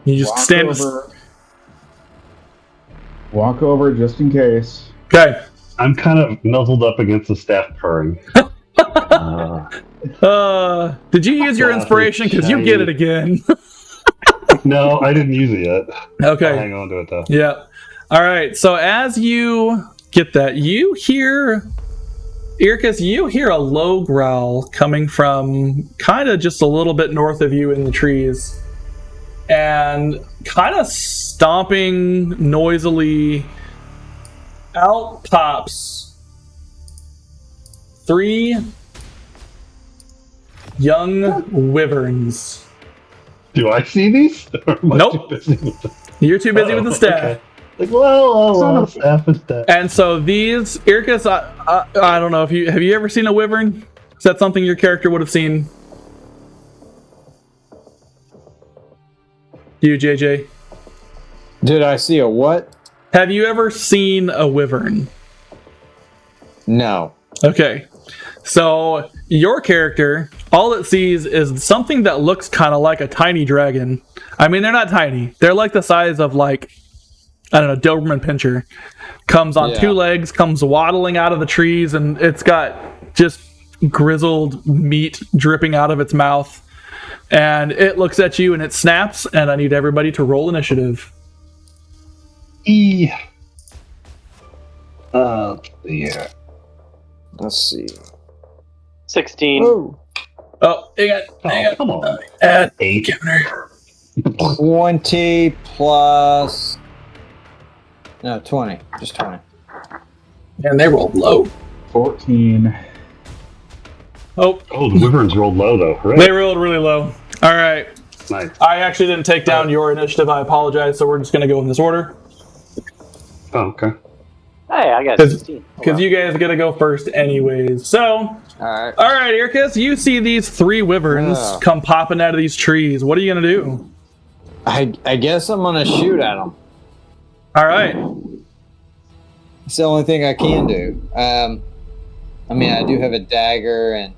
You just stand. Walk over just in case. Okay. I'm kind of nuzzled up against the staff purring. Did you use your inspiration? Because you get it again. No, I didn't use it yet. Okay. I'll hang on to it though. Yeah. All right. So as you get that, you hear, Iricus, you hear a low growl coming from kind of just a little bit north of you in the trees. And kind of stomping noisily, out pops 3 young wyverns. Do I see these? Or am I Nope. too busy with them? You're too busy with the staff. Okay. Like, well, staff is dead. And so these, Iricus, I don't know if have you ever seen a wyvern? Is that something your character would have seen? You, JJ? Did I see a what? Have you ever seen a wyvern? No. Okay. So your character, all it sees is something that looks kind of like a tiny dragon. I mean, they're not tiny. They're like the size of, like, I don't know, Doberman Pinscher. Comes on 2 legs, comes waddling out of the trees, and it's got just grizzled meat dripping out of its mouth. And it looks at you and it snaps, and I need everybody to roll initiative. Yeah. Let's see. 16. Oh. Oh, hang on. Come on. Add 8. 20 plus... No, 20. Just 20. And they rolled low. 14. Oh, The wyverns rolled low though. Right? they rolled really low. All right. Nice. I actually didn't take down your initiative. I apologize. So we're just going to go in this order. Oh, okay. Hey, I got 16. Because you guys are going to go first anyways. So, all right, Iricus, you see these 3 wyverns come popping out of these trees. What are you going to do? I guess I'm going to shoot at them. All right. It's the only thing I can do. I mean, I do have a dagger, and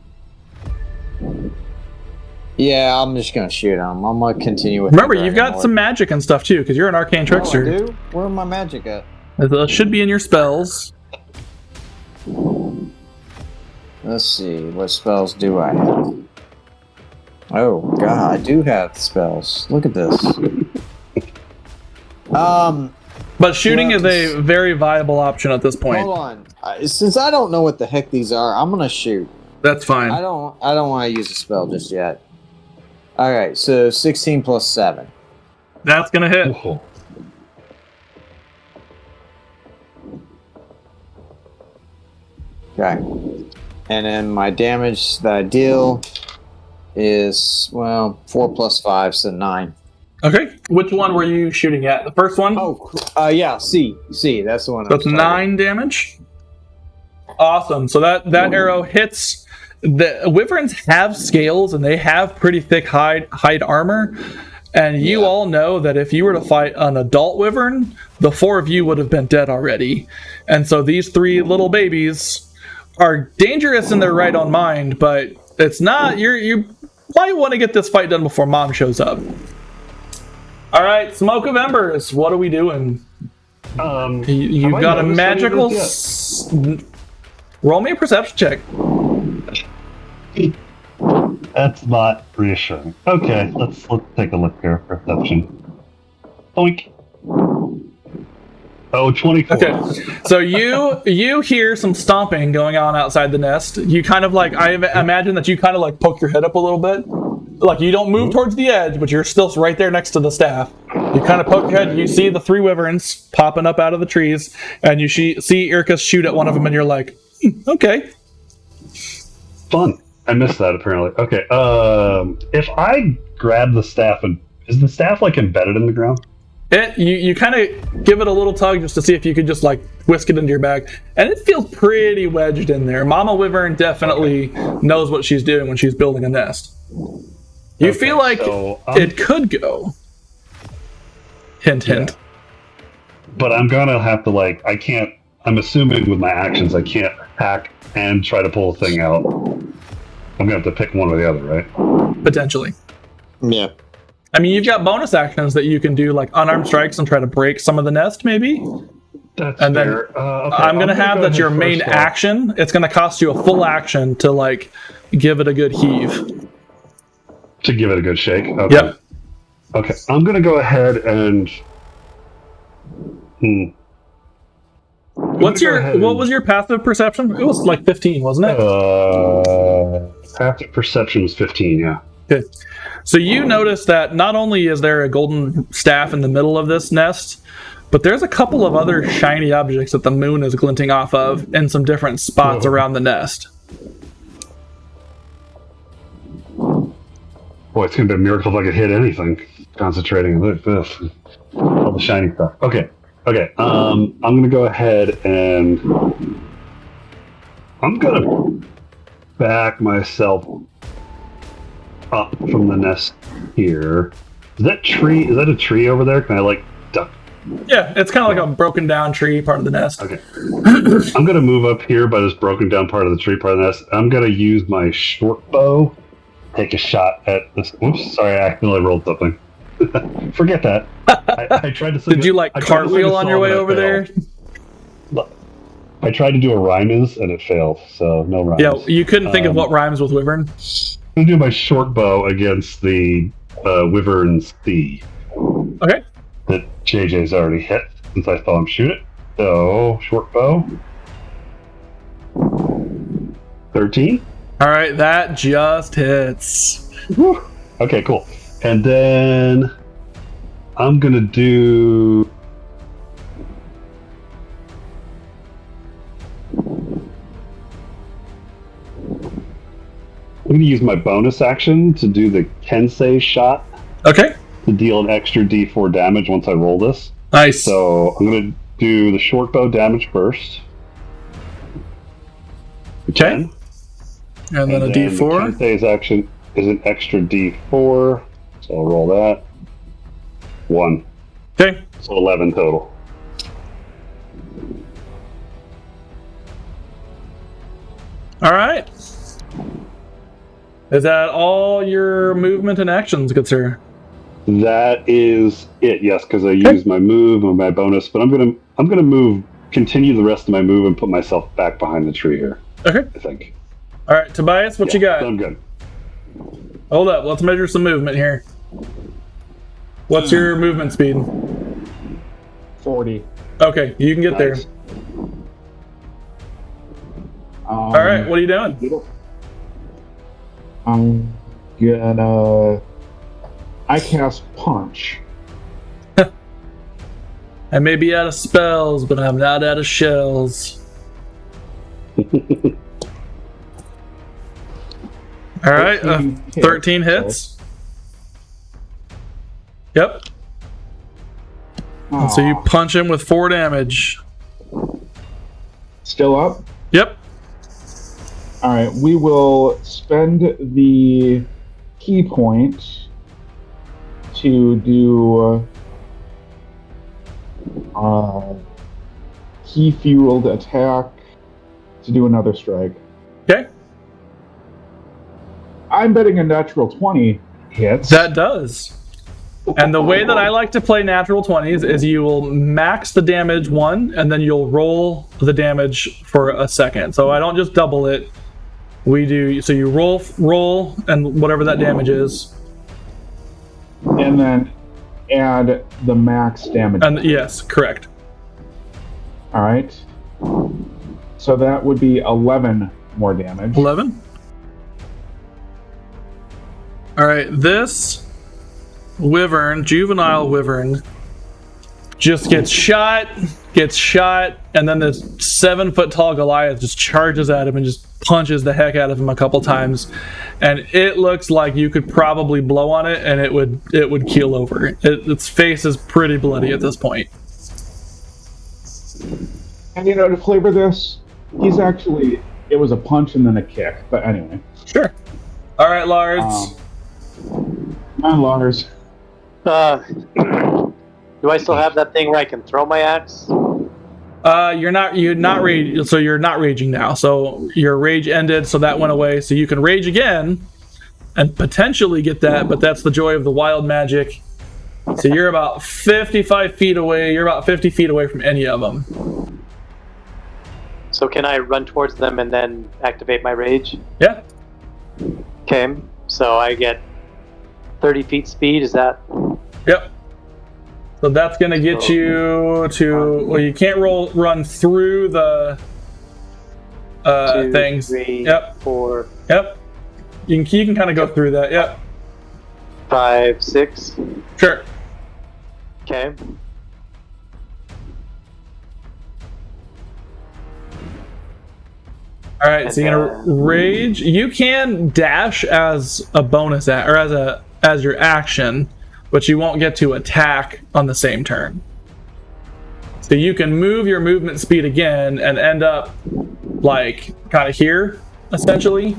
yeah, I'm just gonna shoot them. I'm gonna continue with. Remember, you've got some magic and stuff too, because you're an arcane trickster. Oh, I do? Where my magic at? It should be in your spells. Let's see, what spells do I have? Oh God, I do have spells. Look at this. But shooting is a very viable option at this point. Hold on. Since I don't know what the heck these are, I'm gonna shoot. That's fine. I don't want to use a spell just yet. All right, so 16 plus 7. That's gonna hit. Oh. Okay. And then my damage that I deal is, well, 4 plus 5, so 9. Okay. Which one were you shooting at? The first one? Oh, yeah, C. That's the one. That's 9 damage. Awesome. So that arrow hits. The wyverns have scales and they have pretty thick hide armor. And you all know that if you were to fight an adult wyvern, the 4 of you would have been dead already. And so these 3 little babies are dangerous in their right own mind, but it's not. You might want to get this fight done before Mom shows up. All right, Smoke of Embers. What are we doing? You've got a magical. Roll me a perception check. That's not reassuring. Okay, let's take a look here. Perception. Oink. Oh, 24. Okay, so you hear some stomping going on outside the nest. You kind of like, I imagine that you kind of like poke your head up a little bit. Like you don't move towards the edge, but you're still right there next to the staff. You kind of poke your head, and you see the 3 wyverns popping up out of the trees, and you see Iricus shoot at one of them, and you're like, okay. Fun. I missed that apparently. Okay. If I grab the staff, and is the staff like embedded in the ground? You kind of give it a little tug just to see if you could just like whisk it into your bag, and it feels pretty wedged in there. Mama Wyvern definitely knows what she's doing when she's building a nest. You feel like it could go. Hint, hint. Yeah. But I'm gonna have to I'm assuming with my actions I can't hack and try to pull a thing out. I'm gonna have to pick one or the other, right? Potentially. Yeah. I mean, you've got bonus actions that you can do, like unarmed strikes and try to break some of the nest, maybe. That's and fair. then I'm gonna have that your main action. It's gonna cost you a full action to like give it a good heave. To give it a good shake. Okay. Yep. Okay. I'm gonna go ahead and. What was your passive perception? It was like 15, wasn't it? Passive perception was 15. Yeah. Okay. So you notice that not only is there a golden staff in the middle of this nest, but there's a couple of other shiny objects that the moon is glinting off of in some different spots around the nest. Boy, it's gonna be a miracle if I could hit anything. Concentrating on this, all the shiny stuff. Okay. I'm gonna go ahead and I'm gonna back myself up from the nest here. Is that a tree over there? Can I like duck? Yeah, it's kind of like a broken down tree part of the nest. Okay. I'm gonna move up here by this broken down part of the tree part of the nest. I'm gonna use my short bow, take a shot at this. Oops, sorry, I accidentally rolled something. Forget that. I tried to. Did you like cartwheel on your way over there? I tried to do a rhymes and it failed, so no rhymes. Yeah, you couldn't think of what rhymes with Wyvern. I'm gonna do my short bow against the Wyvern's Sea. Okay. That JJ's already hit since I saw him shoot it. So short bow. 13. All right, that just hits. Whew. Okay, cool. And then I'm gonna do. I'm gonna use my bonus action to do the Kensei shot. Okay. To deal an extra D4 damage once I roll this. Nice. So I'm gonna do the short bow damage first. Okay. And then a D4. The Kensei's action is an extra D4. So I'll roll that. 1. Okay. So 11 total. All right. Is that all your movement and actions, good sir? That is it. Yes, because I used my move and my bonus, but I'm gonna move, continue the rest of my move, and put myself back behind the tree here. Okay. I think. All right, Tobias, what you got? I'm good. Hold up, let's measure some movement here. What's your movement speed? 40. Okay, you can get there. All right, what are you doing? I'm gonna. I cast Punch. I may be out of spells, but I'm not out of shells. All right, 13 hits. Yep. And so you punch him with 4 damage. Still up? Yep. All right, we will spend the key point to do key fueled attack to do another strike. Okay. I'm betting a natural 20 hits. That does. And the way that I like to play natural 20s is you will max the damage 1, and then you'll roll the damage for a second. So I don't just double it. We do, so you roll, and whatever that damage is. And then add the max damage. And yes, correct. All right. So that would be 11 more damage. 11. All right, this wyvern, juvenile wyvern, just gets shot, and then this 7-foot-tall Goliath just charges at him and just punches the heck out of him a couple times, and it looks like you could probably blow on it and it would keel over. Its face is pretty bloody at this point. And to flavor this, it was a punch and then a kick. But anyway. Sure. All right, Lars. Come on, Lars. Do I still have that thing where I can throw my axe? You're not rage, so you're not raging now. So your rage ended, so that went away. So you can rage again and potentially get that, but that's the joy of the wild magic. So you're about 55 feet away. You're about 50 feet away from any of them. So can I run towards them and then activate my rage? Yeah. Okay, so I get 30 feet speed, is that? Yep. So that's going to get you to... Well, you can't run through the 2, things. 3, Yep. 4. Yep. You can kind of go through that. Yep. 5, 6. Sure. Okay. All right, so you're gonna rage. You can dash as a bonus or as your action, but you won't get to attack on the same turn. So you can move your movement speed again and end up like kind of here, essentially.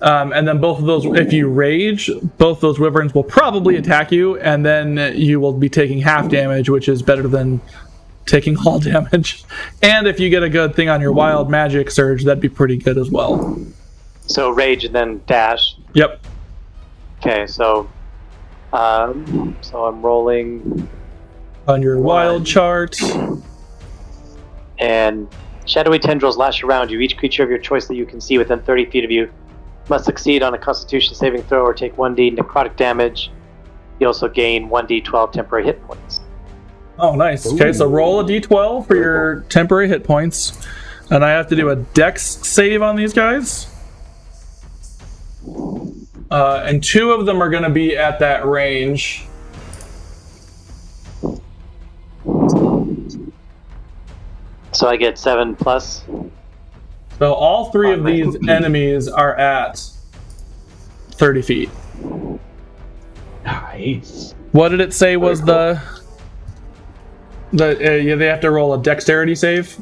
And then both of those, if you rage, both those wyverns will probably attack you, and then you will be taking half damage, which is better than taking all damage. And if you get a good thing on your wild magic surge, that'd be pretty good as well. So rage and then dash. Yep. Okay, so I'm rolling on your wild chart. And shadowy tendrils lash around you. Each creature of your choice that you can see within 30 feet of you must succeed on a Constitution saving throw or take 1d necrotic damage. You also gain 1d12 temporary hit points. Oh, nice. Okay, so roll a d12 for your temporary hit points. And I have to do a dex save on these guys. And 2 of them are going to be at that range. So I get 7 plus. So all 3 of these enemies are at 30 feet. Nice. What did it say was they have to roll a dexterity save?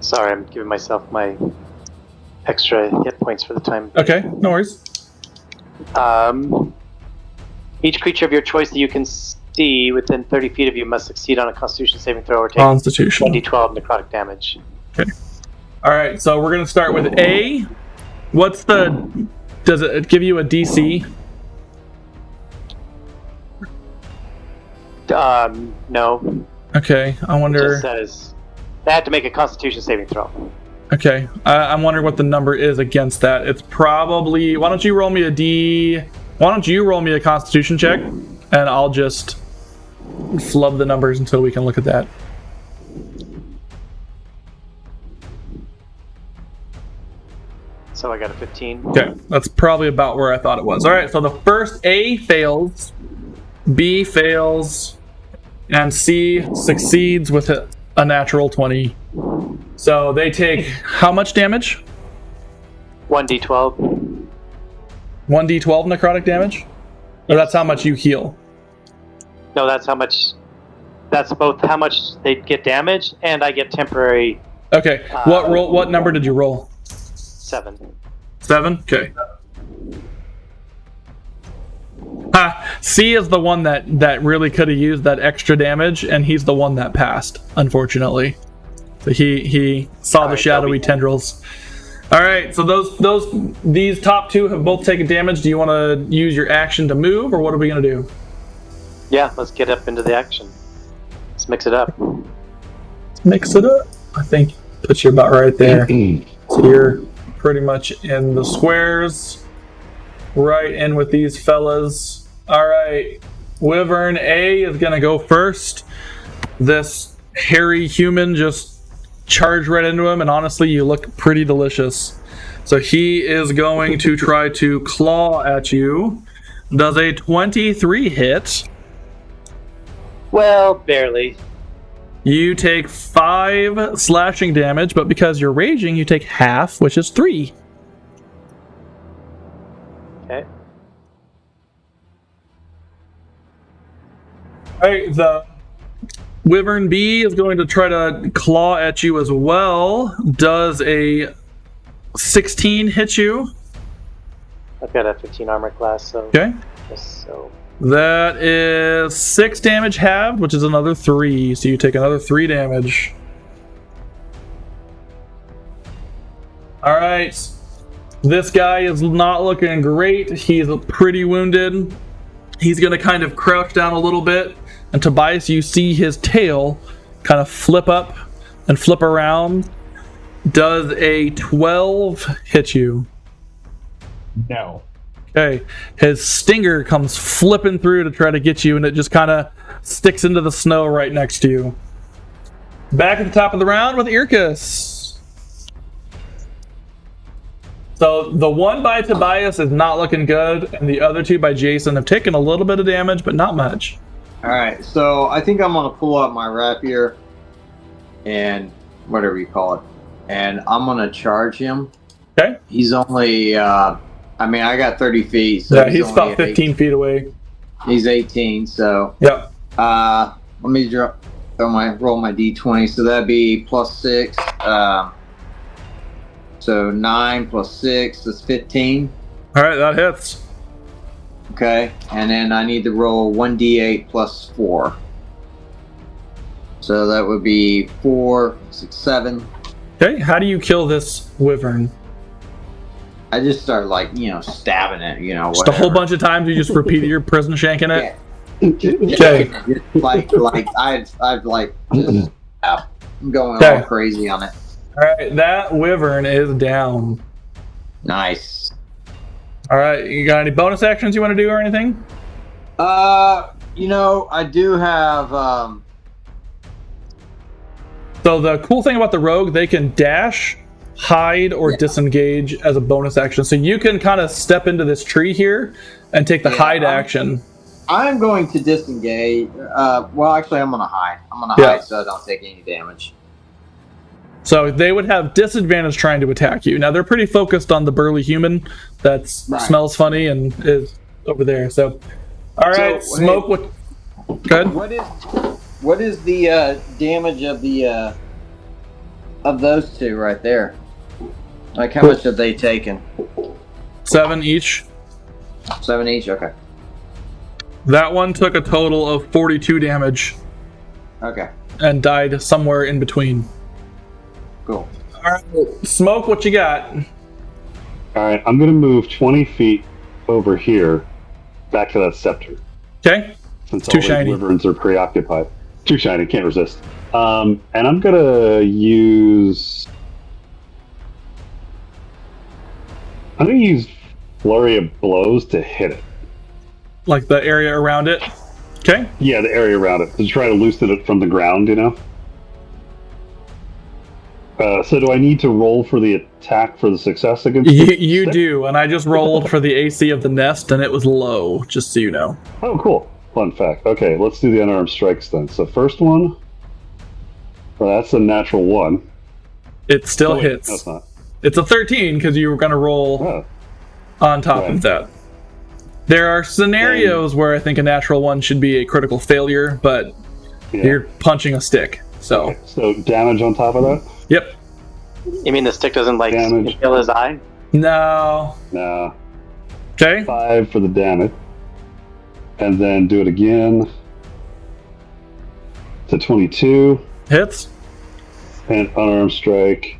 Sorry, I'm giving myself my extra hit points for the time. Okay, no worries. Each creature of your choice that you can see within 30 feet of you must succeed on a Constitution saving throw or take Constitution. 1d12 necrotic damage. Okay. All right, so we're going to start with A. Does it give you a DC? No. Okay, I wonder... It just says they have to make a Constitution saving throw. Okay, I'm wondering what the number is against that. It's probably... Why don't you roll me a Constitution check, and I'll just flub the numbers until we can look at that. So I got a 15. Okay, that's probably about where I thought it was. All right, so the first A fails, B fails, and C succeeds with a natural 20. So they take how much damage? 1d12. 1d12 necrotic damage? Or that's how much you heal? No, that's how much. That's both how much they get damaged and I get temporary. Okay, what number did you roll? 7. 7? Okay. C is the one that really could have used that extra damage, and he's the one that passed, unfortunately. So he saw the shadowy tendrils. All right, so these top 2 have both taken damage. Do you want to use your action to move, or what are we going to do? Yeah, let's get up into the action. Let's mix it up. Mix it up. I think puts you about right there. So you're pretty much in the squares, right in with these fellas. All right, Wyvern A is going to go first. This hairy human just charged right into him, and honestly, you look pretty delicious. So he is going to try to claw at you. Does a 23 hit? Well, barely. You take 5 slashing damage, but because you're raging, you take half, which is 3. Okay. Alright, the Wyvern Bee is going to try to claw at you as well. Does a 16 hit you? I've got a 15 armor class, so. Okay. So. That is 6 damage halved, which is another 3. So you take another 3 damage. Alright. This guy is not looking great. He's pretty wounded. He's going to kind of crouch down a little bit. And Tobias, you see his tail kind of flip up and flip around. Does a 12 hit you? No. Okay. His stinger comes flipping through to try to get you, and it just kind of sticks into the snow right next to you. Back at the top of the round with Irkus. So the one by Tobias is not looking good, and the other 2 by Jason have taken a little bit of damage, but not much. All right, so I think I'm gonna pull out my rapier and whatever you call it, and I'm gonna charge him. Okay. He's only, I got 30 feet. So Yeah, he's only about 15 feet away. He's 18, so. Yep. Let me roll my d20, so that'd be +6. So 9 plus 6 is 15. All right, that hits. Okay, and then I need to roll 1d8 plus 4. So that would be 4, 6, 7. Okay, how do you kill this wyvern? I just start stabbing it, Just a whole bunch of times you just repeat your prison shanking it? Yeah. Okay. I'm going Okay. all crazy on it. Alright, that wyvern is down. Nice. Alright, you got any bonus actions you want to do or anything? I do have So the cool thing about the rogue, they can dash, hide, or disengage as a bonus action. So you can kind of step into this tree here and take the hide action. I'm going to disengage. Well, actually, I'm going to hide. I'm going to hide so I don't take any damage. So they would have disadvantage trying to attack you. Now they're pretty focused on the burly human that smells funny and is over there. So, all right, So, smoke. hey, Good. What is the damage of the of those two right there? Like how much have they taken? 7 each. 7 each. Okay. That one took a total of 42 damage Okay. and died somewhere in between. Cool. All right, smoke. What you got? All right, I'm going to move 20 feet over here, back to that scepter. Okay. Since Too all shiny. these wyverns are preoccupied. Too shiny, can't resist. And I'm going to use... I'm going to use Flurry of Blows to hit it. Like the area around it. Okay. Yeah, the area around it, to try to loosen it from the ground, So do I need to roll for the attack for the success against You do, and I just rolled for the AC of the nest, and it was low, just so you know. Oh, cool. Fun fact. Okay, let's do the unarmed strikes then. So first one, well, that's a natural 1. It still wait, hits. No, it's not. It's a 13 because you were going to roll Oh, on top right. of that. There are scenarios where I think a natural 1 should be a critical failure, but yeah. you're punching a stick. So, Okay, so damage on top of that? yep. You mean the stick doesn't Damage. kill his eye? No. No. Okay. 5 for the damage. And then do it again. To 22. Hits. And unarmed strike.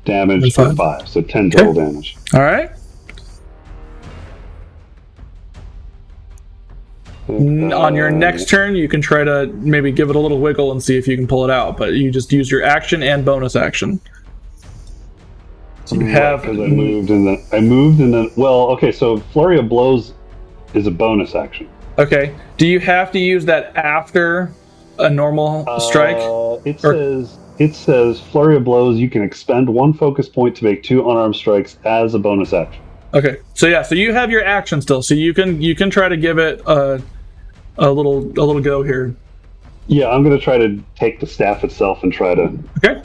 Damage And for five. 5. So 10 total damage. All right. On your next turn, you can try to maybe give it a little wiggle and see if you can pull it out, but you just use your action and bonus action. So you have... Because I moved and then... Well, okay, so Flurry of Blows is a bonus action. Okay. Do you have to use that after a normal strike? It says Flurry of Blows, you can expend 1 focus point to make 2 unarmed strikes as a bonus action. Okay. So you have your action still. So you can try to give it a little go here. Yeah, I'm going to try to take the staff itself and try to... Okay.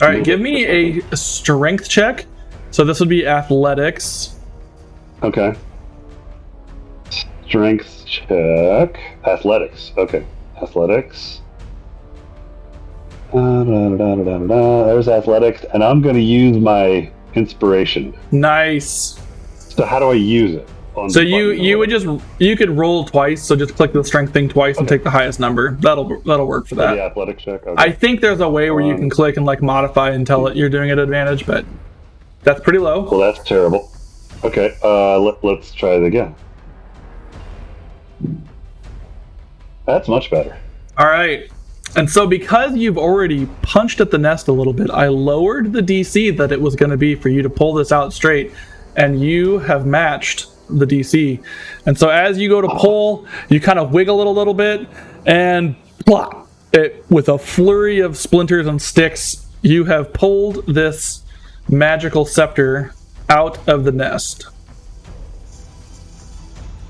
All right, give me a strength check. So this would be athletics. Okay. Strength check. Athletics. Okay. Athletics. There's athletics, and I'm going to use my inspiration. Nice. So how do I use it? So you could roll twice. So just click the strength thing twice and take the highest number. That'll work for that. The athletic check. Okay. I think there's a way where you can click and like modify and tell it you're doing it at advantage, but that's pretty low. Well, that's terrible. Okay. Let's try it again. That's much better. All right. And so because you've already punched at the nest a little bit, I lowered the DC that it was going to be for you to pull this out straight, and you have matched the DC. And so as you go to pull, you kind of wiggle it a little bit, and plop, it with a flurry of splinters and sticks, you have pulled this magical scepter out of the nest.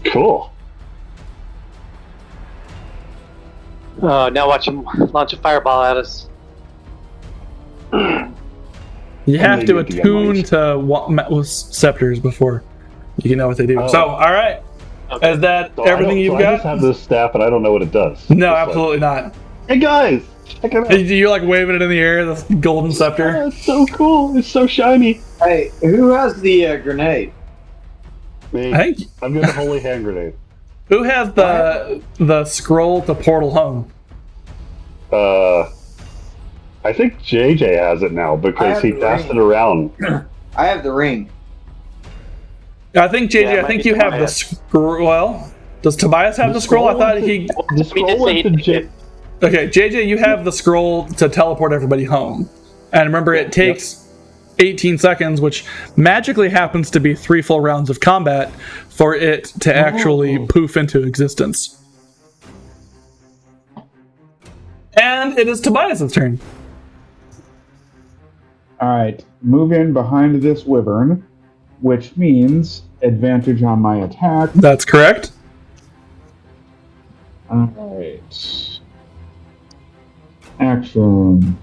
Cool. Now watch him launch a fireball at us. You have to attune to scepters before you can know what they do. So, all right. Okay. Is that So everything you've I got? just have this staff, and I don't know what it does. No, Just absolutely not. Hey guys, check it out. You're like waving it in the air, this golden scepter. Oh, it's so cool. It's so shiny. Hey, who has the grenade? Me. Hey, I'm getting a holy hand grenade. who has the scroll to portal home? I think JJ has it now because he passed it around. I have the ring. I think JJ. Yeah, it I might think be you have the Tobias. scroll. Well, does Tobias have the scroll? I thought he. The scroll went to J. Okay, JJ, you have the scroll to teleport everybody home. And remember, it takes 18 seconds, which magically happens to be 3 full rounds of combat, for it to actually poof into existence. And it is Tobias's turn. All right, move in behind this wyvern, which means advantage on my attack. That's correct. All right. Action.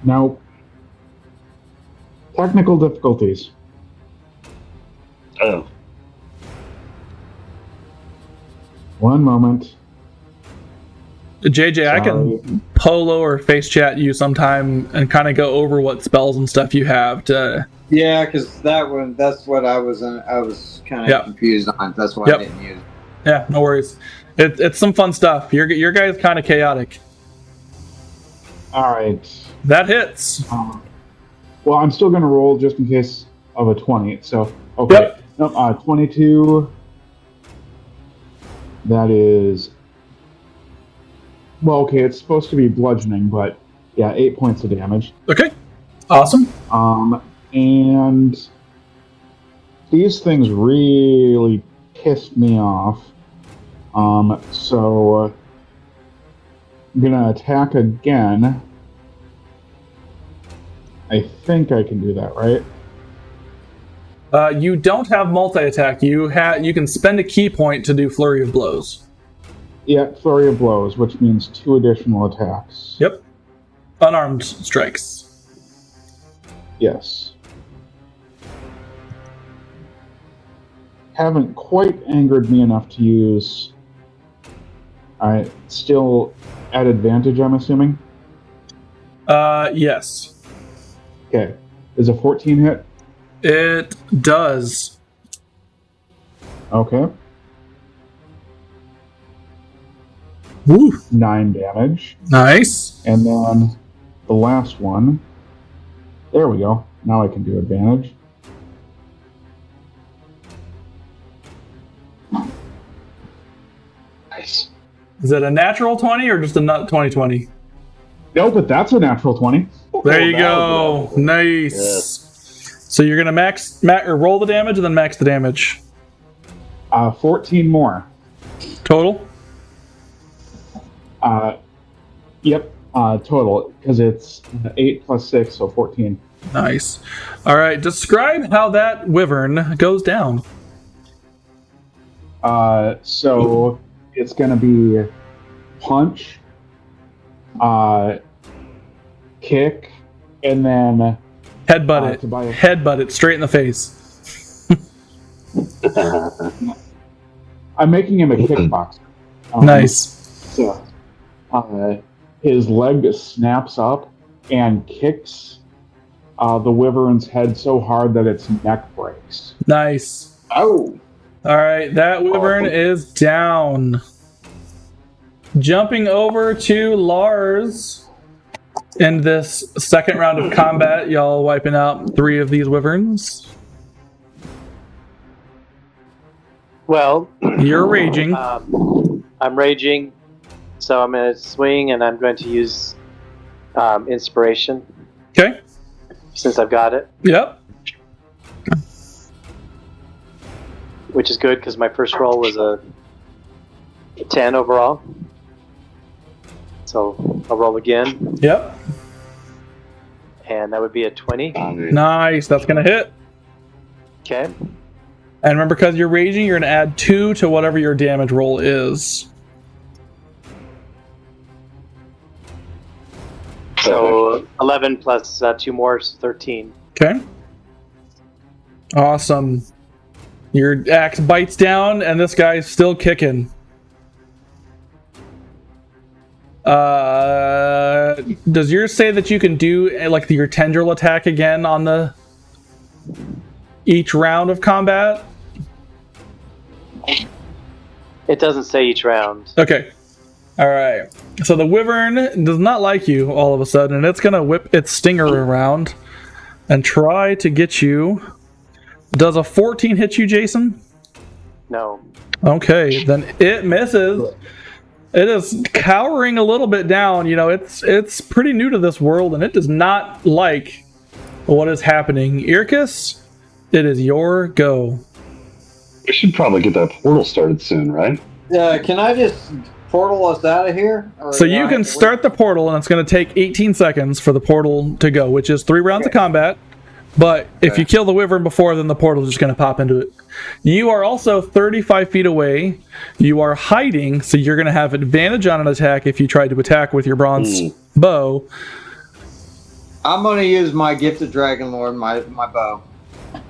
Nope. Technical difficulties. Oh. One moment. JJ, I can polo or face chat you sometime and kind of go over what spells and stuff you have to. Yeah, because that's what I was kind of confused on. That's why I didn't use it. Yeah, no worries. It's some fun stuff. Your guy's kind of chaotic. All right. That hits. Well, I'm still going to roll just in case of a 20. So, okay. Yep. Nope, 22. That is... Well, okay, it's supposed to be bludgeoning, but yeah, 8 points of damage. Okay. Awesome. And these things really pissed me off. So I'm gonna attack again. I think I can do that, right? You don't have multi-attack. You can spend a key point to do flurry of blows. Yeah, flurry of blows, which means 2 additional attacks. Yep. Unarmed strikes. Yes. Haven't quite angered me enough to use... Alright, still at advantage, I'm assuming? Yes. Okay. Is a 14 hit? It does. Okay. Woo. 9 damage. Nice. And then the last one. There we go. Now I can do advantage. Nice. Is it a natural 20 or just a nut 20-20? No, but that's a natural 20. There you go. Nice. Yes. So you're gonna max or roll the damage and then max the damage. 14 more. Total. Yep. Total, because it's 8 plus 6, so 14. Nice. All right, describe how that wyvern goes down. So it's going to be punch, kick, and then Headbutt it. Tobias. Headbutt it straight in the face. I'm making him a kickboxer. Nice. So, his leg snaps up and kicks the wyvern's head so hard that its neck breaks. Nice. Oh. All right, that wyvern is down. Jumping over to Lars in this second round of combat, y'all wiping out 3 of these wyverns. Well, You're raging. I'm raging, so I'm going to swing and I'm going to use inspiration Okay. since I've got it, Yep. which is good because my first roll was a 10 overall. So I'll roll again, Yep. and that would be a 20. Nice. That's gonna hit. Okay. And remember, because you're raging, you're gonna add 2 to whatever your damage roll is. So 11 plus 2 more is 13. Okay. Awesome. Your axe bites down, and this guy's still kicking. Does yours say that you can do like your tendril attack again on the each round of combat? It doesn't say each round. Okay. All right. So the wyvern does not like you all of a sudden, and it's gonna whip its stinger around and try to get you. Does a 14 hit you, Jason? No. Okay, then it misses. It is cowering a little bit down. You know, it's pretty new to this world, and it does not like what is happening. Irkus, it is your go. We should probably get that portal started soon, right? Can I just portal us out of here? Or So do I you have can to start the portal, and it's going to take 18 seconds for the portal to go, which is 3 rounds of combat. But if you kill the wyvern before, then the portal is just going to pop into it. You are also 35 feet away. You are hiding, so you're going to have advantage on an attack if you try to attack with your bronze bow. I'm going to use my Gifted Dragon Lord, my bow. And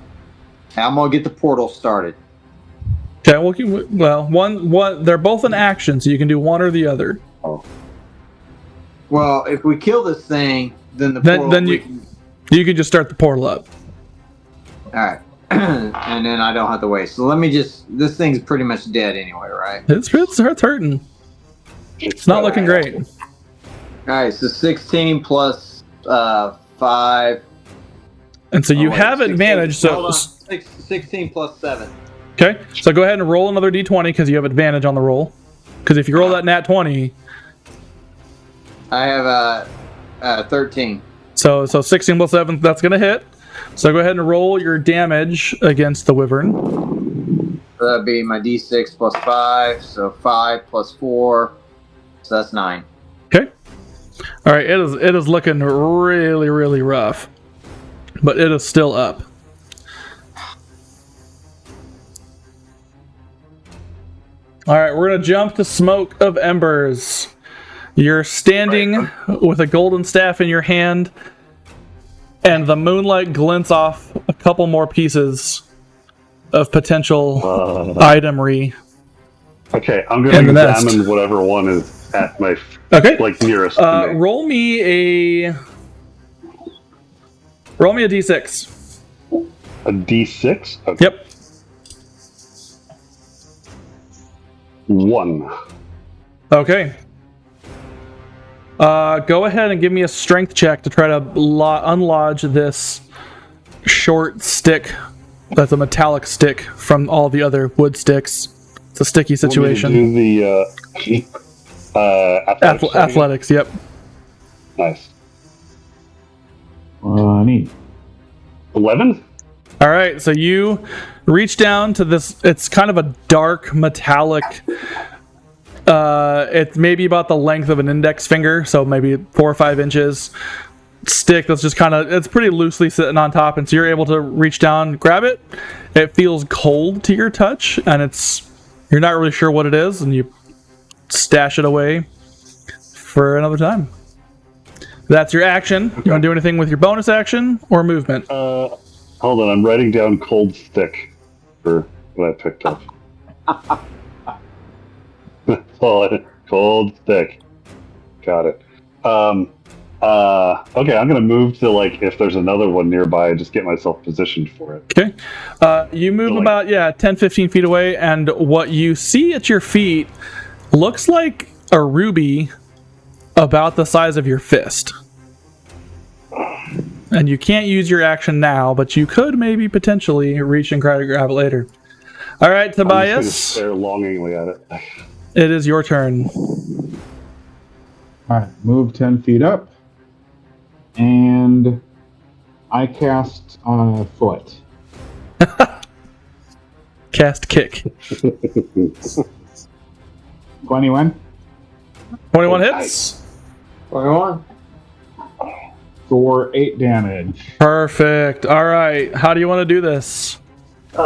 I'm going to get the portal started. Okay, well, one. They're both an action, so you can do one or the other. Well, if we kill this thing, then the portal... Then you can just start the portal up. Alright. And then I don't have to wait. So let me just... This thing's pretty much dead anyway, right? It's hurting. It's not looking great. Alright, so 16 plus 5... And so you have 16, advantage, so... Hold on. 16 plus 7. Okay, so go ahead and roll another d20 because you have advantage on the roll. Because if you roll that nat 20... I have 13. So 16 plus 7, that's going to hit. So go ahead and roll your damage against the wyvern. That'd be my d6 plus 5, so 5 plus 4, so that's 9. Okay. All right, it is looking really, really rough. But it is still up. All right, we're going to jump to Smoke of Embers. You're standing with a golden staff in your hand, and the moonlight glints off a couple more pieces of potential itemry. Okay, I'm going to examine whatever one is at my nearest to me. Roll me a d6. A d6? Okay. Yep. 1. Okay. Go ahead and give me a strength check to try to unlodge this short stick. That's a metallic stick from all the other wood sticks. It's a sticky situation. Do the athletics, yep. Nice. Neat. 11? All right, so you reach down to this. It's kind of a dark metallic. It's maybe about the length of an index finger, so maybe 4 or 5 inches. stick that's just it's pretty loosely sitting on top, and so you're able to reach down, grab it. It feels cold to your touch, and you're not really sure what it is, and you stash it away for another time. That's your action. You want to do anything with your bonus action or movement? Hold on, I'm writing down cold stick for what I picked up. Cold stick. Got it. Okay, I'm gonna move to if there's another one nearby, just get myself positioned for it. Okay. You move about 10, 15 feet away, and what you see at your feet looks like a ruby about the size of your fist. And you can't use your action now, but you could maybe potentially reach and try to grab it later. All right, Tobias. I'm just gonna stare longingly at it. It is your turn. All right, move 10 feet up, and I cast on a foot. Cast kick. 21. 21 hits. 21. For 8 damage. Perfect. All right. How do you want to do this? You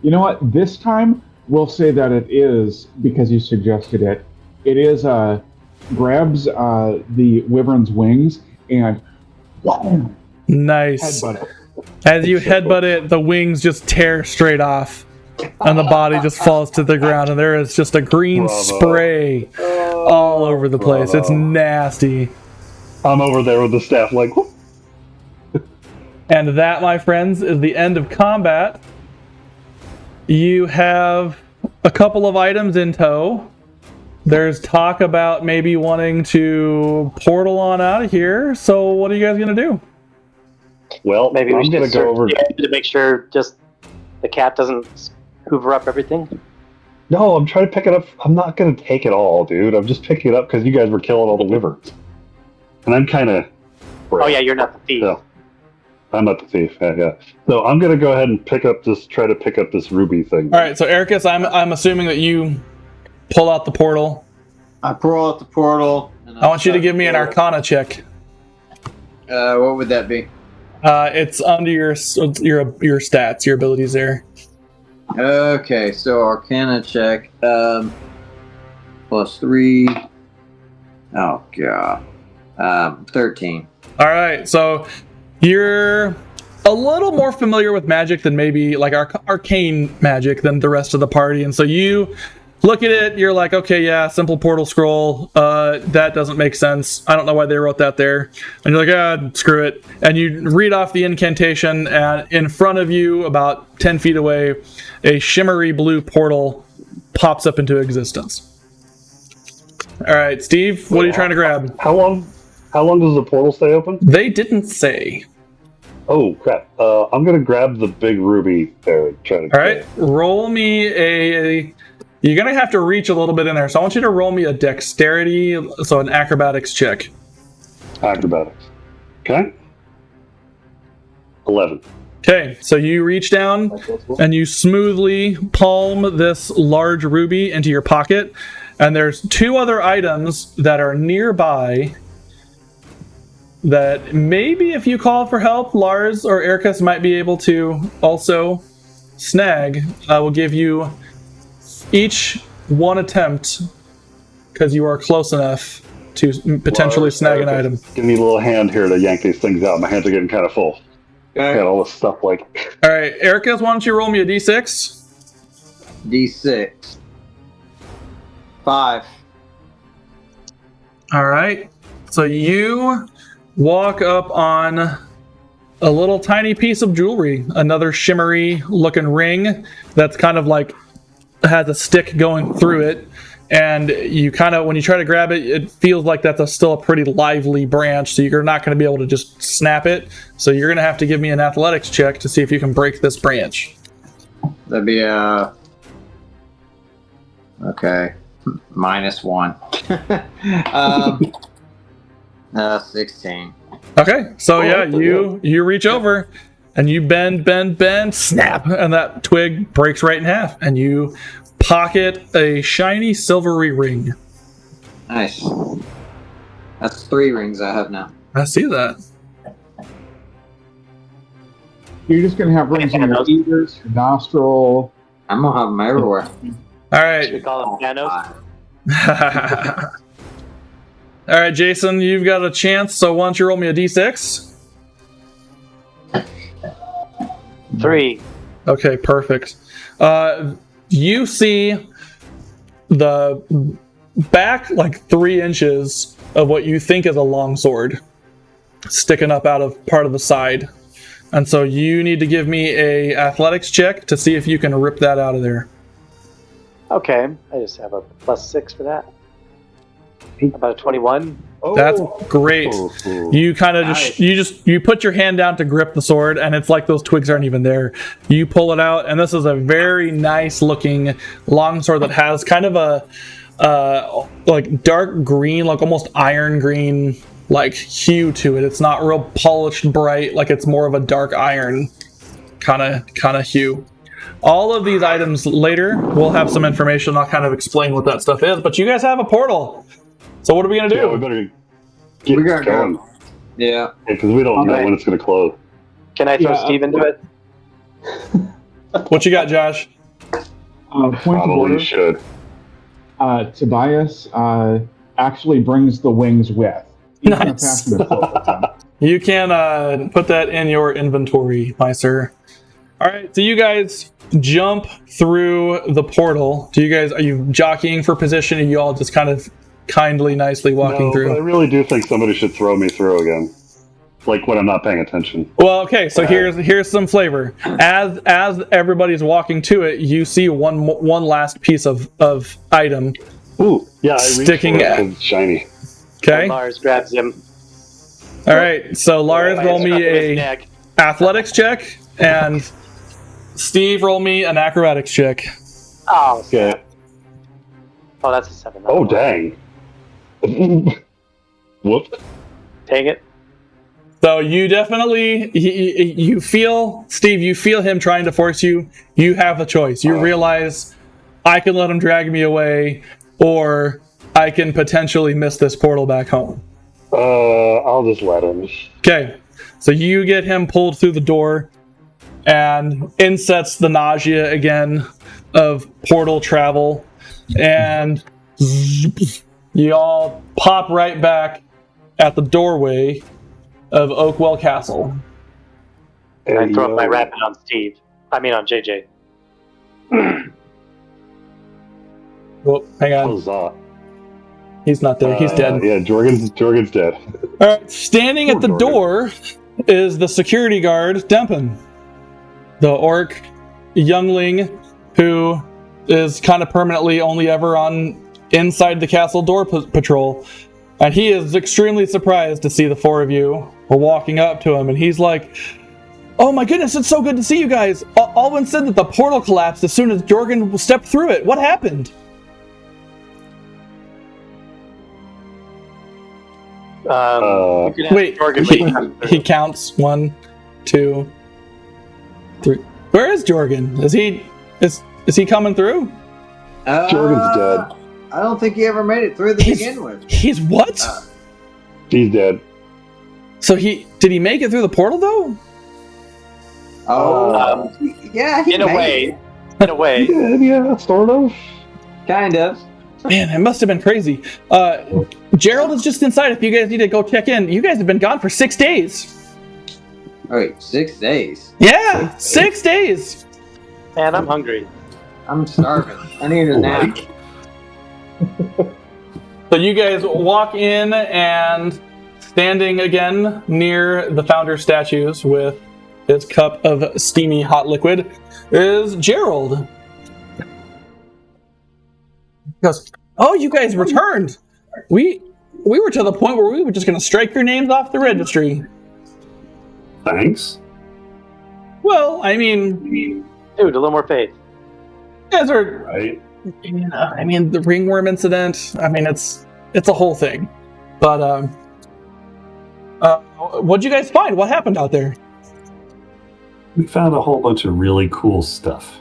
know what? This time we'll say that it is, because you suggested it. It is grabs the wyvern's wings and Nice. headbutt it. As you headbutt it, the wings just tear straight off, and the body just falls to the ground, and there is just a green spray all over the place. It's nasty. I'm over there with the staff whoop. And that, my friends, is the end of combat. You have a couple of items in tow. There's talk about maybe wanting to portal on out of here. So what are you guys going to do? Well, Maybe we I'm should gonna go over. to make sure just the cat doesn't hoover up everything. No, I'm trying to pick it up. I'm not gonna take it all, dude. I'm just picking it up because you guys were killing all the wyverns. And I'm kind of... Oh yeah, you're not the thief. So, I'm not the thief, yeah. So I'm going to go ahead and try to pick up this ruby thing. All right, so Ericus, I'm assuming that you pull out the portal. I pull out the portal. And I want you to give me an Arcana check. What would that be? It's under your stats, your abilities there. Okay, so Arcana check. +3. Oh, God. 13. All right, so you're a little more familiar with magic than maybe arcane magic than the rest of the party, and so you look at it, you're like, okay, yeah, simple portal scroll, that doesn't make sense. I don't know why they wrote that there. And you're like, screw it. And you read off the incantation, and in front of you, about 10 feet away, a shimmery blue portal pops up into existence. All right, Steve, what are you trying to grab? How long does the portal stay open? They didn't say. Oh, crap. I'm going to grab the big ruby there and try to... All right, roll me a... You're going to have to reach a little bit in there, so I want you to roll me a dexterity, so an acrobatics check. Acrobatics. Okay. 11. Okay, so you reach down and you smoothly palm this large ruby into your pocket, and there's 2 other items that are nearby that maybe if you call for help, Lars or Ericus might be able to also snag. I will give you each 1 attempt because you are close enough to potentially snag an item. Give me a little hand here to yank these things out. My hands are getting kind of full. Okay. Got all this stuff All right, Ericus, why don't you roll me a d6? D6. 5. All right, so you walk up on a little tiny piece of jewelry, another shimmery looking ring that's kind of has a stick going through it, and you when you try to grab it, it feels like that's still a pretty lively branch, so you're not going to be able to just snap it, so you're going to have to give me an athletics check to see if you can break this branch. That'd be okay. -1. 16. Okay, so you reach over and you bend, snap, and that twig breaks right in half, and you pocket a shiny silvery ring. Nice. That's 3 rings I have now. I see that. You're just going to have rings in your ears, your nostril. I'm gonna have them everywhere. All Should we right. call them Thanos? All right, Jason, you've got a chance. So why don't you roll me a d6? 3. Okay, perfect. You see the back like 3 inches of what you think is a longsword sticking up out of part of the side. And so you need to give me a athletics check to see if you can rip that out of there. Okay, I just have a +6 for that. About a 21. That's great. You kind of you put your hand down to grip the sword, and it's like those twigs aren't even there. You pull it out, and this is a very nice looking longsword that has kind of a like dark green, like almost iron green, like hue to it. It's not real polished bright, like it's more of a dark iron kind of hue. All of these items later, we'll have some information. I'll kind of explain what that stuff is. But you guys have a portal. So what are we gonna do? Yeah, we better get We gotta going. go. Yeah. Because we don't know when it's going to close. Can I throw Steve into it? What you got, Josh? Point of Probably order. should. Tobias actually brings the wings with. He's gonna Nice. pass them with him. You can put that in your inventory, my sir. All right, so you guys jump through the portal. Are you jockeying for position? Or you all just kind of kindly, nicely walking No, through? but I really do think somebody should throw me through again. Like when I'm not paying attention. Well, okay, so here's some flavor. As everybody's walking to it, you see one last piece of item. Ooh, yeah, I reached Sticking for it at- 'cause it's shiny. Okay. Lars grabs him. All right. So Lars, roll me a neck. athletics check, and Steve, roll me an acrobatics check. Oh, Okay. oh, that's a 7. Oh, dang. Whoop. Dang it. So you definitely you feel, Steve, you feel him trying to force you. You have a choice. You realize I can let him drag me away, or I can potentially miss this portal back home. I'll just let him. Okay, so you get him pulled through the door, and in sets the nausea again of portal travel, and you all pop right back at the doorway of Oakwell Castle. And I throw up my rapid on Steve. I mean on JJ. Oh, hang on. Huzzah. He's not there. He's dead. Yeah, Jorgen's dead. All right, standing at the Poor door is the security guard, Dempen, the orc youngling who is kind of permanently only ever on inside the castle door patrol. And he is extremely surprised to see the 4 of you walking up to him. And he's like, "Oh my goodness, it's so good to see you guys. Alwyn said that the portal collapsed as soon as Jorgen stepped through it. What happened?" You can ask Wait, Jorgen when he comes through. he counts 1, 2, 3. Where is Jorgen? Is he coming through? Jorgen's dead. I don't think he ever made it through to begin with. He's what? He's dead. So did he make it through the portal though? Yeah, he in a made way. it. In a way. He did, yeah, sort of. Kind of. Man, it must have been crazy. Gerald is just inside. If you guys need to go check in, you guys have been gone for 6 days. Oh, wait, 6 days. Yeah, 6 days. Man, I'm hungry. I'm starving. I need a nap. So you guys walk in, and standing again near the founder statues with his cup of steamy hot liquid is Gerald. He goes, "Oh, you guys returned. We were to the point where we were just going to strike your names off the registry." Thanks. Well, I mean, Dude, a little more faith. you guys are. Right. I mean, the ringworm incident. I mean, it's a whole thing. But what'd you guys find? What happened out there? We found a whole bunch of really cool stuff.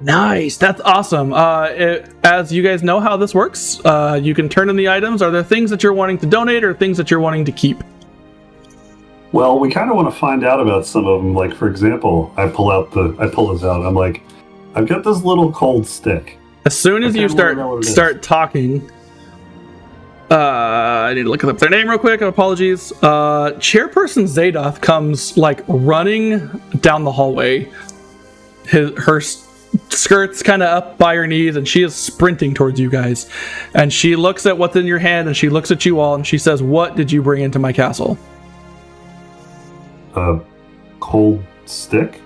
Nice, that's awesome. As you guys know how this works, you can turn in the items. Are there things that you're wanting to donate or things that you're wanting to keep? Well, we kind of want to find out about some of them. Like, for example, I pull this out. I'm like, I've got this little cold stick. As soon as you start talking, I need to look up their name real quick. Apologies. Chairperson Zadoth comes like running down the hallway. Her skirts kind of up by her knees, and she is sprinting towards you guys. And she looks at what's in your hand, and she looks at you all, and she says, "What did you bring into my castle?" A cold stick?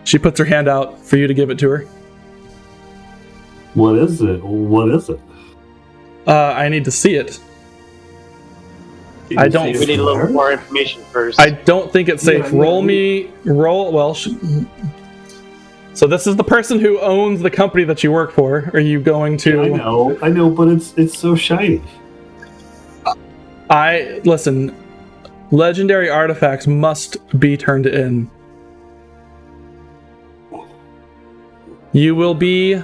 She puts her hand out for you to give it to her. What is it? What is it? I need to see it. I don't. We need a little more information first. I don't think it's safe. Roll. So this is the person who owns the company that you work for. Are you going to? Yeah, I know, but it's so shiny. Listen. Legendary artifacts must be turned in. You will be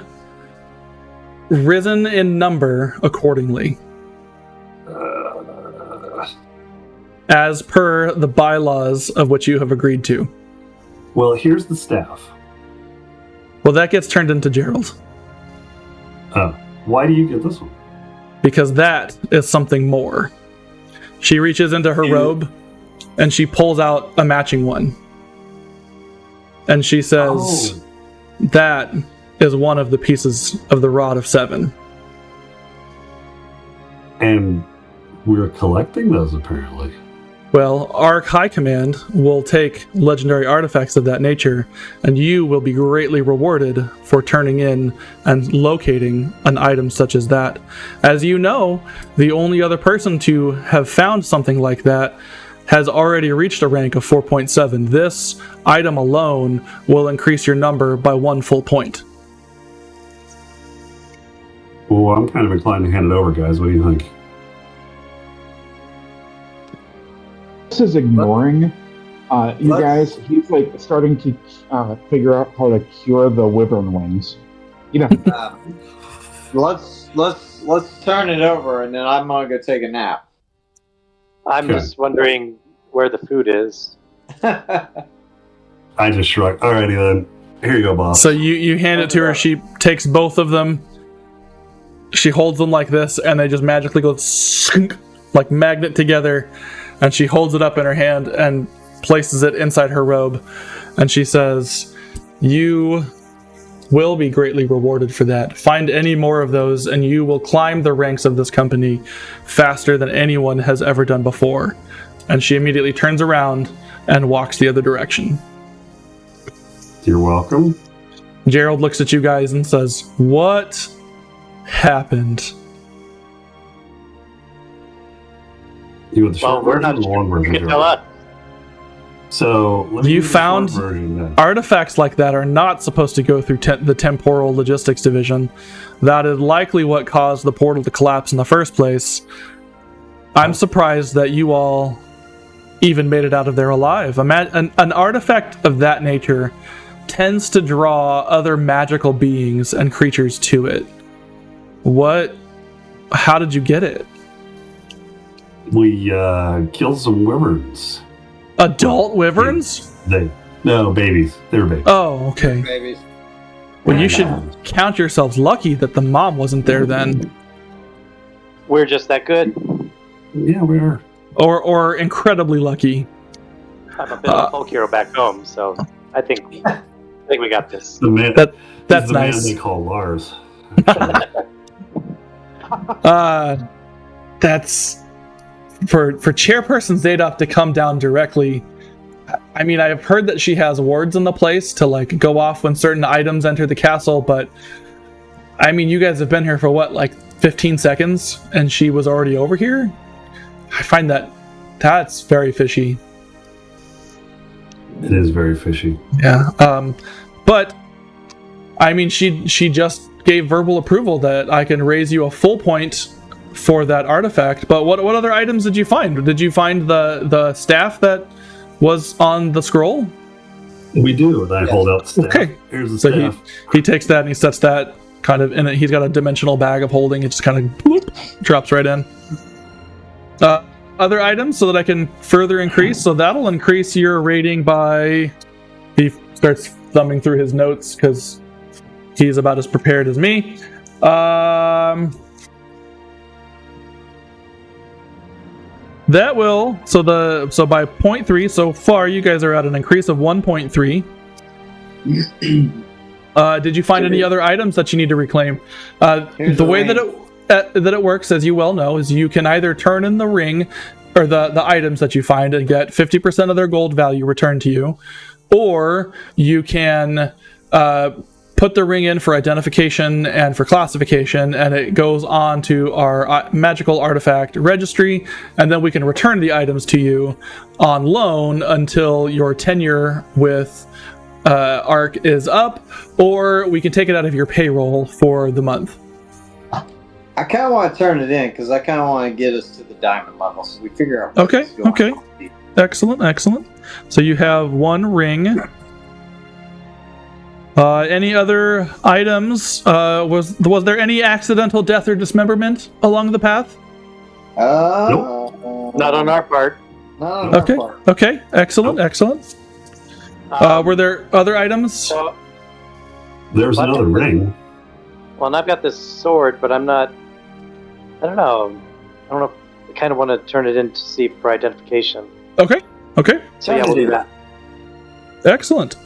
risen in number accordingly. As per the bylaws of which you have agreed to. Well, here's the staff. Well, that gets turned into Gerald. Why do you get this one? Because that is something more. She reaches into her robe, and she pulls out a matching one. And she says, that is one of the pieces of the Rod of Seven. And we're collecting those, apparently. Well, our High Command will take legendary artifacts of that nature, and you will be greatly rewarded for turning in and locating an item such as that. As you know, the only other person to have found something like that has already reached a rank of 4.7. This item alone will increase your number by 1 full point. Well, I'm kind of inclined to hand it over, guys. What do you think? This is ignoring you guys. He's like starting to figure out how to cure the wyvern wings. You know. Let's turn it over, and then I'm gonna go take a nap. I'm just wondering where the food is. I just shrugged. Alrighty then. Here you go, boss. So you hand it to her. She takes both of them. She holds them like this, and they just magically go like magnet together. And she holds it up in her hand and places it inside her robe. And she says, you will be greatly rewarded for that. Find any more of those, and you will climb the ranks of this company faster than anyone has ever done before. And she immediately turns around and walks the other direction. You're welcome. Gerald looks at you guys and says, what happened? We're not the long version. You can tell us. So you found artifacts like that are not supposed to go through the temporal logistics division. That is likely what caused the portal to collapse in the first place. I'm surprised that you all even made it out of there alive. An artifact of that nature tends to draw other magical beings and creatures to it. How did you get it? We killed some wyverns. Adult wyverns? No, babies. They were babies. Oh, okay. Babies. Well, you should count yourselves lucky that the mom wasn't there then. We're just that good. Yeah, we are. Or incredibly lucky. I'm a bit of a folk hero back home, so I think we got this. The man, that's the nice. Man they call Lars. That's for Chairperson Zadok to come down directly. I mean, I've heard that she has wards in the place to like go off when certain items enter the castle, but I mean, you guys have been here for what, like 15 seconds, and she was already over here? I find that's very fishy. It is very fishy. Yeah. But I mean, she just gave verbal approval that I can raise you a full point for that artifact. But what other items did you find? Did you find the staff that was on the scroll? We do, and I hold out the staff. Okay. Here's the So staff. he takes that and he sets that kind of in it. He's got a dimensional bag of holding. It just kind of bloop, drops right in. Other items so that I can further increase. So that'll increase your rating by... He starts thumbing through his notes because he's about as prepared as me. That will... So by 0.3, so far you guys are at an increase of 1.3. Did you find any other items that you need to reclaim? The way that it works, as you well know, is you can either turn in the ring or the items that you find and get 50% of their gold value returned to you, or you can put the ring in for identification and for classification, and it goes on to our magical artifact registry, and then we can return the items to you on loan until your tenure with ARC is up, or we can take it out of your payroll for the month. I kind of want to turn it in because I kind of want to get us to the diamond level, so we figure out. Okay. Excellent. So you have one ring. Any other items? Was there any accidental death or dismemberment along the path? Nope. Not on our part. Not on our part. Okay. Excellent. Were there other items? So, There's another ring. well, and I've got this sword, but I'm not. I don't know. I kind of want to turn it in to see for identification. Okay. So yeah, we'll do that. Excellent.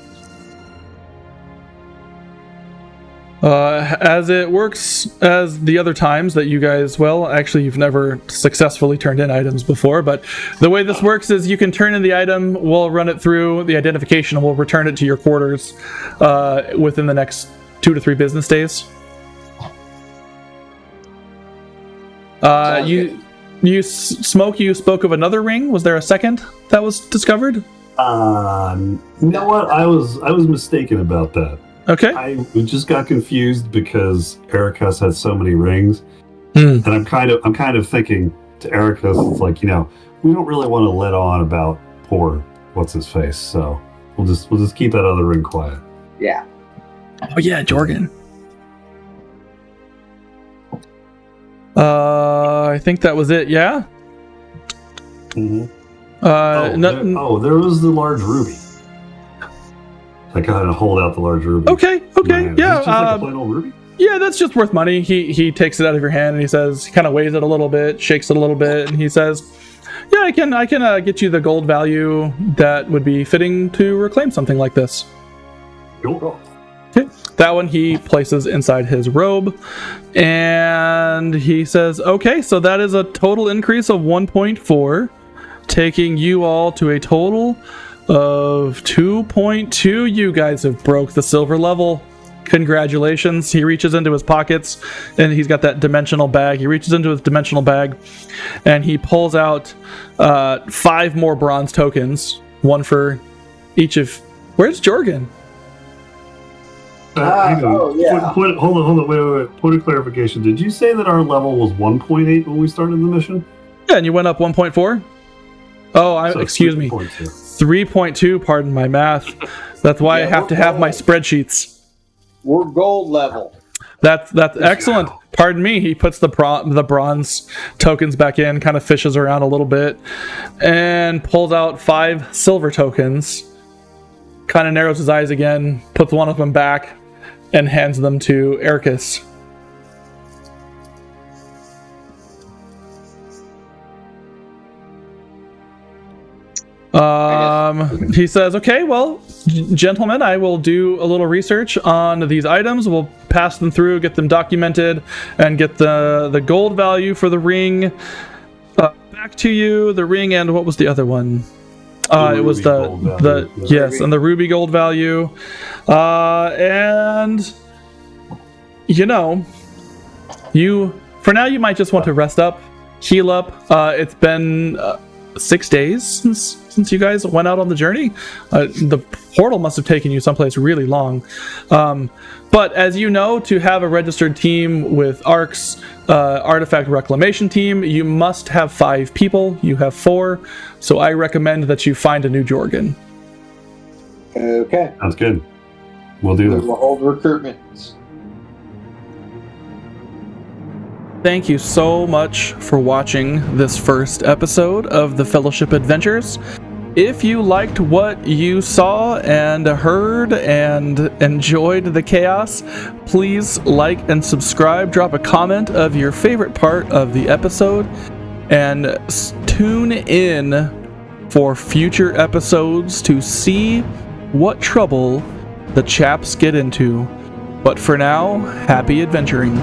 As it works as the other times that you guys, well, actually you've never successfully turned in items before, but the way this works is you can turn in the item, we'll run it through the identification, and we'll return it to your quarters within the next 2 to 3 business days. You spoke of another ring. Was there a second that was discovered? You know what? I was mistaken about that. Okay. I just got confused because Ericus has so many rings, Mm. and I'm kind of thinking to Ericus, it's like, we don't really want to let on about poor what's his face, so we'll just keep that other ring quiet. Yeah. Oh yeah, Jorgen. I think that was it. Yeah. Mm-hmm. There was the large ruby. I kind of hold out the large ruby. Okay, Yeah. Is this just like a plain old ruby? Yeah, that's just worth money. He takes it out of your hand and he says, he kind of weighs it a little bit, shakes it a little bit, and he says, "Yeah, I can get you the gold value that would be fitting to reclaim something like this." Cool. Okay. That one he places inside his robe, and he says, "Okay, so that is a total increase of 1.4, taking you all to a total of 2.2. You guys have broke the silver level. Congratulations." He reaches into his pockets, and he's got that dimensional bag. He reaches into his dimensional bag, and he pulls out 5 more bronze tokens, one for each of... Where's Jorgen? Hang on. yeah. Hold on, wait. Point of clarification. Did you say that our level was 1.8 when we started the mission? Yeah, and you went up 1.4? Oh, excuse me. 3.2, pardon my math. That's why I have to have my spreadsheets. We're gold level. That's excellent. Pardon me. He puts the bronze tokens back in, kind of fishes around a little bit, and pulls out 5 silver tokens. Kind of narrows his eyes again, puts one of them back, and hands them to Ericus. He says, "Okay, well, gentlemen, I will do a little research on these items. We'll pass them through, get them documented, and get the gold value for the ring back to you. The ring, and what was the other one? It was the yes, and the ruby gold value. And for now, you might just want to rest up, heal up. It's been 6 days since you guys went out on the journey. The portal must have taken you someplace really long. But as you know, to have a registered team with ARC's artifact reclamation team, you must have 5 people. You have 4, so I recommend that you find a new Jorgen." Okay. Sounds good. We'll do We that. will hold recruitment. Thank you so much for watching this first episode of the Fellowship Adventures. If you liked what you saw and heard and enjoyed the chaos, please like and subscribe. Drop a comment of your favorite part of the episode, and tune in for future episodes to see what trouble the chaps get into. But for now, happy adventuring.